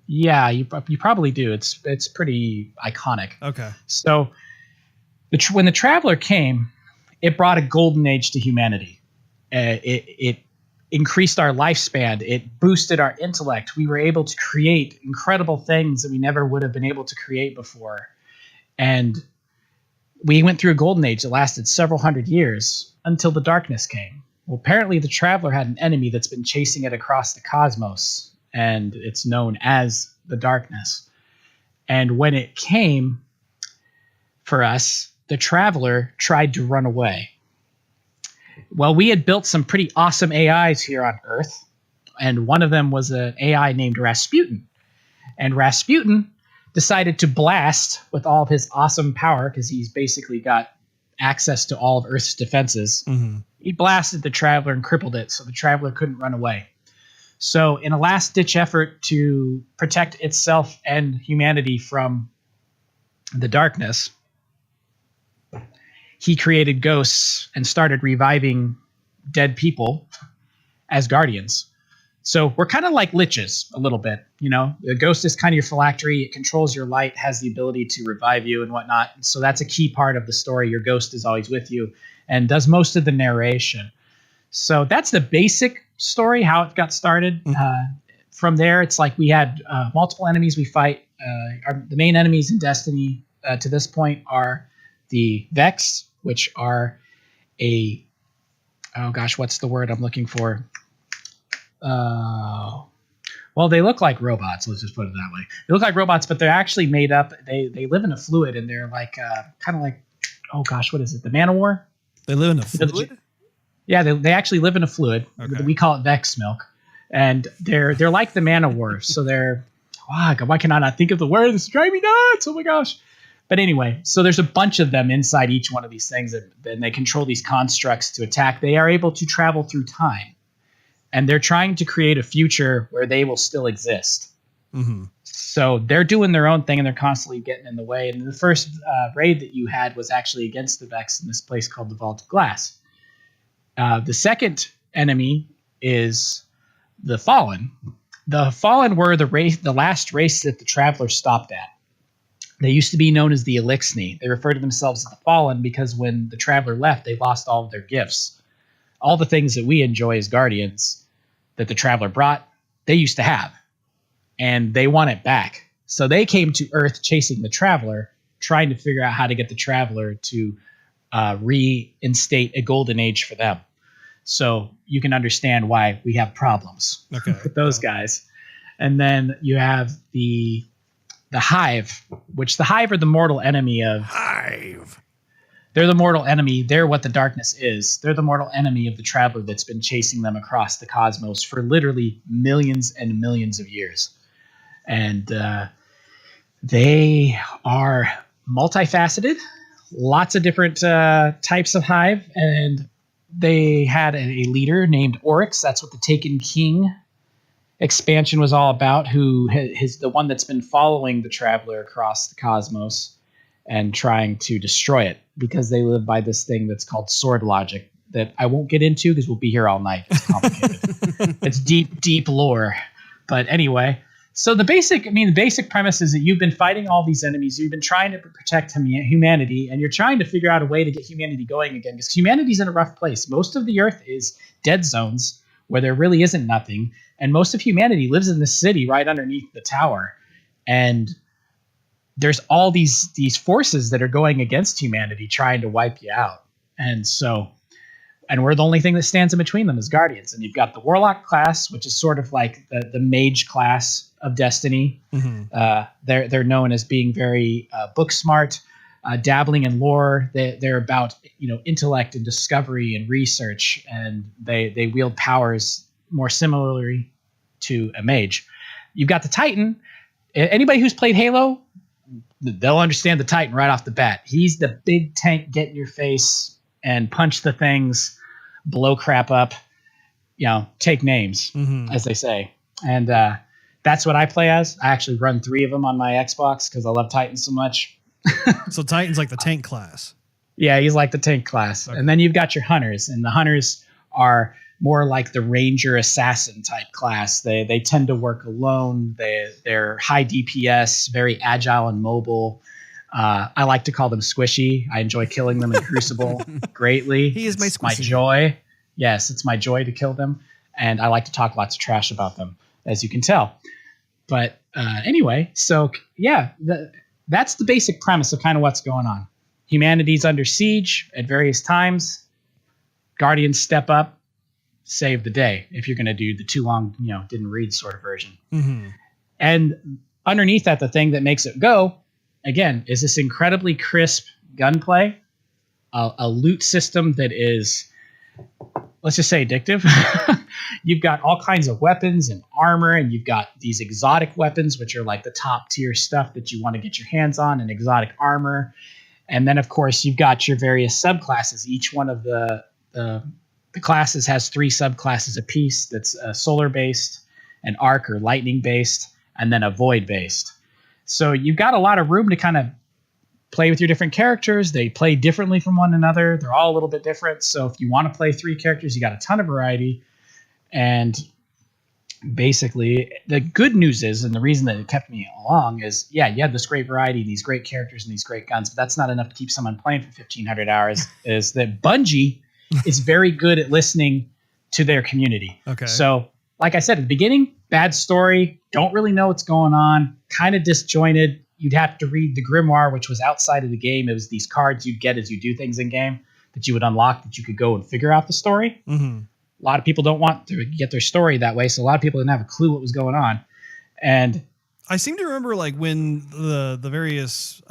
Yeah, you probably do. It's pretty iconic. Okay. So when the Traveler came, it brought a golden age to humanity. It increased our lifespan. It boosted our intellect. We were able to create incredible things that we never would have been able to create before. And we went through a golden age that lasted several hundred years until the darkness came. Well, apparently the Traveler had an enemy that's been chasing it across the cosmos, and it's known as the darkness. And when it came for us, the Traveler tried to run away. Well, we had built some pretty awesome AIs here on Earth, and one of them was an AI named Rasputin. And Rasputin decided to blast with all of his awesome power, because he's basically got access to all of Earth's defenses. Mm-hmm. He blasted the Traveler and crippled it, so the Traveler couldn't run away. So in a last-ditch effort to protect itself and humanity from the darkness, he created ghosts and started reviving dead people as guardians. So we're kind of like liches a little bit, you know. The ghost is kind of your phylactery. It controls your light, has the ability to revive you and whatnot. So that's a key part of the story. Your ghost is always with you and does most of the narration. So that's the basic story, how it got started. From there, it's like we had multiple enemies we fight. The main enemies in Destiny to this point are the Vex, which are what's the word I'm looking for? Well, they look like robots. Let's just put it that way. They look like robots, but they're actually made up. They live in a fluid, and they're like kind of like, what is it? The Man-O-War? They live in a fluid? Yeah, they actually live in a fluid. Okay. We call it Vex milk, and they're like the Man-O-War. So they're why can I not think of the word? This is driving me nuts. Oh my gosh. But anyway, so there's a bunch of them inside each one of these things, and they control these constructs to attack. They are able to travel through time, and they're trying to create a future where they will still exist. Mm-hmm. So they're doing their own thing, and they're constantly getting in the way. And the first raid that you had was actually against the Vex in this place called the Vault of Glass. The second enemy is the Fallen. The Fallen were the last race that the Traveler stopped at. They used to be known as the Elixni. They refer to themselves as the Fallen because when the Traveler left, they lost all of their gifts. All the things that we enjoy as Guardians that the Traveler brought, they used to have. And they want it back. So they came to Earth chasing the Traveler, trying to figure out how to get the Traveler to reinstate a golden age for them. So you can understand why we have problems with those guys. And then you have the Hive, which the Hive are the mortal enemy of... Hive! They're the mortal enemy. They're what the darkness is. They're the mortal enemy of the Traveler that's been chasing them across the cosmos for literally millions and millions of years. And they are multifaceted, lots of different types of Hive, and they had a leader named Oryx. That's what the Taken King expansion was all about, who is the one that's been following the Traveler across the cosmos and trying to destroy it, because they live by this thing that's called sword logic that I won't get into because we'll be here all night. It's complicated. It's deep lore. But anyway, so the basic premise is that you've been fighting all these enemies. You've been trying to protect humanity, and you're trying to figure out a way to get humanity going again, because humanity's in a rough place. Most of the Earth is dead zones where there really isn't nothing. And most of humanity lives in the city right underneath the tower. And there's all these forces that are going against humanity trying to wipe you out. And we're the only thing that stands in between them as Guardians. And you've got the Warlock class, which is sort of like the mage class of Destiny. Mm-hmm. They're known as being very book smart, dabbling in lore. They're about intellect and discovery and research, and they wield powers more similarly to a mage. You've got the Titan. Anybody who's played Halo, they'll understand the Titan right off the bat. He's the big tank, get in your face and punch the things, blow crap up, take names, as they say. And that's what I play as. I actually run 3 of them on my Xbox because I love Titan so much. So Titan's like the tank class. Yeah, he's like the tank class. Okay. And then you've got your Hunters, and the Hunters are more like the Ranger Assassin type class. They tend to work alone. They're high DPS, very agile and mobile. I like to call them squishy. I enjoy killing them in Crucible greatly. He is my squishy. My joy. Yes, it's my joy to kill them. and I like to talk lots of trash about them, as you can tell. But anyway, so yeah, that's the basic premise of kind of what's going on. Humanity's under siege at various times. Guardians step up, save the day. If you're going to do the too long, didn't read sort of version. Mm-hmm. And underneath that, the thing that makes it go, again, is this incredibly crisp gunplay, a loot system that is, let's just say, addictive. You've got all kinds of weapons and armor, and you've got these exotic weapons, which are like the top tier stuff that you want to get your hands on, and exotic armor. And then, of course, you've got your various subclasses. Each one of the classes has 3 subclasses apiece. That's solar-based, an arc or lightning-based, and then a void-based. So you've got a lot of room to kind of play with your different characters. They play differently from one another. They're all a little bit different. So if you want to play 3 characters, you got a ton of variety. And basically, the good news is, and the reason that it kept me along is, yeah, you had this great variety, these great characters, and these great guns, but that's not enough to keep someone playing for 1,500 hours, is that Bungie is very good at listening to their community. Okay. So, like I said at the beginning, bad story, don't really know what's going on, kind of disjointed. You'd have to read the grimoire, which was outside of the game. It was these cards you'd get as you do things in game that you would unlock that you could go and figure out the story. Mm-hmm. A lot of people don't want to get their story that way, so a lot of people didn't have a clue what was going on. And I seem to remember, like, when the various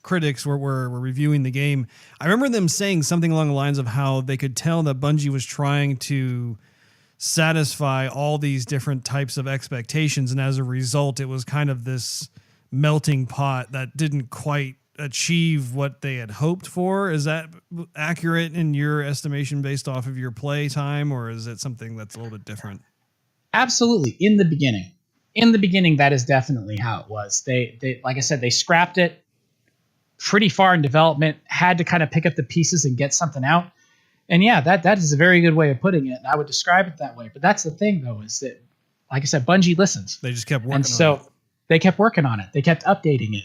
critics were reviewing the game, I remember them saying something along the lines of how they could tell that Bungie was trying to satisfy all these different types of expectations, and as a result, it was kind of this melting pot that didn't quite achieve what they had hoped for. Is that accurate in your estimation based off of your play time, or is it something that's a little bit different? Absolutely. In the beginning, that is definitely how it was. They like I said, they scrapped it pretty far in development, had to kind of pick up the pieces and get something out. And yeah, that is a very good way of putting it. I would describe it that way. But that's the thing, though, is that, like I said, Bungie listens. They just kept working and so on it. They kept working on it. They kept updating it.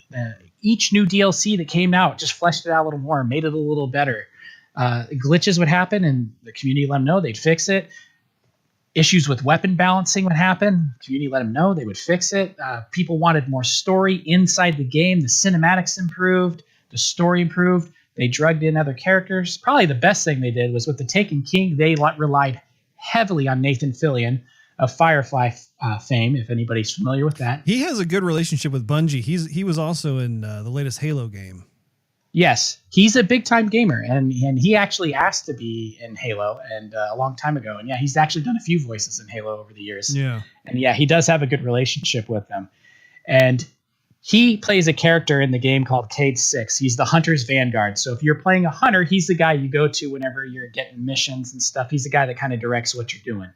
Each new DLC that came out just fleshed it out a little more, made it a little better. Glitches would happen, and the community let them know. They'd fix it. Issues with weapon balancing would happen. The community let them know. They would fix it. People wanted more story inside the game. The cinematics improved. The story improved. They drugged in other characters. Probably the best thing they did was with the Taken King, they relied heavily on Nathan Fillion of Firefly fame, if anybody's familiar with that. He has a good relationship with Bungie. He was also in the latest Halo game. Yes, he's a big-time gamer, and he actually asked to be in Halo and a long time ago. And yeah, he's actually done a few voices in Halo over the years. Yeah. And yeah, he does have a good relationship with them. And he plays a character in the game called Cade 6. He's the Hunter's Vanguard. So if you're playing a hunter, he's the guy you go to whenever you're getting missions and stuff. He's the guy that kind of directs what you're doing.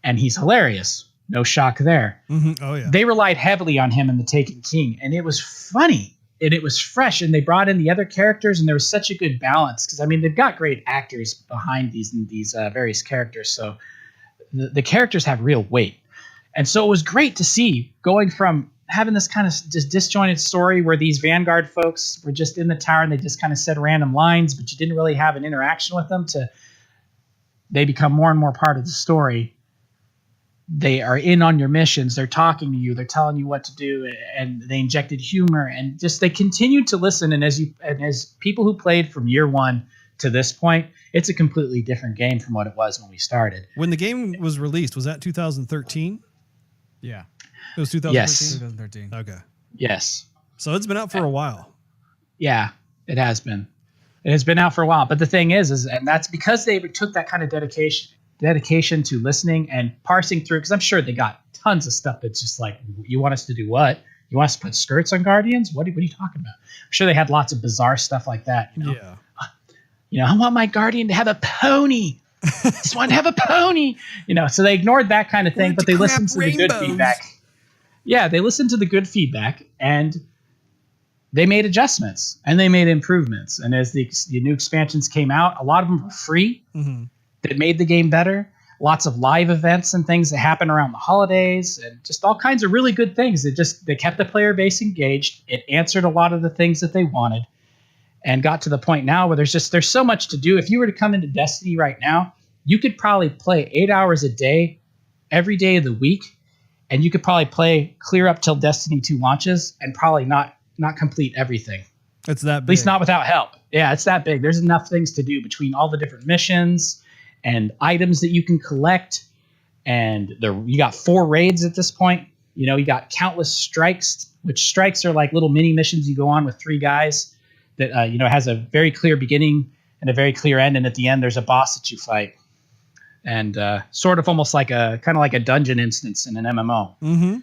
And he's hilarious. No shock there. Mm-hmm. Oh, yeah. They relied heavily on him in The Taken King, and it was funny, and it was fresh, and they brought in the other characters, and there was such a good balance. Because, I mean, they've got great actors behind these various characters, so the characters have real weight. And so it was great to see going from having this kind of just disjointed story where these Vanguard folks were just in the tower and they just kind of said random lines, but you didn't really have an interaction with them, to they become more and more part of the story. They are in on your missions. They're talking to you. They're telling you what to do, and they injected humor, and just they continued to listen. And as people who played from year one to this point, it's a completely different game from what it was when we started. When the game was released, was that 2013? Yeah, it was 2013. Yes, 2013. Okay. Yes. So it's been out for a while. Yeah, it has been. It has been out for a while. But the thing is, and that's because they took that kind of dedication to listening and parsing through, because I'm sure they got tons of stuff that's just like, you want us to do what? You want us to put skirts on Guardians? What are you talking about? I'm sure they had lots of bizarre stuff like that. Yeah. I want my Guardian to have a pony. I just want to have a pony. So they ignored that kind of thing, but they listened to the good feedback. Yeah, they listened to the good feedback, and they made adjustments, and they made improvements. And as the new expansions came out, a lot of them were free. Mm-hmm. That made the game better. Lots of live events and things that happen around the holidays, and just all kinds of really good things. They kept the player base engaged. It answered a lot of the things that they wanted, and got to the point now where there's so much to do. If you were to come into Destiny right now, you could probably play 8 hours a day, every day of the week, and you could probably play clear up till Destiny 2 launches and probably not complete everything. It's that big. At least not without help. Yeah, it's that big. There's enough things to do between all the different missions and items that you can collect. And you got 4 raids at this point. You know, you got countless strikes, which strikes are like little mini missions you go on with 3 guys that, you know, has a very clear beginning and a very clear end. And at the end, there's a boss that you fight. And sort of almost like kind of like a dungeon instance in an MMO. Mm-hmm.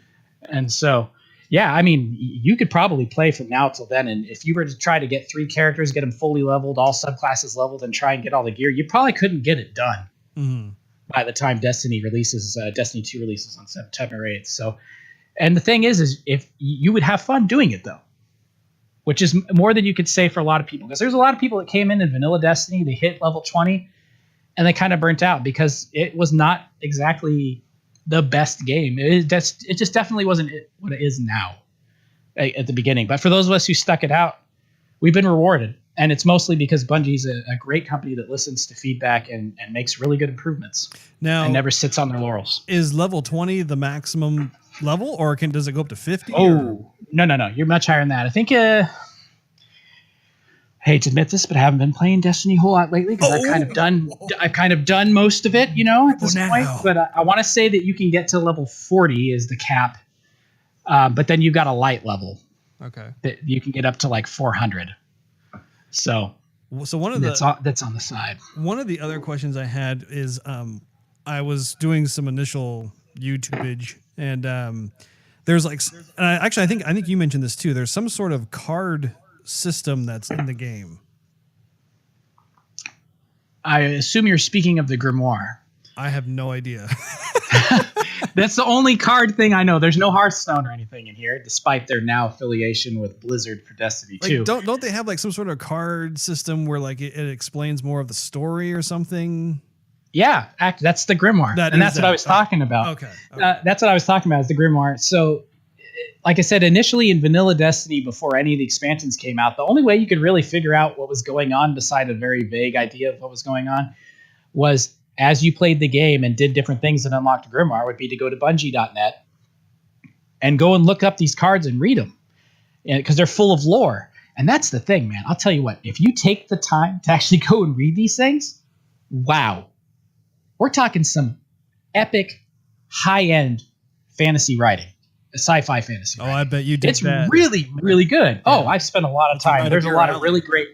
And so, yeah, I mean, you could probably play from now till then. And if you were to try to get 3 characters, get them fully leveled, all subclasses leveled, and try and get all the gear, you probably couldn't get it done by the time Destiny 2 releases on September 8th. So, and the thing is if you would have fun doing it, though, which is more than you could say for a lot of people. Because there's a lot of people that came in vanilla Destiny, they hit level 20, and they kind of burnt out because it was not exactly the best game. It just definitely wasn't what it is now at the beginning. But for those of us who stuck it out, we've been rewarded. And it's mostly because Bungie's a great company that listens to feedback and makes really good improvements. Now, and never sits on their laurels. Is level 20 the maximum level, or does it go up to 50? Oh, no. You're much higher than that. I think, I hate to admit this, but I haven't been playing Destiny a whole lot lately because I've kind of done most of it, you know, at this point. But I want to say that you can get to level 40 is the cap. But then you've got a light level. Okay. That you can get up to like 400. So one of that's on the side. One of the other questions I had is I was doing some initial YouTubeage, and there's like actually I think you mentioned this too. There's some sort of card system that's in the game. I assume you're speaking of the Grimoire. I have no idea. That's the only card thing I know. There's no Hearthstone or anything in here, despite their now affiliation with Blizzard for Destiny 2. Like, don't they have like some sort of card system where like it explains more of the story or something? Yeah, that's the Grimoire, that's what I was talking about. Okay. That's what I was talking about is the Grimoire. So, like I said, initially in vanilla Destiny, before any of the expansions came out, the only way you could really figure out what was going on, beside a very vague idea of what was going on, was as you played the game and did different things that unlocked Grimoire, would be to go to Bungie.net and go and look up these cards and read them, because they're full of lore. And that's the thing, man. I'll tell you what, if you take the time to actually go and read these things, wow. We're talking some epic, high-end fantasy writing, sci-fi fantasy writing. I bet you did that. It's really, really good. Yeah. Oh, I've spent a lot of time. There's a lot of really great...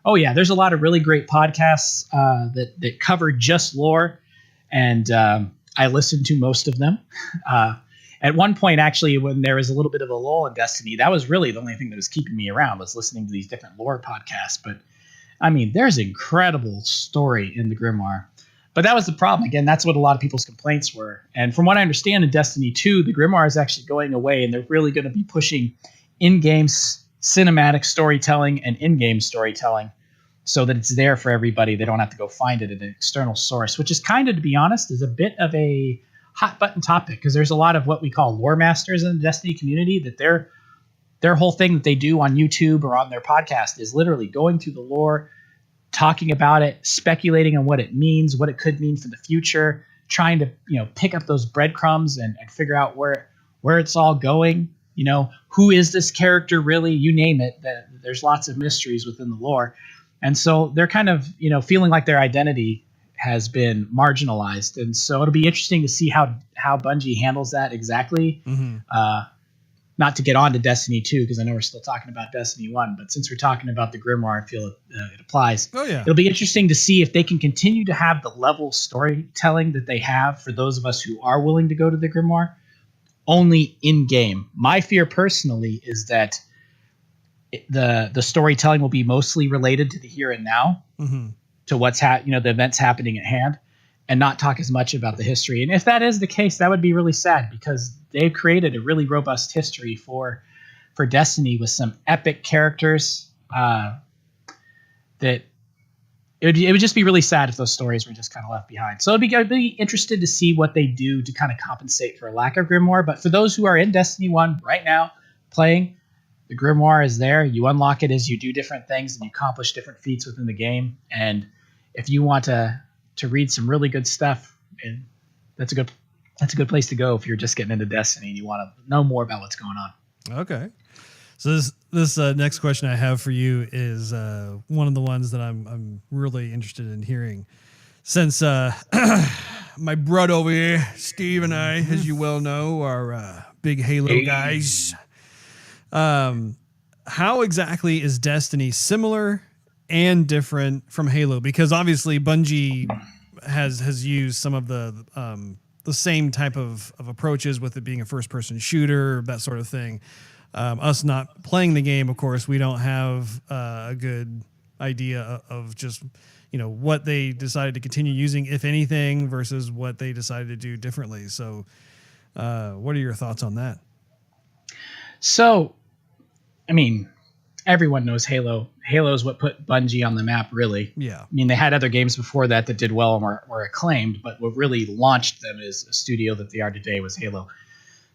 Oh, yeah, there's a lot of really great podcasts that cover just lore, and I listened to most of them. At one point, actually, when there was a little bit of a lull in Destiny, that was really the only thing that was keeping me around, was listening to these different lore podcasts. But, I mean, there's incredible story in the Grimoire. But that was the problem. Again, that's what a lot of people's complaints were. And from what I understand in Destiny 2, the Grimoire is actually going away, and they're really going to be pushing in-game cinematic storytelling and in-game storytelling so that it's there for everybody. They don't have to go find it at an external source, which is kind of, to be honest, is a bit of a hot button topic, because there's a lot of what we call lore masters in the Destiny community that their whole thing that they do on YouTube or on their podcast is literally going through the lore, talking about it, speculating on what it means, what it could mean for the future, trying to, pick up those breadcrumbs and figure out where it's all going. Who is this character really? You name it. There's lots of mysteries within the lore. And so they're kind of, feeling like their identity has been marginalized. And so it'll be interesting to see how Bungie handles that exactly. Mm-hmm. Not to get on to Destiny 2, because I know we're still talking about Destiny 1, but since we're talking about the Grimoire, I feel it applies. Oh, yeah. It'll be interesting to see if they can continue to have the level of storytelling that they have for those of us who are willing to go to the Grimoire, only in-game. My fear personally is that the storytelling will be mostly related to the here and now, mm-hmm. to what's the events happening at hand, and not talk as much about the history. And if that is the case, that would be really sad, because they've created a really robust history for Destiny with some epic characters that it would just be really sad if those stories were just kind of left behind. So I'd be interested to see what they do to kind of compensate for a lack of Grimoire. But for those who are in Destiny 1 right now playing, the Grimoire is there. You unlock it as you do different things and you accomplish different feats within the game. And if you want to to read some really good stuff, and that's a good place to go if you're just getting into Destiny and you want to know more about what's going on. Okay. So this next question I have for you is one of the ones that I'm really interested in hearing. Since my brother over here, Steve, and I, as you well know, are big Halo guys. How exactly is Destiny similar and different from Halo? Because obviously Bungie has used some of the same type of approaches with it being a first-person shooter, that sort of thing. Us not playing the game, of course, we don't have a good idea of just, what they decided to continue using, if anything, versus what they decided to do differently. So what are your thoughts on that? So, I mean, everyone knows Halo. Halo is what put Bungie on the map, really. Yeah. I mean, they had other games before that did well and were acclaimed, but what really launched them as a studio that they are today was Halo.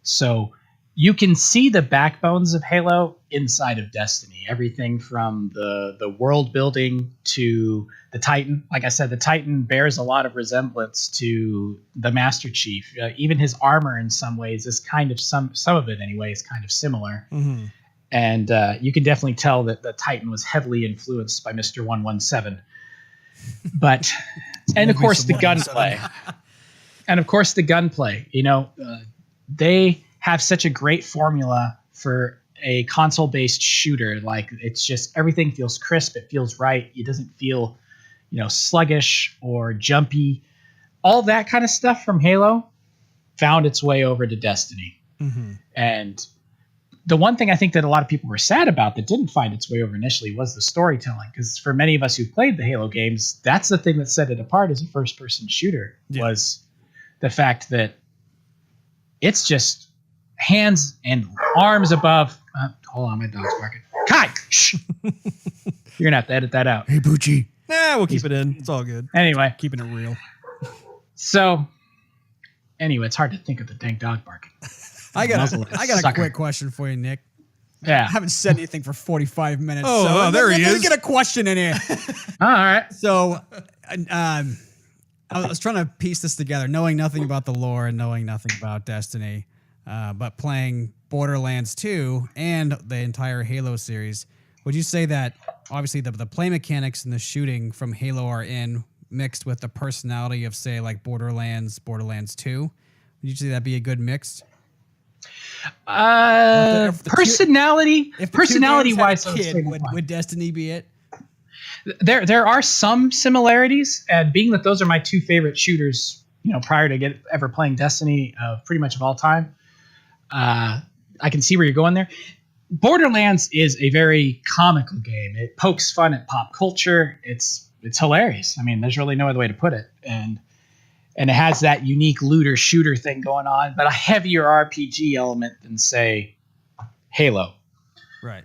So you can see the backbones of Halo inside of Destiny. Everything from the world building to the Titan. Like I said, the Titan bears a lot of resemblance to the Master Chief. Even his armor, in some ways, is kind of some of it anyway is kind of similar. Mm-hmm. And you can definitely tell that the Titan was heavily influenced by Mr. 117. But and of course the gunplay. And of course the gunplay. They have such a great formula for a console-based shooter. Like, it's just everything feels crisp, it feels right. It doesn't feel, sluggish or jumpy. All that kind of stuff from Halo found its way over to Destiny. Mm-hmm. And the one thing I think that a lot of people were sad about that didn't find its way over initially was the storytelling. Because for many of us who played the Halo games, that's the thing that set it apart as a first-person shooter, was the fact that it's just hands and arms above. Hold on, my dog's barking. Kai! Shh! You're going to have to edit that out. Hey, Bucci. Nah, we'll keep it in. It's all good. Anyway. Keeping it real. So, anyway, it's hard to think of the dang dog barking. I got a quick question for you, Nick. Yeah. I haven't said anything for 45 minutes. Oh, there he is. Let me get a question in here. All right. So, I was trying to piece this together, knowing nothing about the lore and knowing nothing about Destiny, but playing Borderlands 2 and the entire Halo series. Would you say that, obviously, the play mechanics and the shooting from Halo are mixed with the personality of, say, like Borderlands 2? Would you say that'd be a good mix? Personality-wise, would Destiny be it? There are some similarities, and being that those are my two favorite shooters, prior to ever playing Destiny, pretty much of all time, I can see where you're going there. Borderlands is a very comical game. It pokes fun at pop culture. It's hilarious. I mean, there's really no other way to put it, and it has that unique looter shooter thing going on, but a heavier RPG element than, say, Halo. Right.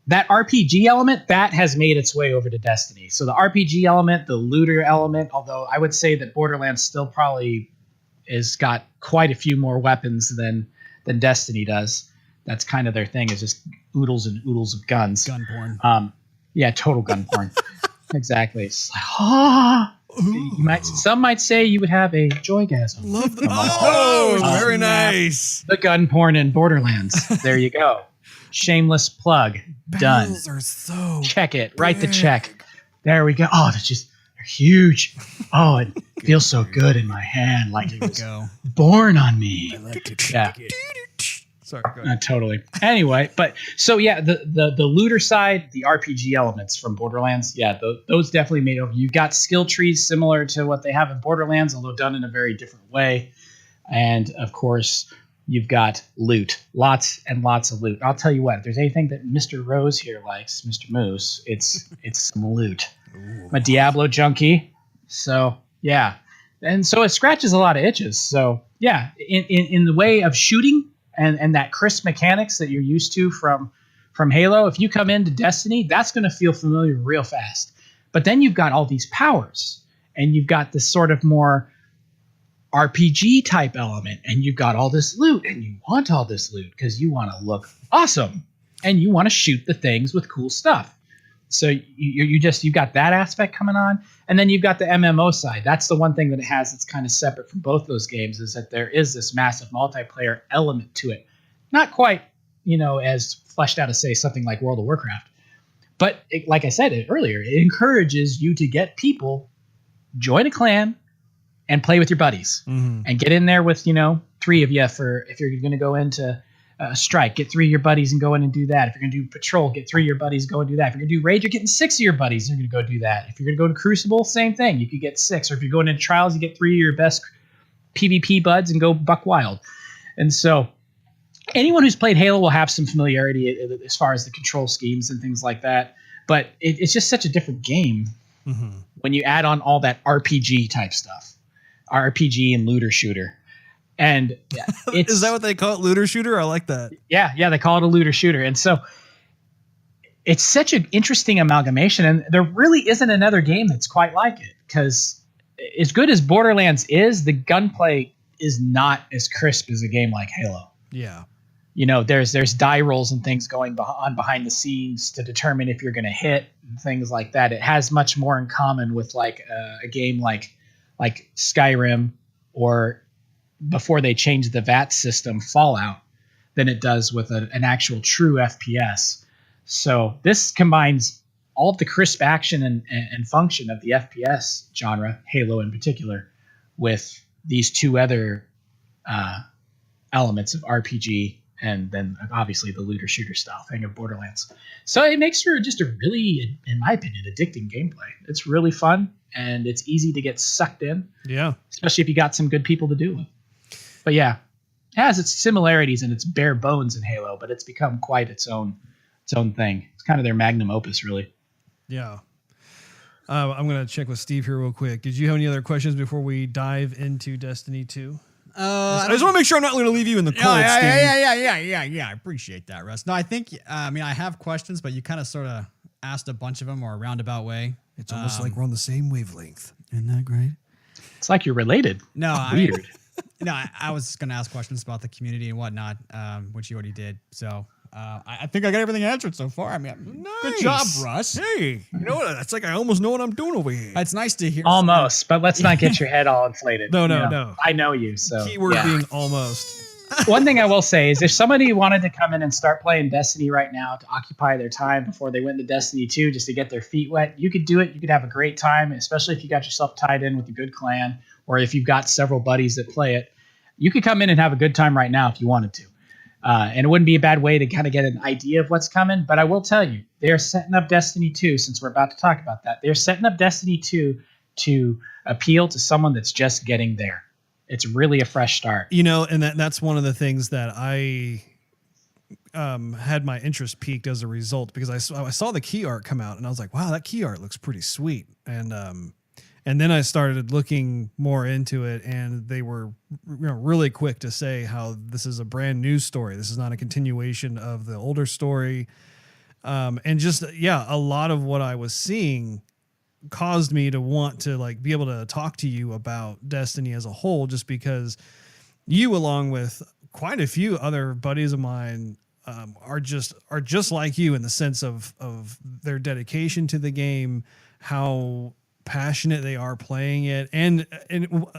That RPG element, that has made its way over to Destiny. So the RPG element, the looter element, although I would say that Borderlands still probably has got quite a few more weapons than Destiny does. That's kind of their thing, is just oodles and oodles of guns. Gun porn. Yeah, total gun porn. Exactly. It's like, some might say you would have a joygasm. Love the very nice. The gun porn in Borderlands. There you go. Shameless plug. Done. Bells are so check it. Write the check. There we go. Oh, they're huge. Oh, it feels so good in my hand, like it was born on me. I like to yeah. Sorry, go ahead. Totally. Anyway, but so yeah, the looter side, the RPG elements from Borderlands, yeah, those definitely made over. You've got skill trees similar to what they have in Borderlands, although done in a very different way. And of course, you've got loot, lots and lots of loot. I'll tell you what, if there's anything that Mr. Rose here likes, Mr. Moose, it's some loot. Ooh. I'm a Diablo junkie, so yeah, and so it scratches a lot of itches. So yeah, in the way of shooting. And that crisp mechanics that you're used to from Halo, if you come into Destiny, that's going to feel familiar real fast. But then you've got all these powers, and you've got this sort of more RPG type element, and you've got all this loot, and you want all this loot because you want to look awesome, and you want to shoot the things with cool stuff. So you've got that aspect coming on, and then you've got the MMO side. That's the one thing that it has that's kind of separate from both those games, is that there is this massive multiplayer element to it. Not quite, as fleshed out as, say, something like World of Warcraft. But like I said earlier, it encourages you to get people, join a clan, and play with your buddies. And get in there with, 3 of you for if you're going to go into strike, get 3 of your buddies and go in and do that. If you're going to do patrol, get 3 of your buddies, go and do that. If you're going to do raid, you're getting 6 of your buddies, you're going to go do that. If you're going to go to Crucible, same thing. You could get 6. Or if you're going into Trials, you get 3 of your best PvP buds and go buck wild. And so anyone who's played Halo will have some familiarity as far as the control schemes and things like that. But it's just such a different game when you add on all that RPG type stuff. RPG and looter shooter. And is that what they call it? Looter shooter? I like that. Yeah, they call it a looter shooter. And so it's such an interesting amalgamation. And there really isn't another game that's quite like it, because as good as Borderlands is, the gunplay is not as crisp as a game like Halo. Yeah. There's die rolls and things going on behind the scenes to determine if you're going to hit and things like that. It has much more in common with like a game like Skyrim, or before they changed the VAT system, Fallout, than it does with an actual true FPS. So this combines all of the crisp action and function of the FPS genre, Halo in particular, with these 2 other elements of RPG, and then obviously the looter shooter style thing of Borderlands. So it makes for just a really, in my opinion, addicting gameplay. It's really fun, and it's easy to get sucked in. Yeah. Especially if you got some good people to do it. But yeah, it has its similarities and its bare bones in Halo, but it's become quite its own thing. It's kind of their magnum opus, really. Yeah. I'm going to check with Steve here real quick. Did you have any other questions before we dive into Destiny 2? I just want to make sure I'm not going to leave you in the cold, Steve. Yeah. I appreciate that, Russ. No, I think, I have questions, but you kind of sort of asked a bunch of them or a roundabout way. It's almost like we're on the same wavelength. Isn't that great? It's like you're related. No, weird. I was going to ask questions about the community and whatnot, which you already did. So I think I got everything answered so far. Nice. Good job, Russ. Hey, that's like I almost know what I'm doing over here. It's nice to hear. Almost, but let's not get your head all inflated. No. I know you, so. Keyword being almost. One thing I will say is if somebody wanted to come in and start playing Destiny right now to occupy their time before they went to Destiny 2 just to get their feet wet, you could do it. You could have a great time, especially if you got yourself tied in with a good clan, or if you've got several buddies that play it. You could come in and have a good time right now if you wanted to. And it wouldn't be a bad way to kind of get an idea of what's coming. But I will tell you, they're setting up Destiny 2, since we're about to talk about that. They're setting up Destiny 2 to appeal to someone that's just getting there. It's really a fresh start. And that's one of the things that I had my interest piqued as a result, because I saw the key art come out and I was like, wow, that key art looks pretty sweet. And then I started looking more into it, and they were really quick to say how this is a brand new story. This is not a continuation of the older story. And just, a lot of what I was seeing caused me to want to be able to talk to you about Destiny as a whole, just because you, along with quite a few other buddies of mine, are just like you in the sense of their dedication to the game, how passionate they are playing it, and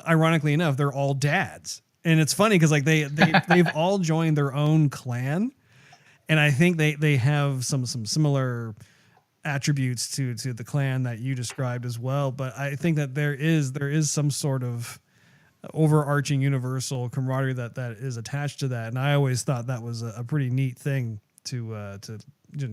ironically enough, they're all dads. And it's funny because they've all joined their own clan, and I think they have some similar attributes to the clan that you described as well. But I think that there is some sort of overarching universal camaraderie that is attached to that, and I always thought that was a pretty neat thing to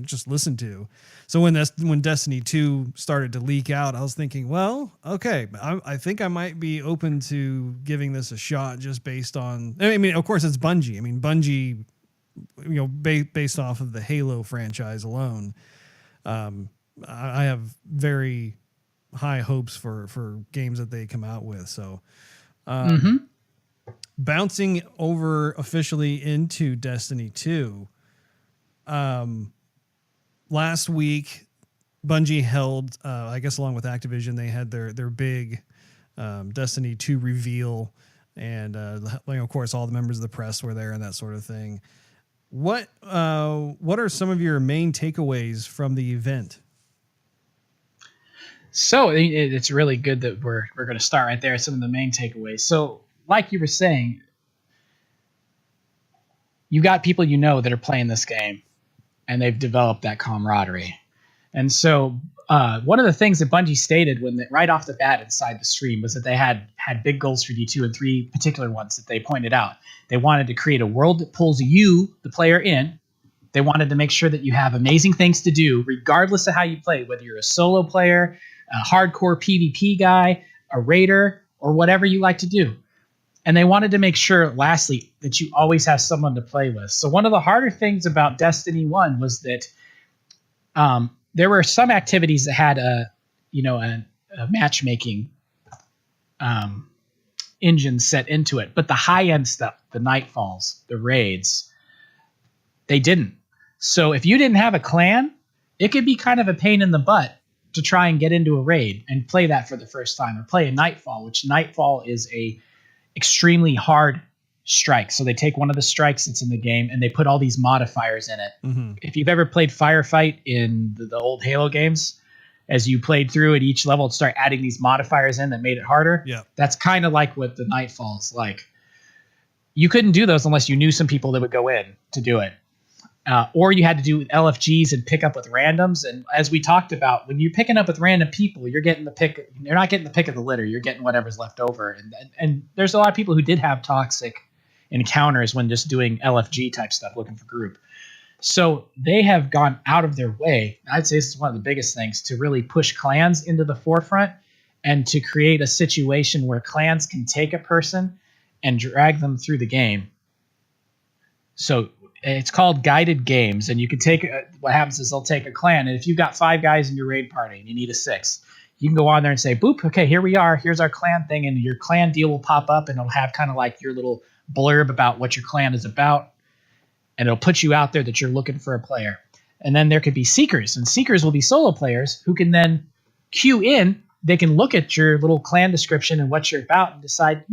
just listen to. So when Destiny 2 started to leak out, I was thinking, well, okay, I think I might be open to giving this a shot, just based on, of course it's Bungie. Bungie, based off of the Halo franchise alone, I have very high hopes for games that they come out with. So bouncing over officially into Destiny 2, last week, Bungie held, I guess along with Activision, they had their big Destiny 2 reveal, and of course all the members of the press were there and that sort of thing. What are some of your main takeaways from the event? So it's really good that we're going to start right there. Some of the main takeaways. So, like you were saying, you got people that are playing this game, and they've developed that camaraderie. And so, one of the things that Bungie stated right off the bat inside the stream was that they had big goals for D2 and 3 particular ones that they pointed out. They wanted to create a world that pulls you, the player, in. They wanted to make sure that you have amazing things to do, regardless of how you play, whether you're a solo player, a hardcore PvP guy, a raider, or whatever you like to do. And they wanted to make sure, lastly, that you always have someone to play with. So one of the harder things about Destiny 1 was that there were some activities that had a matchmaking engine set into it. But the high-end stuff, the Nightfalls, the raids, they didn't. So if you didn't have a clan, it could be kind of a pain in the butt to try and get into a raid and play that for the first time, or play a Nightfall, which Nightfall is a extremely hard strike. So they take one of the strikes that's in the game and they put all these modifiers in it. Mm-hmm. If you've ever played Firefight in the old Halo games, as you played through at each level, it'd start adding these modifiers in that made it harder. Yeah, that's kind of like what the Nightfall is like. You couldn't do those unless you knew some people that would go in to do it. Or you had to do LFGs and pick up with randoms. And as we talked about, when you're picking up with random people, you're getting the pick. You're not getting the pick of the litter. You're getting whatever's left over. And there's a lot of people who did have toxic encounters when just doing LFG type stuff, looking for group. So they have gone out of their way. I'd say this is one of the biggest things, to really push clans into the forefront and to create a situation where clans can take a person and drag them through the game. So it's called guided games, and you can take what happens is they'll take a clan, and if you've got 5 guys in your raid party and you need a 6th, you can go on there and say, boop, okay, here we are, here's our clan thing, and your clan deal will pop up, and it'll have kind of like your little blurb about what your clan is about, and it'll put you out there that you're looking for a player. And then there could be seekers, and seekers will be solo players who can then queue in. They can look at your little clan description and what you're about and decide,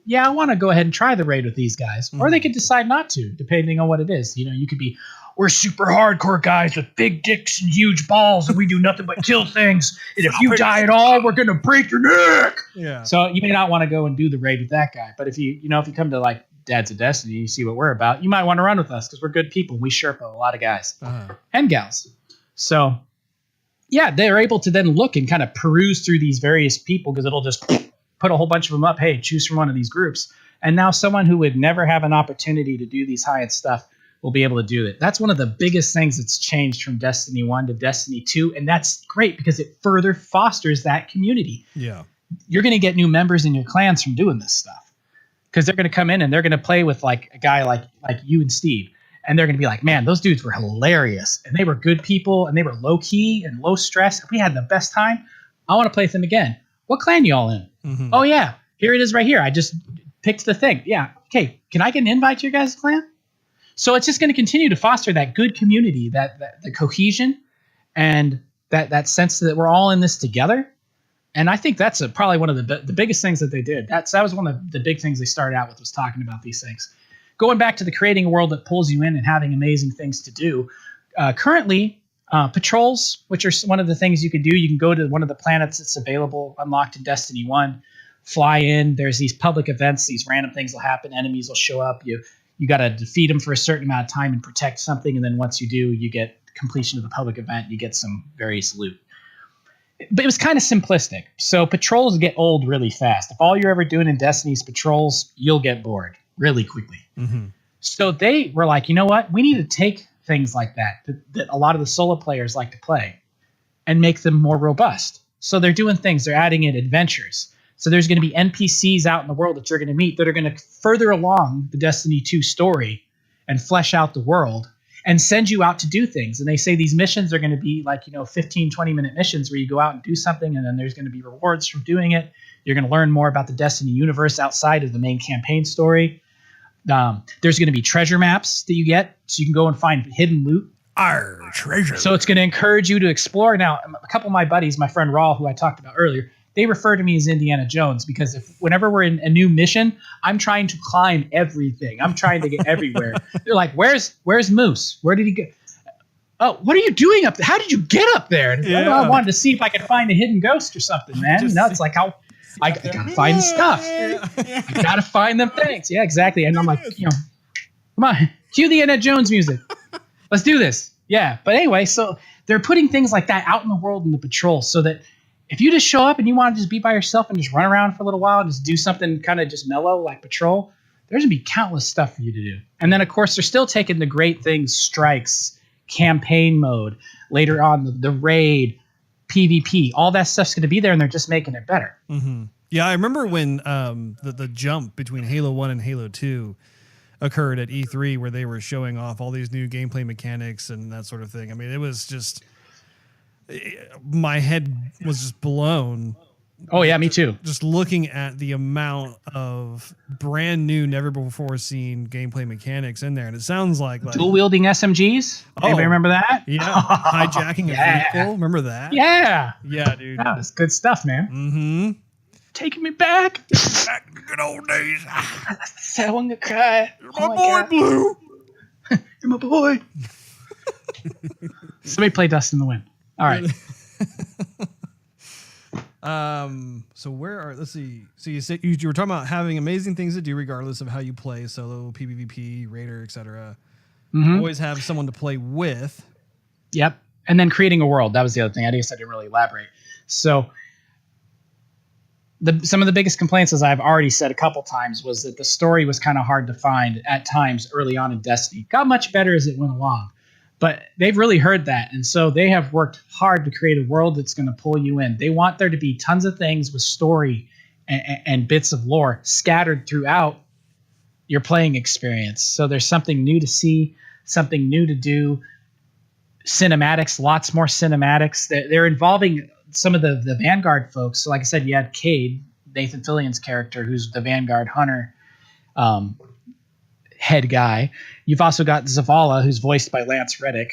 yeah, I want to go ahead and try the raid with these guys. Mm-hmm. Or they could decide not to, depending on what it is. You could be, we're super hardcore guys with big dicks and huge balls, and we do nothing but kill things. And if you die at all, we're going to break your neck. Yeah. So you may not want to go and do the raid with that guy. But if you come to like Dads of Destiny, you see what we're about, you might want to run with us because we're good people. We Sherpa a lot of guys and gals. So yeah, they're able to then look and kind of peruse through these various people because it'll just put a whole bunch of them up. Hey, choose from one of these groups. And now someone who would never have an opportunity to do these high-end stuff will be able to do it. That's one of the biggest things that's changed from Destiny 1 to Destiny 2. And that's great because it further fosters that community. Yeah. You're going to get new members in your clans from doing this stuff because they're going to come in and they're going to play with like a guy like you and Steve. And they're going to be like, man, those dudes were hilarious. And they were good people and they were low key and low stress. We had the best time. I want to play with them again. What clan y'all in? Mm-hmm. Oh, yeah. Here it is right here. I just picked the thing. Yeah. Okay. Can I get an invite to your guys' clan? So it's just going to continue to foster that good community, that the cohesion, and that sense that we're all in this together. And I think that's probably one of the biggest things that they did. That was one of the big things they started out with, was talking about these things. Going back to the creating a world that pulls you in and having amazing things to do. Currently, patrols, which are one of the things you can do. You can go to one of the planets that's available, unlocked in Destiny 1, fly in. There's these public events. These random things will happen. Enemies will show up. You got to defeat them for a certain amount of time and protect something. And then once you do, you get completion of the public event. You get some various loot. But it was kind of simplistic. So patrols get old really fast. If all you're ever doing in Destiny is patrols, you'll get bored really quickly. Mm-hmm. So they were like, you know what? We need to take things like that a lot of the solo players like to play and make them more robust. So they're doing things. They're adding in adventures. So there's going to be NPCs out in the world that you're going to meet that are going to further along the Destiny 2 story and flesh out the world and send you out to do things. And they say these missions are going to be like, 15, 20-minute missions where you go out and do something, and then there's going to be rewards from doing it. You're going to learn more about the Destiny universe outside of the main campaign story. There's going to be treasure maps that you get, so you can go and find hidden loot. Our treasure. So it's going to encourage you to explore. Now, a couple of my buddies, my friend Raul, who I talked about earlier, they refer to me as Indiana Jones because whenever we're in a new mission, I'm trying to climb everything. I'm trying to get everywhere. They're like, "Where's Moose? Where did he go?" oh, what are you doing up there? How did you get up there? And I wanted to see if I could find a hidden ghost or something, man. It's like how I gotta find stuff. I gotta find them things. Yeah, exactly. And I'm like, come on, cue the Indiana Jones music. Let's do this. Yeah. But anyway, so they're putting things like that out in the world in the patrol so that if you just show up and you want to just be by yourself and just run around for a little while and just do something kind of just mellow like patrol, there's going to be countless stuff for you to do. And then, of course, they're still taking the great things, strikes, campaign mode, later on the raid, PvP, all that stuff's going to be there, and they're just making it better. Mm-hmm. Yeah, I remember when the jump between Halo 1 and Halo 2 occurred at E3 where they were showing off all these new gameplay mechanics and that sort of thing. I mean, it was just... my head was just blown. Oh yeah, me too. Just looking at the amount of brand new, never before seen gameplay mechanics in there, and it sounds like dual wielding SMGs. Anybody remember that? Yeah, hijacking a vehicle. Remember that? Yeah, dude. Yeah, that's good stuff, man. Mm-hmm. Taking me back to good old days. I want to cry. You're my boy, Blue. You're my boy. Somebody play Dust in the Wind. All right. So let's see. So you said you were talking about having amazing things to do regardless of how you play, solo, PvP, raider, etc. Mm-hmm. Always have someone to play with. Yep. And then creating a world. That was the other thing. I guess I didn't really elaborate. So some of the biggest complaints, as I've already said a couple times, was that the story was kind of hard to find at times early on in Destiny. Got much better as it went along. But they've really heard that, and so they have worked hard to create a world that's going to pull you in. They want there to be tons of things with story and bits of lore scattered throughout your playing experience. So there's something new to see, something new to do. Cinematics, lots more cinematics. They're involving some of the Vanguard folks. So like I said, you had Cade, Nathan Fillion's character, who's the Vanguard hunter head guy. You've also got Zavala, who's voiced by Lance Reddick,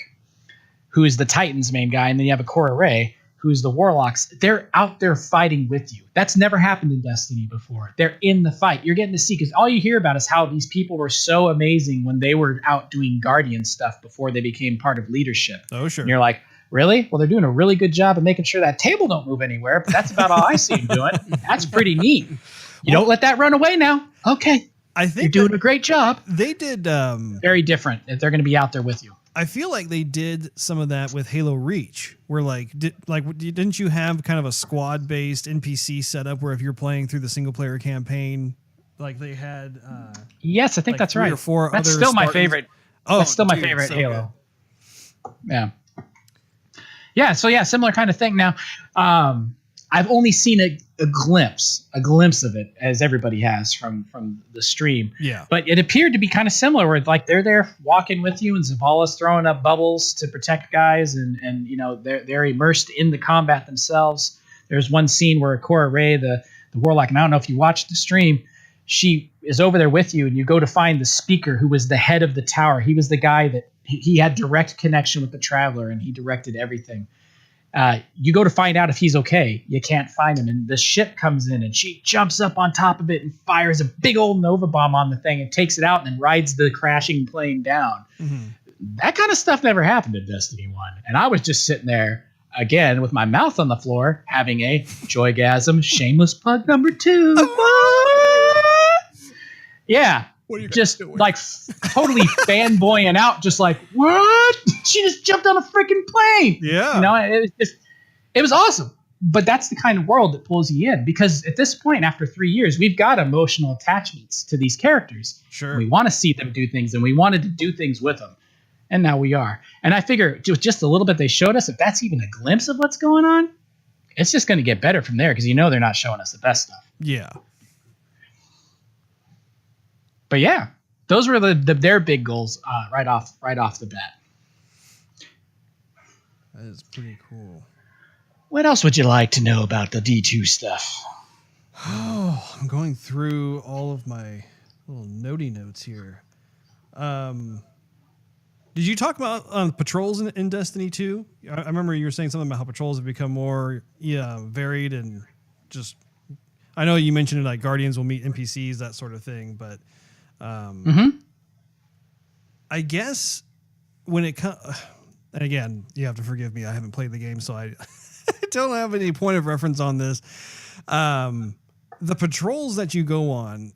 who is the Titans main guy, and then you have Akora Ray, who's the Warlocks. They're out there fighting with you. That's never happened in Destiny before. They're in the fight. You're getting to see, because all you hear about is how these people were so amazing when they were out doing Guardian stuff before they became part of leadership. Oh, sure. And you're like, really? Well, they're doing a really good job of making sure that table don't move anywhere, but that's about all I see them doing. That's pretty neat. You don't let that run away now. Okay. I think you're doing a great job. They did very different if they're going to be out there with you. I feel like they did some of that with Halo Reach, where didn't you have kind of a squad based NPC setup where if you're playing through the single player campaign, like they had yes, I think that's right. Or four that's other still Spartans. My favorite. Oh, that's still my dude, favorite so Halo. Good. Yeah. So yeah, similar kind of thing. Now, I've only seen a glimpse of it, as everybody has from the stream. Yeah. But it appeared to be kind of similar, where like they're there walking with you, and Zavala's throwing up bubbles to protect guys, and you know they're immersed in the combat themselves. There's one scene where Akora Ray, the Warlock, and I don't know if you watched the stream, she is over there with you, and you go to find the speaker who was the head of the tower. He was the guy that he had direct connection with the Traveler, and he directed everything. You go to find out if he's okay. You can't find him, and the ship comes in, and she jumps up on top of it and fires a big old Nova bomb on the thing and takes it out and then rides the crashing plane down. Mm-hmm. That kind of stuff never happened in Destiny 1. And I was just sitting there, again, with my mouth on the floor, having a Joygasm shameless plug number 2. Yeah. Just like totally fanboying out, just like, what? She just jumped on a freaking plane. Yeah. You know, it was awesome. But that's the kind of world that pulls you in, because at this point, after 3 years, we've got emotional attachments to these characters. Sure. We want to see them do things, and we wanted to do things with them. And now we are. And I figure just a little bit they showed us, if that's even a glimpse of what's going on, it's just going to get better from there, because you know they're not showing us the best stuff. Yeah. But yeah, those were their big goals right off the bat. That is pretty cool. What else would you like to know about the D2 stuff? Oh, I'm going through all of my little notey notes here. Did you talk about patrols in Destiny 2? I remember you were saying something about how patrols have become more varied and just... I know you mentioned it, like Guardians will meet NPCs, that sort of thing, but... I guess when it comes... And again, you have to forgive me. I haven't played the game, so I don't have any point of reference on this. The patrols that you go on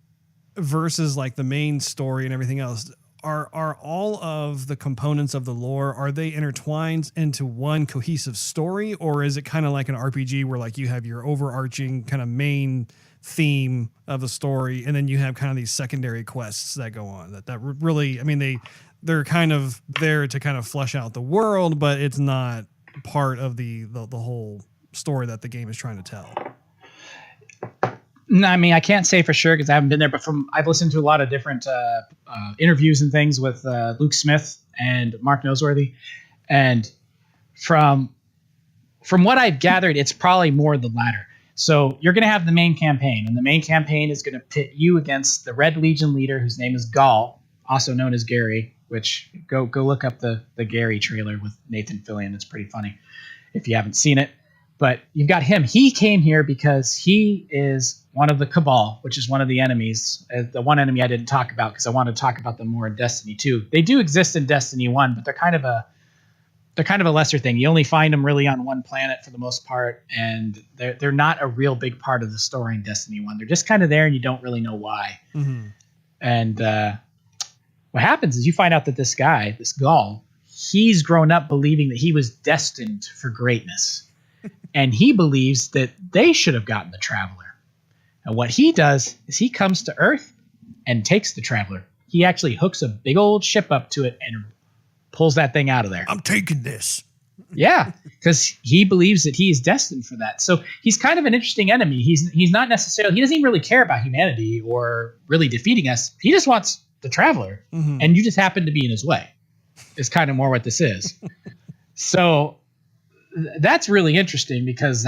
versus like the main story and everything else, are all of the components of the lore, are they intertwined into one cohesive story, or is it kind of like an RPG where like you have your overarching kind of main theme of the story, and then you have kind of these secondary quests that go on that really, I mean, they're kind of there to kind of flesh out the world, but it's not part of the whole story that the game is trying to tell. No, I mean, I can't say for sure because I haven't been there, but I've listened to a lot of different interviews and things with Luke Smith and Mark Noseworthy, and from what I've gathered, it's probably more the latter. So you're going to have the main campaign, and the main campaign is going to pit you against the Red Legion leader, whose name is Gaul, also known as Gary. Which go look up the Gary trailer with Nathan Fillion. It's pretty funny if you haven't seen it. But you've got him. He came here because he is one of the Cabal, which is one of the enemies. The one enemy I didn't talk about because I want to talk about them more in Destiny 2. They do exist in Destiny 1, but they're kind of a lesser thing. You only find them really on one planet for the most part, and they're not a real big part of the story in Destiny 1. They're just kind of there, and you don't really know why. Mm-hmm. And what happens is you find out that this guy, this Gaul, he's grown up believing that he was destined for greatness. And he believes that they should have gotten the Traveler. And what he does is he comes to Earth and takes the Traveler. He actually hooks a big old ship up to it and pulls that thing out of there. I'm taking this. Yeah, because he believes that he is destined for that. So he's kind of an interesting enemy. He's not necessarily, he doesn't even really care about humanity or really defeating us. He just wants the Traveler, and you just happen to be in his way. Is kind of more what this is. So that's really interesting because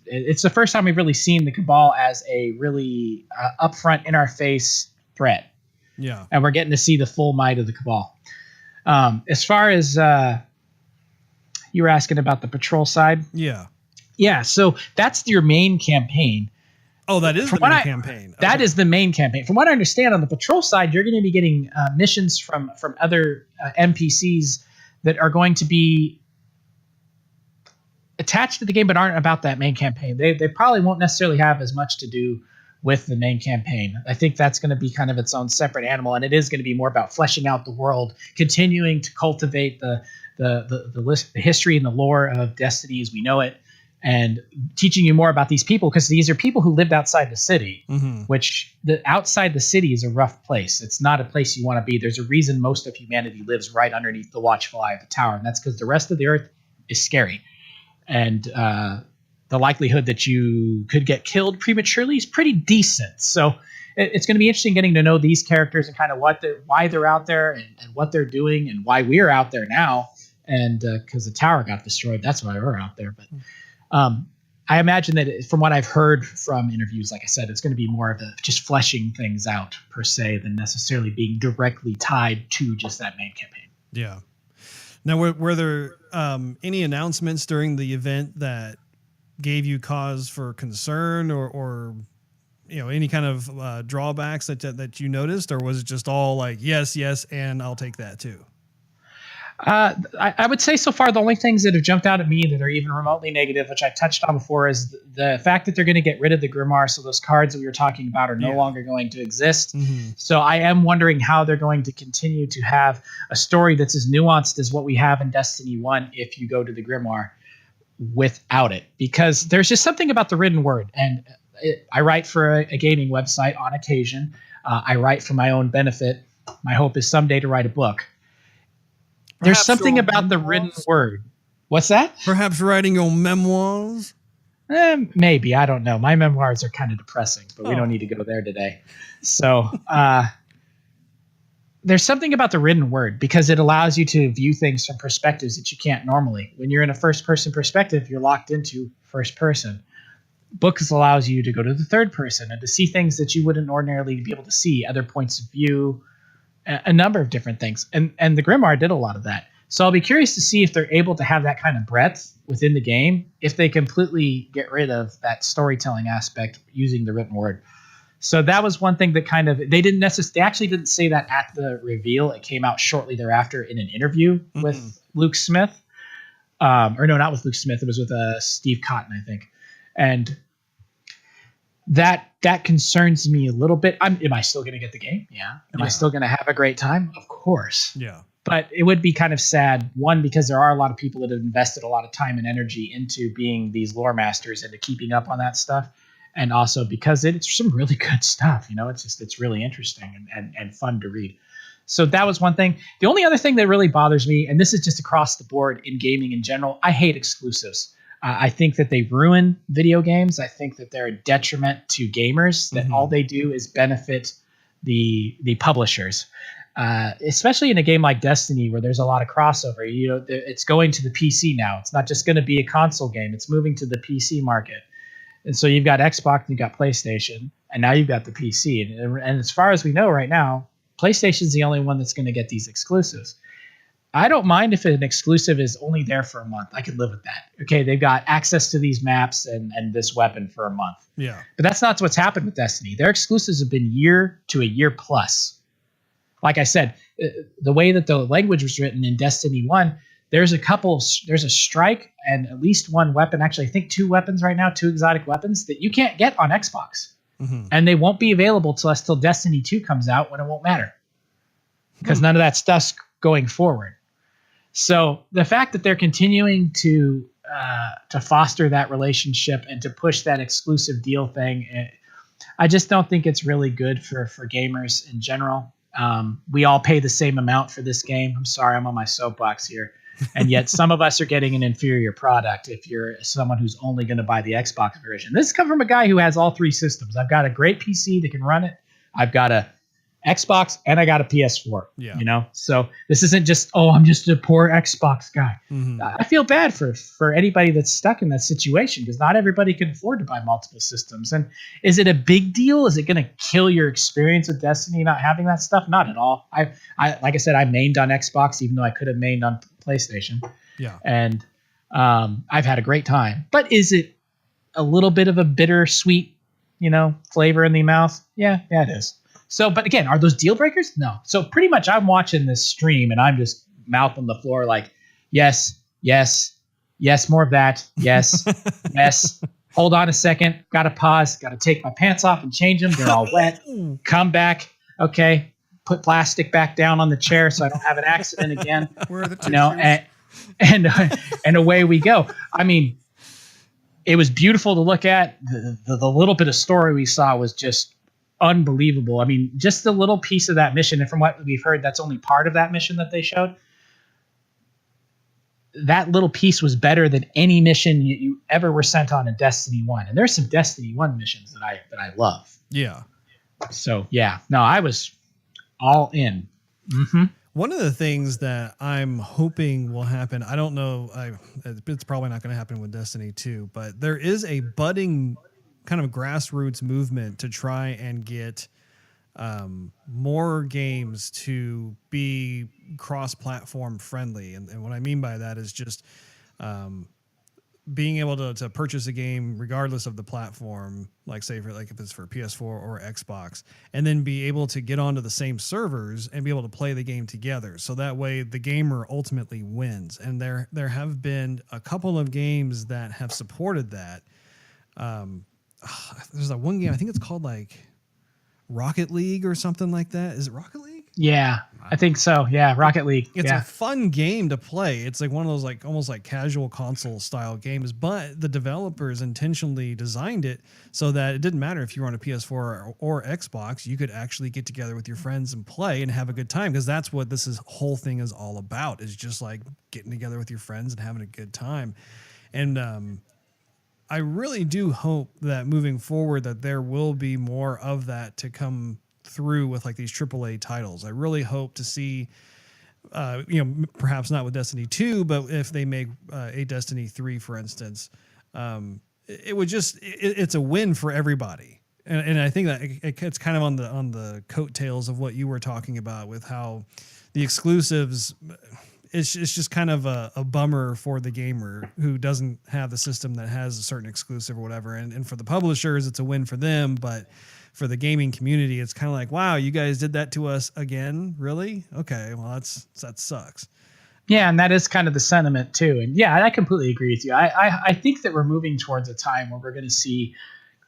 it's the first time we've really seen the Cabal as a really upfront, in our face threat. Yeah, and we're getting to see the full might of the Cabal. As far as you were asking about the patrol side, yeah. So that's your main campaign. Oh, that is the main campaign. That is the main campaign. From what I understand, on the patrol side, you're going to be getting missions from other NPCs that are going to be attached to the game but aren't about that main campaign. They probably won't necessarily have as much to do with the main campaign. I think that's going to be kind of its own separate animal, and it is going to be more about fleshing out the world, continuing to cultivate the history and the lore of Destiny as we know it, and teaching you more about these people, because these are people who lived outside the city, which outside the city is a rough place. It's not a place you want to be. There's a reason most of humanity lives right underneath the watchful eye of the tower, and that's because the rest of the earth is scary. And the likelihood that you could get killed prematurely is pretty decent. So it's going to be interesting getting to know these characters and kind of why they're out there and what they're doing and why we're out there now. And because the tower got destroyed, that's why we're out there. But I imagine that from what I've heard from interviews, like I said, it's going to be more of just fleshing things out per se than necessarily being directly tied to just that main campaign. Yeah. Now, were there any announcements during the event that gave you cause for concern or any kind of drawbacks that you noticed, or was it just all like, yes, and I'll take that too? I would say so far the only things that have jumped out at me that are even remotely negative, which I touched on before, is the fact that they're going to get rid of the Grimoire, so those cards that we were talking about are no longer going to exist. So I am wondering how they're going to continue to have a story that's as nuanced as what we have in Destiny 1 if you go to the Grimoire without it, because there's just something about the written word. And I write for a gaming website on occasion. I write for my own benefit. My hope is someday to write a book. There's something about the written word. What's that? Perhaps writing your memoirs? Maybe. I don't know. My memoirs are kind of depressing, but we don't need to go there today. So there's something about the written word because it allows you to view things from perspectives that you can't normally. When you're in a first-person perspective, you're locked into first person. Books allows you to go to the third person and to see things that you wouldn't ordinarily be able to see, other points of view, a number of different things. And the Grimoire did a lot of that. So I'll be curious to see if they're able to have that kind of breadth within the game, if they completely get rid of that storytelling aspect using the written word. So that was one thing that kind of, they actually didn't say that at the reveal. It came out shortly thereafter in an interview with Luke Smith. or no, not with Luke Smith. It was with Steve Cotton, I think. And that concerns me a little bit. Am I still going to get the game? Yeah. Am I still going to have a great time? Of course. Yeah. But it would be kind of sad, one, because there are a lot of people that have invested a lot of time and energy into being these lore masters and to keeping up on that stuff. And also because it's some really good stuff. It's really interesting and fun to read. So that was one thing. The only other thing that really bothers me, and this is just across the board in gaming in general, I hate exclusives. I think that they ruin video games. I think that they're a detriment to gamers, that all they do is benefit the publishers. Especially in a game like Destiny, where there's a lot of crossover. It's going to the PC now. It's not just going to be a console game. It's moving to the PC market. And so you've got Xbox, you've got PlayStation, and now you've got the PC. And as far as we know right now, PlayStation's the only one that's going to get these exclusives. I don't mind if an exclusive is only there for a month. I could live with that. Okay, they've got access to these maps and this weapon for a month. Yeah. But that's not what's happened with Destiny. Their exclusives have been year to a year plus. Like I said, the way that the language was written in Destiny 1, there's a strike and at least one weapon, actually I think 2 weapons right now, 2 exotic weapons that you can't get on Xbox. And they won't be available till Destiny 2 comes out, when it won't matter. Because none of that stuff's going forward. So the fact that they're continuing to foster that relationship and to push that exclusive deal thing, I just don't think it's really good for gamers in general. We all pay the same amount for this game. I'm sorry, I'm on my soapbox here. And yet some of us are getting an inferior product if you're someone who's only going to buy the Xbox version. This comes from a guy who has all 3 systems. I've got a great PC that can run it. I've got a Xbox and I got a PS4. Yeah. So this isn't just, I'm just a poor Xbox guy. I feel bad for anybody that's stuck in that situation, because not everybody can afford to buy multiple systems. And is it a big deal? Is it going to kill your experience with Destiny not having that stuff? Not at all. I like I said, I mained on Xbox, even though I could have mained on PlayStation. Yeah. And I've had a great time. But is it a little bit of a bittersweet, flavor in the mouth? Yeah, it is. So, but again, are those deal breakers? No. So pretty much I'm watching this stream and I'm just mouth on the floor like, yes, more of that. Yes, yes. Hold on a second. Got to pause. Got to take my pants off and change them. They're all wet. Come back. Okay. Put plastic back down on the chair so I don't have an accident again. Where are the tissues? And away we go. I mean, it was beautiful to look at. The little bit of story we saw was just unbelievable. I mean, just a little piece of that mission, and from what we've heard, that's only part of that mission that they showed. That little piece was better than any mission you ever were sent on in Destiny 1. And there's some Destiny 1 missions that I love. Yeah. So, yeah. No, I was all in. One of the things that I'm hoping will happen, I don't know, it's probably not going to happen with Destiny 2, but there is a budding kind of grassroots movement to try and get more games to be cross-platform friendly. And what I mean by that is just being able to purchase a game regardless of the platform, like say if it's for PS4 or Xbox, and then be able to get onto the same servers and be able to play the game together. So that way the gamer ultimately wins. And there have been a couple of games that have supported that. There's that one game, I think it's called like Rocket League or something like that. Is it Rocket League? Yeah, I think so. Yeah, Rocket League. It's a fun game to play. It's like one of those like almost like casual console style games, but the developers intentionally designed it so that it didn't matter if you were on a PS4 or Xbox, you could actually get together with your friends and play and have a good time, because that's what whole thing is all about, is just like getting together with your friends and having a good time. And I really do hope that moving forward that there will be more of that to come through with like these AAA titles. I really hope to see, perhaps not with Destiny 2, but if they make a Destiny 3, for instance, it would just, it's a win for everybody. And I think that it's kind of on the coattails of what you were talking about with how the exclusives, it's just kind of a bummer for the gamer who doesn't have the system that has a certain exclusive or whatever. And for the publishers, it's a win for them. But for the gaming community, it's kind of like, wow, you guys did that to us again? Really? Okay, well, that sucks. Yeah, and that is kind of the sentiment too. And yeah, I completely agree with you. I think that we're moving towards a time where we're going to see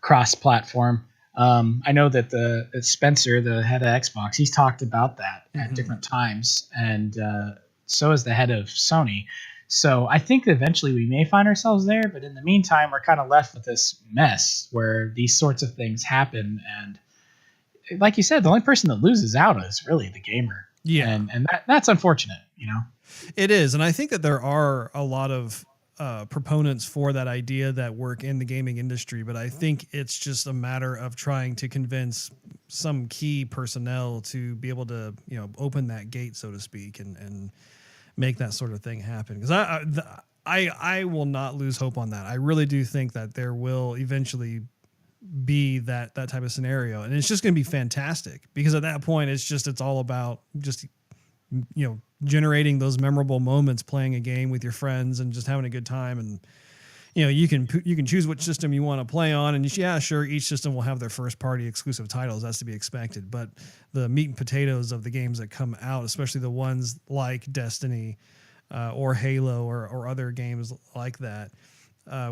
cross-platform. I know that that Spencer, the head of Xbox, he's talked about that at different times, and so is the head of Sony. So I think that eventually we may find ourselves there, but in the meantime, we're kind of left with this mess where these sorts of things happen. And like you said, the only person that loses out is really the gamer. Yeah. And that's unfortunate, It is. And I think that there are a lot of proponents for that idea that work in the gaming industry, but I think it's just a matter of trying to convince some key personnel to be able to, open that gate, so to speak, and make that sort of thing happen. Because I will not lose hope on that. I really do think that there will eventually be that type of scenario, and it's just going to be fantastic, because at that point it's all about just generating those memorable moments playing a game with your friends and just having a good time. And you can choose which system you want to play on, and sure, each system will have their first party exclusive titles. That's to be expected, but the meat and potatoes of the games that come out, especially the ones like Destiny or Halo or other games like that,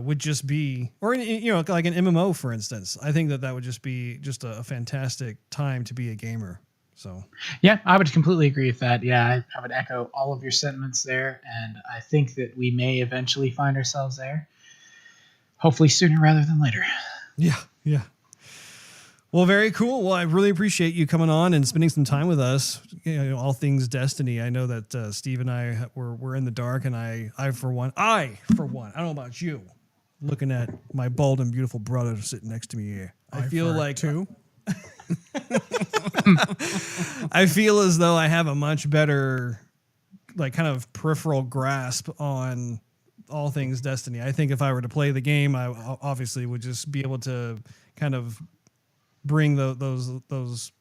would just be, or like an MMO, for instance. I think that would just be just a fantastic time to be a gamer. So yeah, I would completely agree with that. Yeah, I would echo all of your sentiments there, and I think that we may eventually find ourselves there. Hopefully sooner rather than later. Yeah. Well, very cool. Well, I really appreciate you coming on and spending some time with us. All things Destiny. I know that Steve and I were in the dark, and I for one, I don't know about you, looking at my bald and beautiful brother sitting next to me here, I feel like too. I feel as though I have a much better, kind of peripheral grasp on all things Destiny. I think if I were to play the game, I obviously would just be able to kind of bring those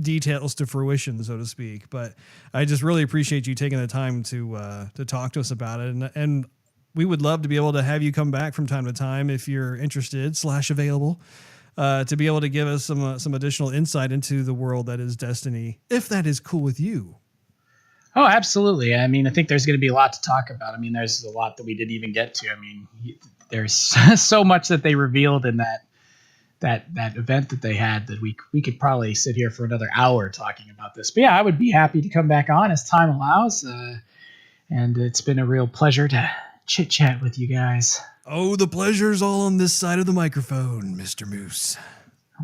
details to fruition, so to speak. But I just really appreciate you taking the time to talk to us about it, and we would love to be able to have you come back from time to time if you're interested / available, to be able to give us some additional insight into the world that is Destiny, if that is cool with you. Oh, absolutely. I mean, I think there's going to be a lot to talk about. I mean, there's a lot that we didn't even get to. I mean, there's so much that they revealed in that event that they had that we could probably sit here for another hour talking about this. But yeah, I would be happy to come back on as time allows. And it's been a real pleasure to chit chat with you guys. Oh, the pleasure's all on this side of the microphone, Mr. Moose.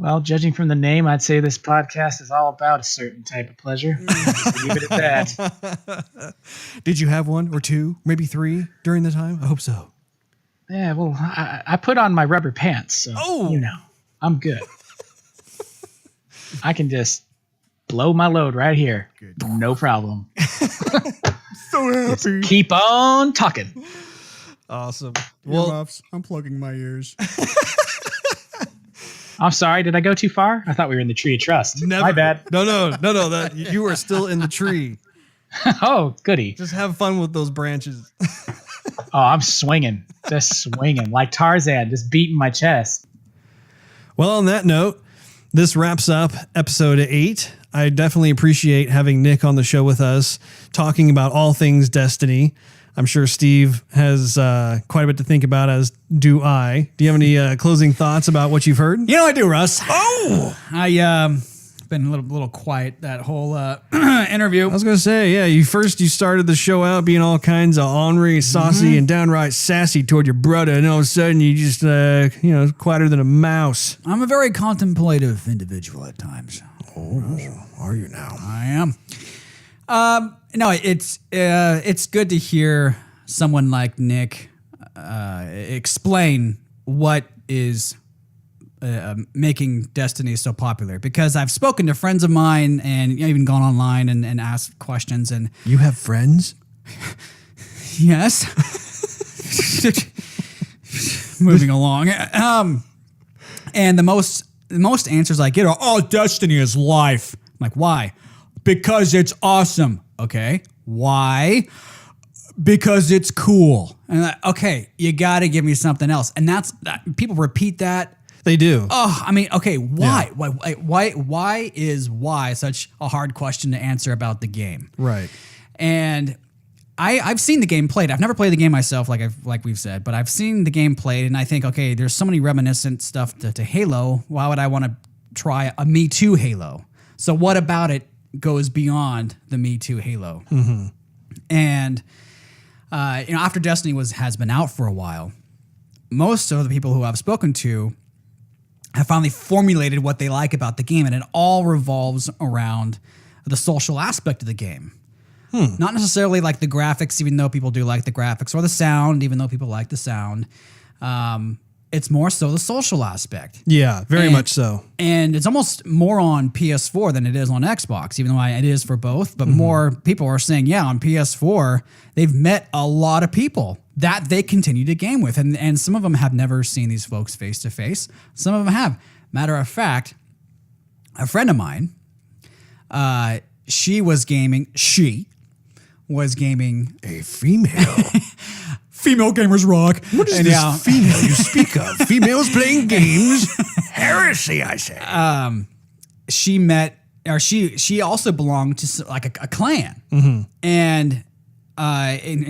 Well, judging from the name, I'd say this podcast is all about a certain type of pleasure. Leave it at that. Did you have one or two, maybe three during the time? I hope so. Yeah, well, I put on my rubber pants, so I'm good. I can just blow my load right here. Good. No problem. So happy. Just keep on talking. Awesome. Well, I'm plugging my ears. I'm sorry. Did I go too far? I thought we were in the tree of trust. Never. My bad. No. That you are still in the tree. Oh, goody. Just have fun with those branches. Oh, I'm swinging. Just swinging. Like Tarzan, just beating my chest. Well, on that note, this wraps up episode 8. I definitely appreciate having Nick on the show with us, talking about all things Destiny. I'm sure Steve has quite a bit to think about, as do I. Do you have any closing thoughts about what you've heard? I do, Russ. Oh! I been a little quiet that whole interview. I was going to say, yeah, you started the show out being all kinds of ornery, saucy, and downright sassy toward your brother, and all of a sudden you just, quieter than a mouse. I'm a very contemplative individual at times. Oh, are you now? I am. No, it's good to hear someone like Nick explain what is making Destiny so popular, because I've spoken to friends of mine and even gone online and asked questions. And you have friends? Yes. Moving along. And the most answers I get are, "Oh, Destiny is life." I'm like, why? Because it's awesome. Okay. Why? Because it's cool. And like, okay, you got to give me something else. And people repeat that. They do. Oh, I mean, okay, why? Yeah. Why is such a hard question to answer about the game? Right. And I've seen the game played. I've never played the game myself, like we've said, but I've seen the game played, and I think, okay, there's so many reminiscent stuff to Halo. Why would I want to try a Me Too Halo? So what about it goes beyond the Me Too Halo? Mm-hmm. And after Destiny has been out for a while, most of the people who I've spoken to have finally formulated what they like about the game, and it all revolves around the social aspect of the game. Not necessarily like the graphics, even though people do like the graphics, or the sound, even though people like the sound. It's more so the social aspect. Yeah, very much so. And it's almost more on PS4 than it is on Xbox, even though it is for both. But more people are saying, yeah, on PS4, they've met a lot of people that they continue to game with. And some of them have never seen these folks face to face. Some of them have. Matter of fact, a friend of mine, she was gaming a female. Female gamers rock. What is this female you speak of? Females playing games? Heresy, I say. She also belonged to like a clan. And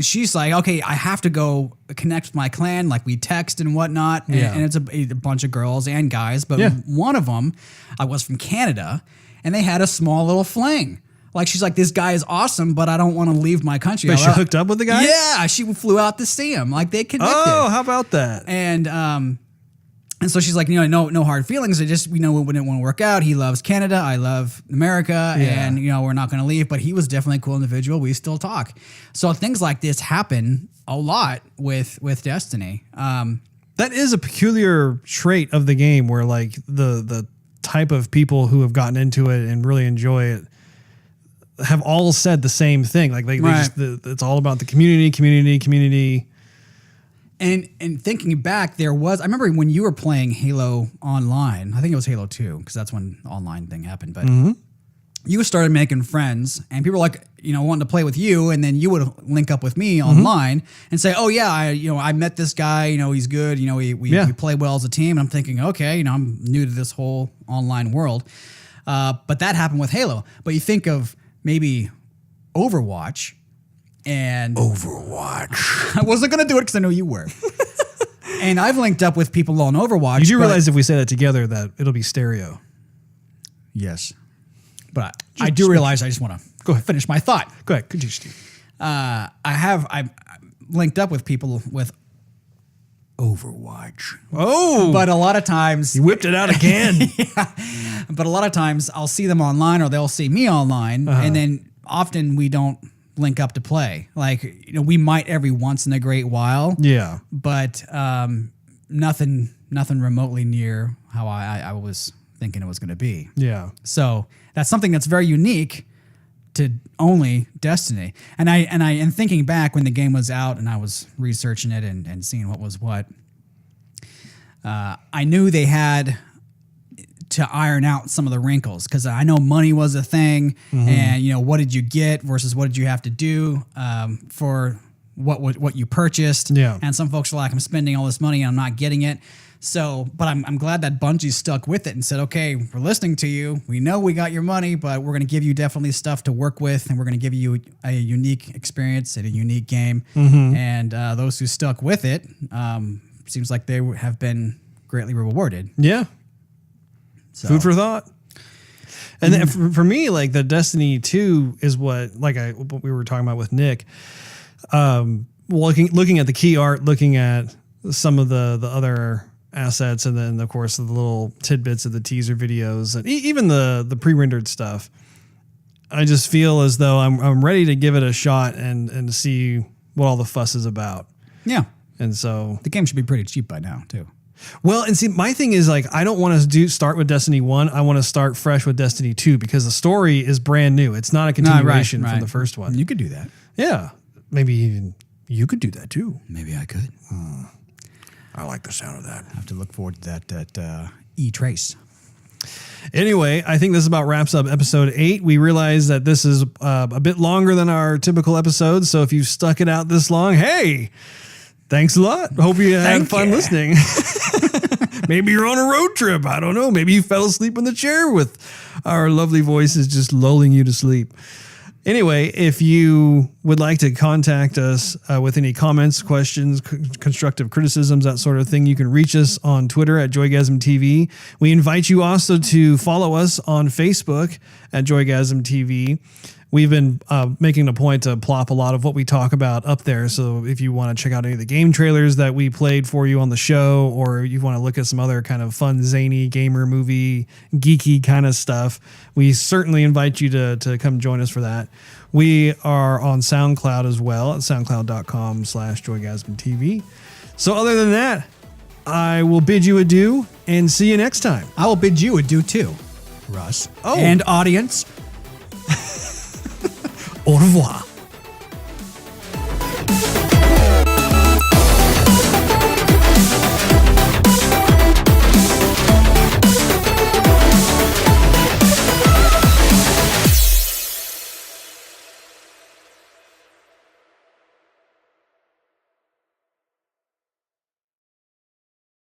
she's like, okay, I have to go connect with my clan. Like we text and whatnot. And it's a bunch of girls and guys. But one of them was from Canada, and they had a small little fling. Like, she's like, this guy is awesome, but I don't want to leave my country. But she hooked up with the guy? Yeah, she flew out to see him. Like, they connected. Oh, how about that? And so she's like, no hard feelings. It just, it wouldn't want to work out. He loves Canada. I love America. Yeah. And, we're not going to leave. But he was definitely a cool individual. We still talk. So things like this happen a lot with Destiny. That is a peculiar trait of the game where, like, the type of people who have gotten into it and really enjoy it have all said the same thing. Like they just, it's all about the community. And thinking back, I remember when you were playing Halo Online, I think it was Halo 2, because that's when the online thing happened, but you started making friends, and people were like, wanting to play with you, and then you would link up with me online and say, oh yeah, I met this guy, he's good, we play well as a team, and I'm thinking, okay, I'm new to this whole online world. But that happened with Halo. But you think of maybe Overwatch. I wasn't going to do it because I know you were. And I've linked up with people on Overwatch. You do realize if we say that together that it'll be stereo. Yes. But I do realize I just want to go ahead, finish my thought. Go ahead. Continue, Steve. I've linked up with people with Overwatch. Oh. But a lot of times... You whipped it out again. Yeah. But a lot of times I'll see them online or they'll see me online. And then often we don't link up to play. Like, we might every once in a great while. Yeah. But nothing remotely near how I was thinking it was going to be. Yeah. So that's something that's very unique to only Destiny. And thinking back when the game was out and I was researching it and seeing what was what, I knew they had to iron out some of the wrinkles, because I know money was a thing, and what did you get versus what did you have to do for what you purchased. Yeah. And some folks are like, I'm spending all this money and I'm not getting it. So, but I'm glad that Bungie stuck with it and said, okay, we're listening to you. We know we got your money, but we're going to give you definitely stuff to work with, and we're going to give you a unique experience and a unique game. And those who stuck with it, seems like they have been greatly rewarded. Yeah. So. Food for thought. And then for me, like the Destiny 2 is what we were talking about with Nick. Looking at the key art, looking at some of the other assets, and then of course the little tidbits of the teaser videos, and even the pre-rendered stuff. I just feel as though I'm ready to give it a shot and see what all the fuss is about. Yeah. And so the game should be pretty cheap by now too. Well, and see, my thing is like, I don't want to start with Destiny 1. I want to start fresh with Destiny 2 because the story is brand new. It's not a continuation from the first one. You could do that. Yeah. Maybe even you could do that too. Maybe I could. I like the sound of that. I have to look forward to that E-Trace. Anyway, I think this about wraps up episode 8. We realize that this is a bit longer than our typical episodes. So if you've stuck it out this long, hey, thanks a lot. Hope you had fun listening. Maybe you're on a road trip. I don't know. Maybe you fell asleep in the chair with our lovely voices just lulling you to sleep. Anyway, if you would like to contact us with any comments, questions, constructive criticisms, that sort of thing, you can reach us on Twitter at Joygasm TV. We invite you also to follow us on Facebook at Joygasm TV. We've been making a point to plop a lot of what we talk about up there. So if you want to check out any of the game trailers that we played for you on the show, or you want to look at some other kind of fun, zany gamer movie, geeky kind of stuff, we certainly invite you to come join us for that. We are on SoundCloud as well at soundcloud.com/joygasmtv. So other than that, I will bid you adieu and see you next time. I will bid you adieu too, Russ. Oh. And audience. Au revoir.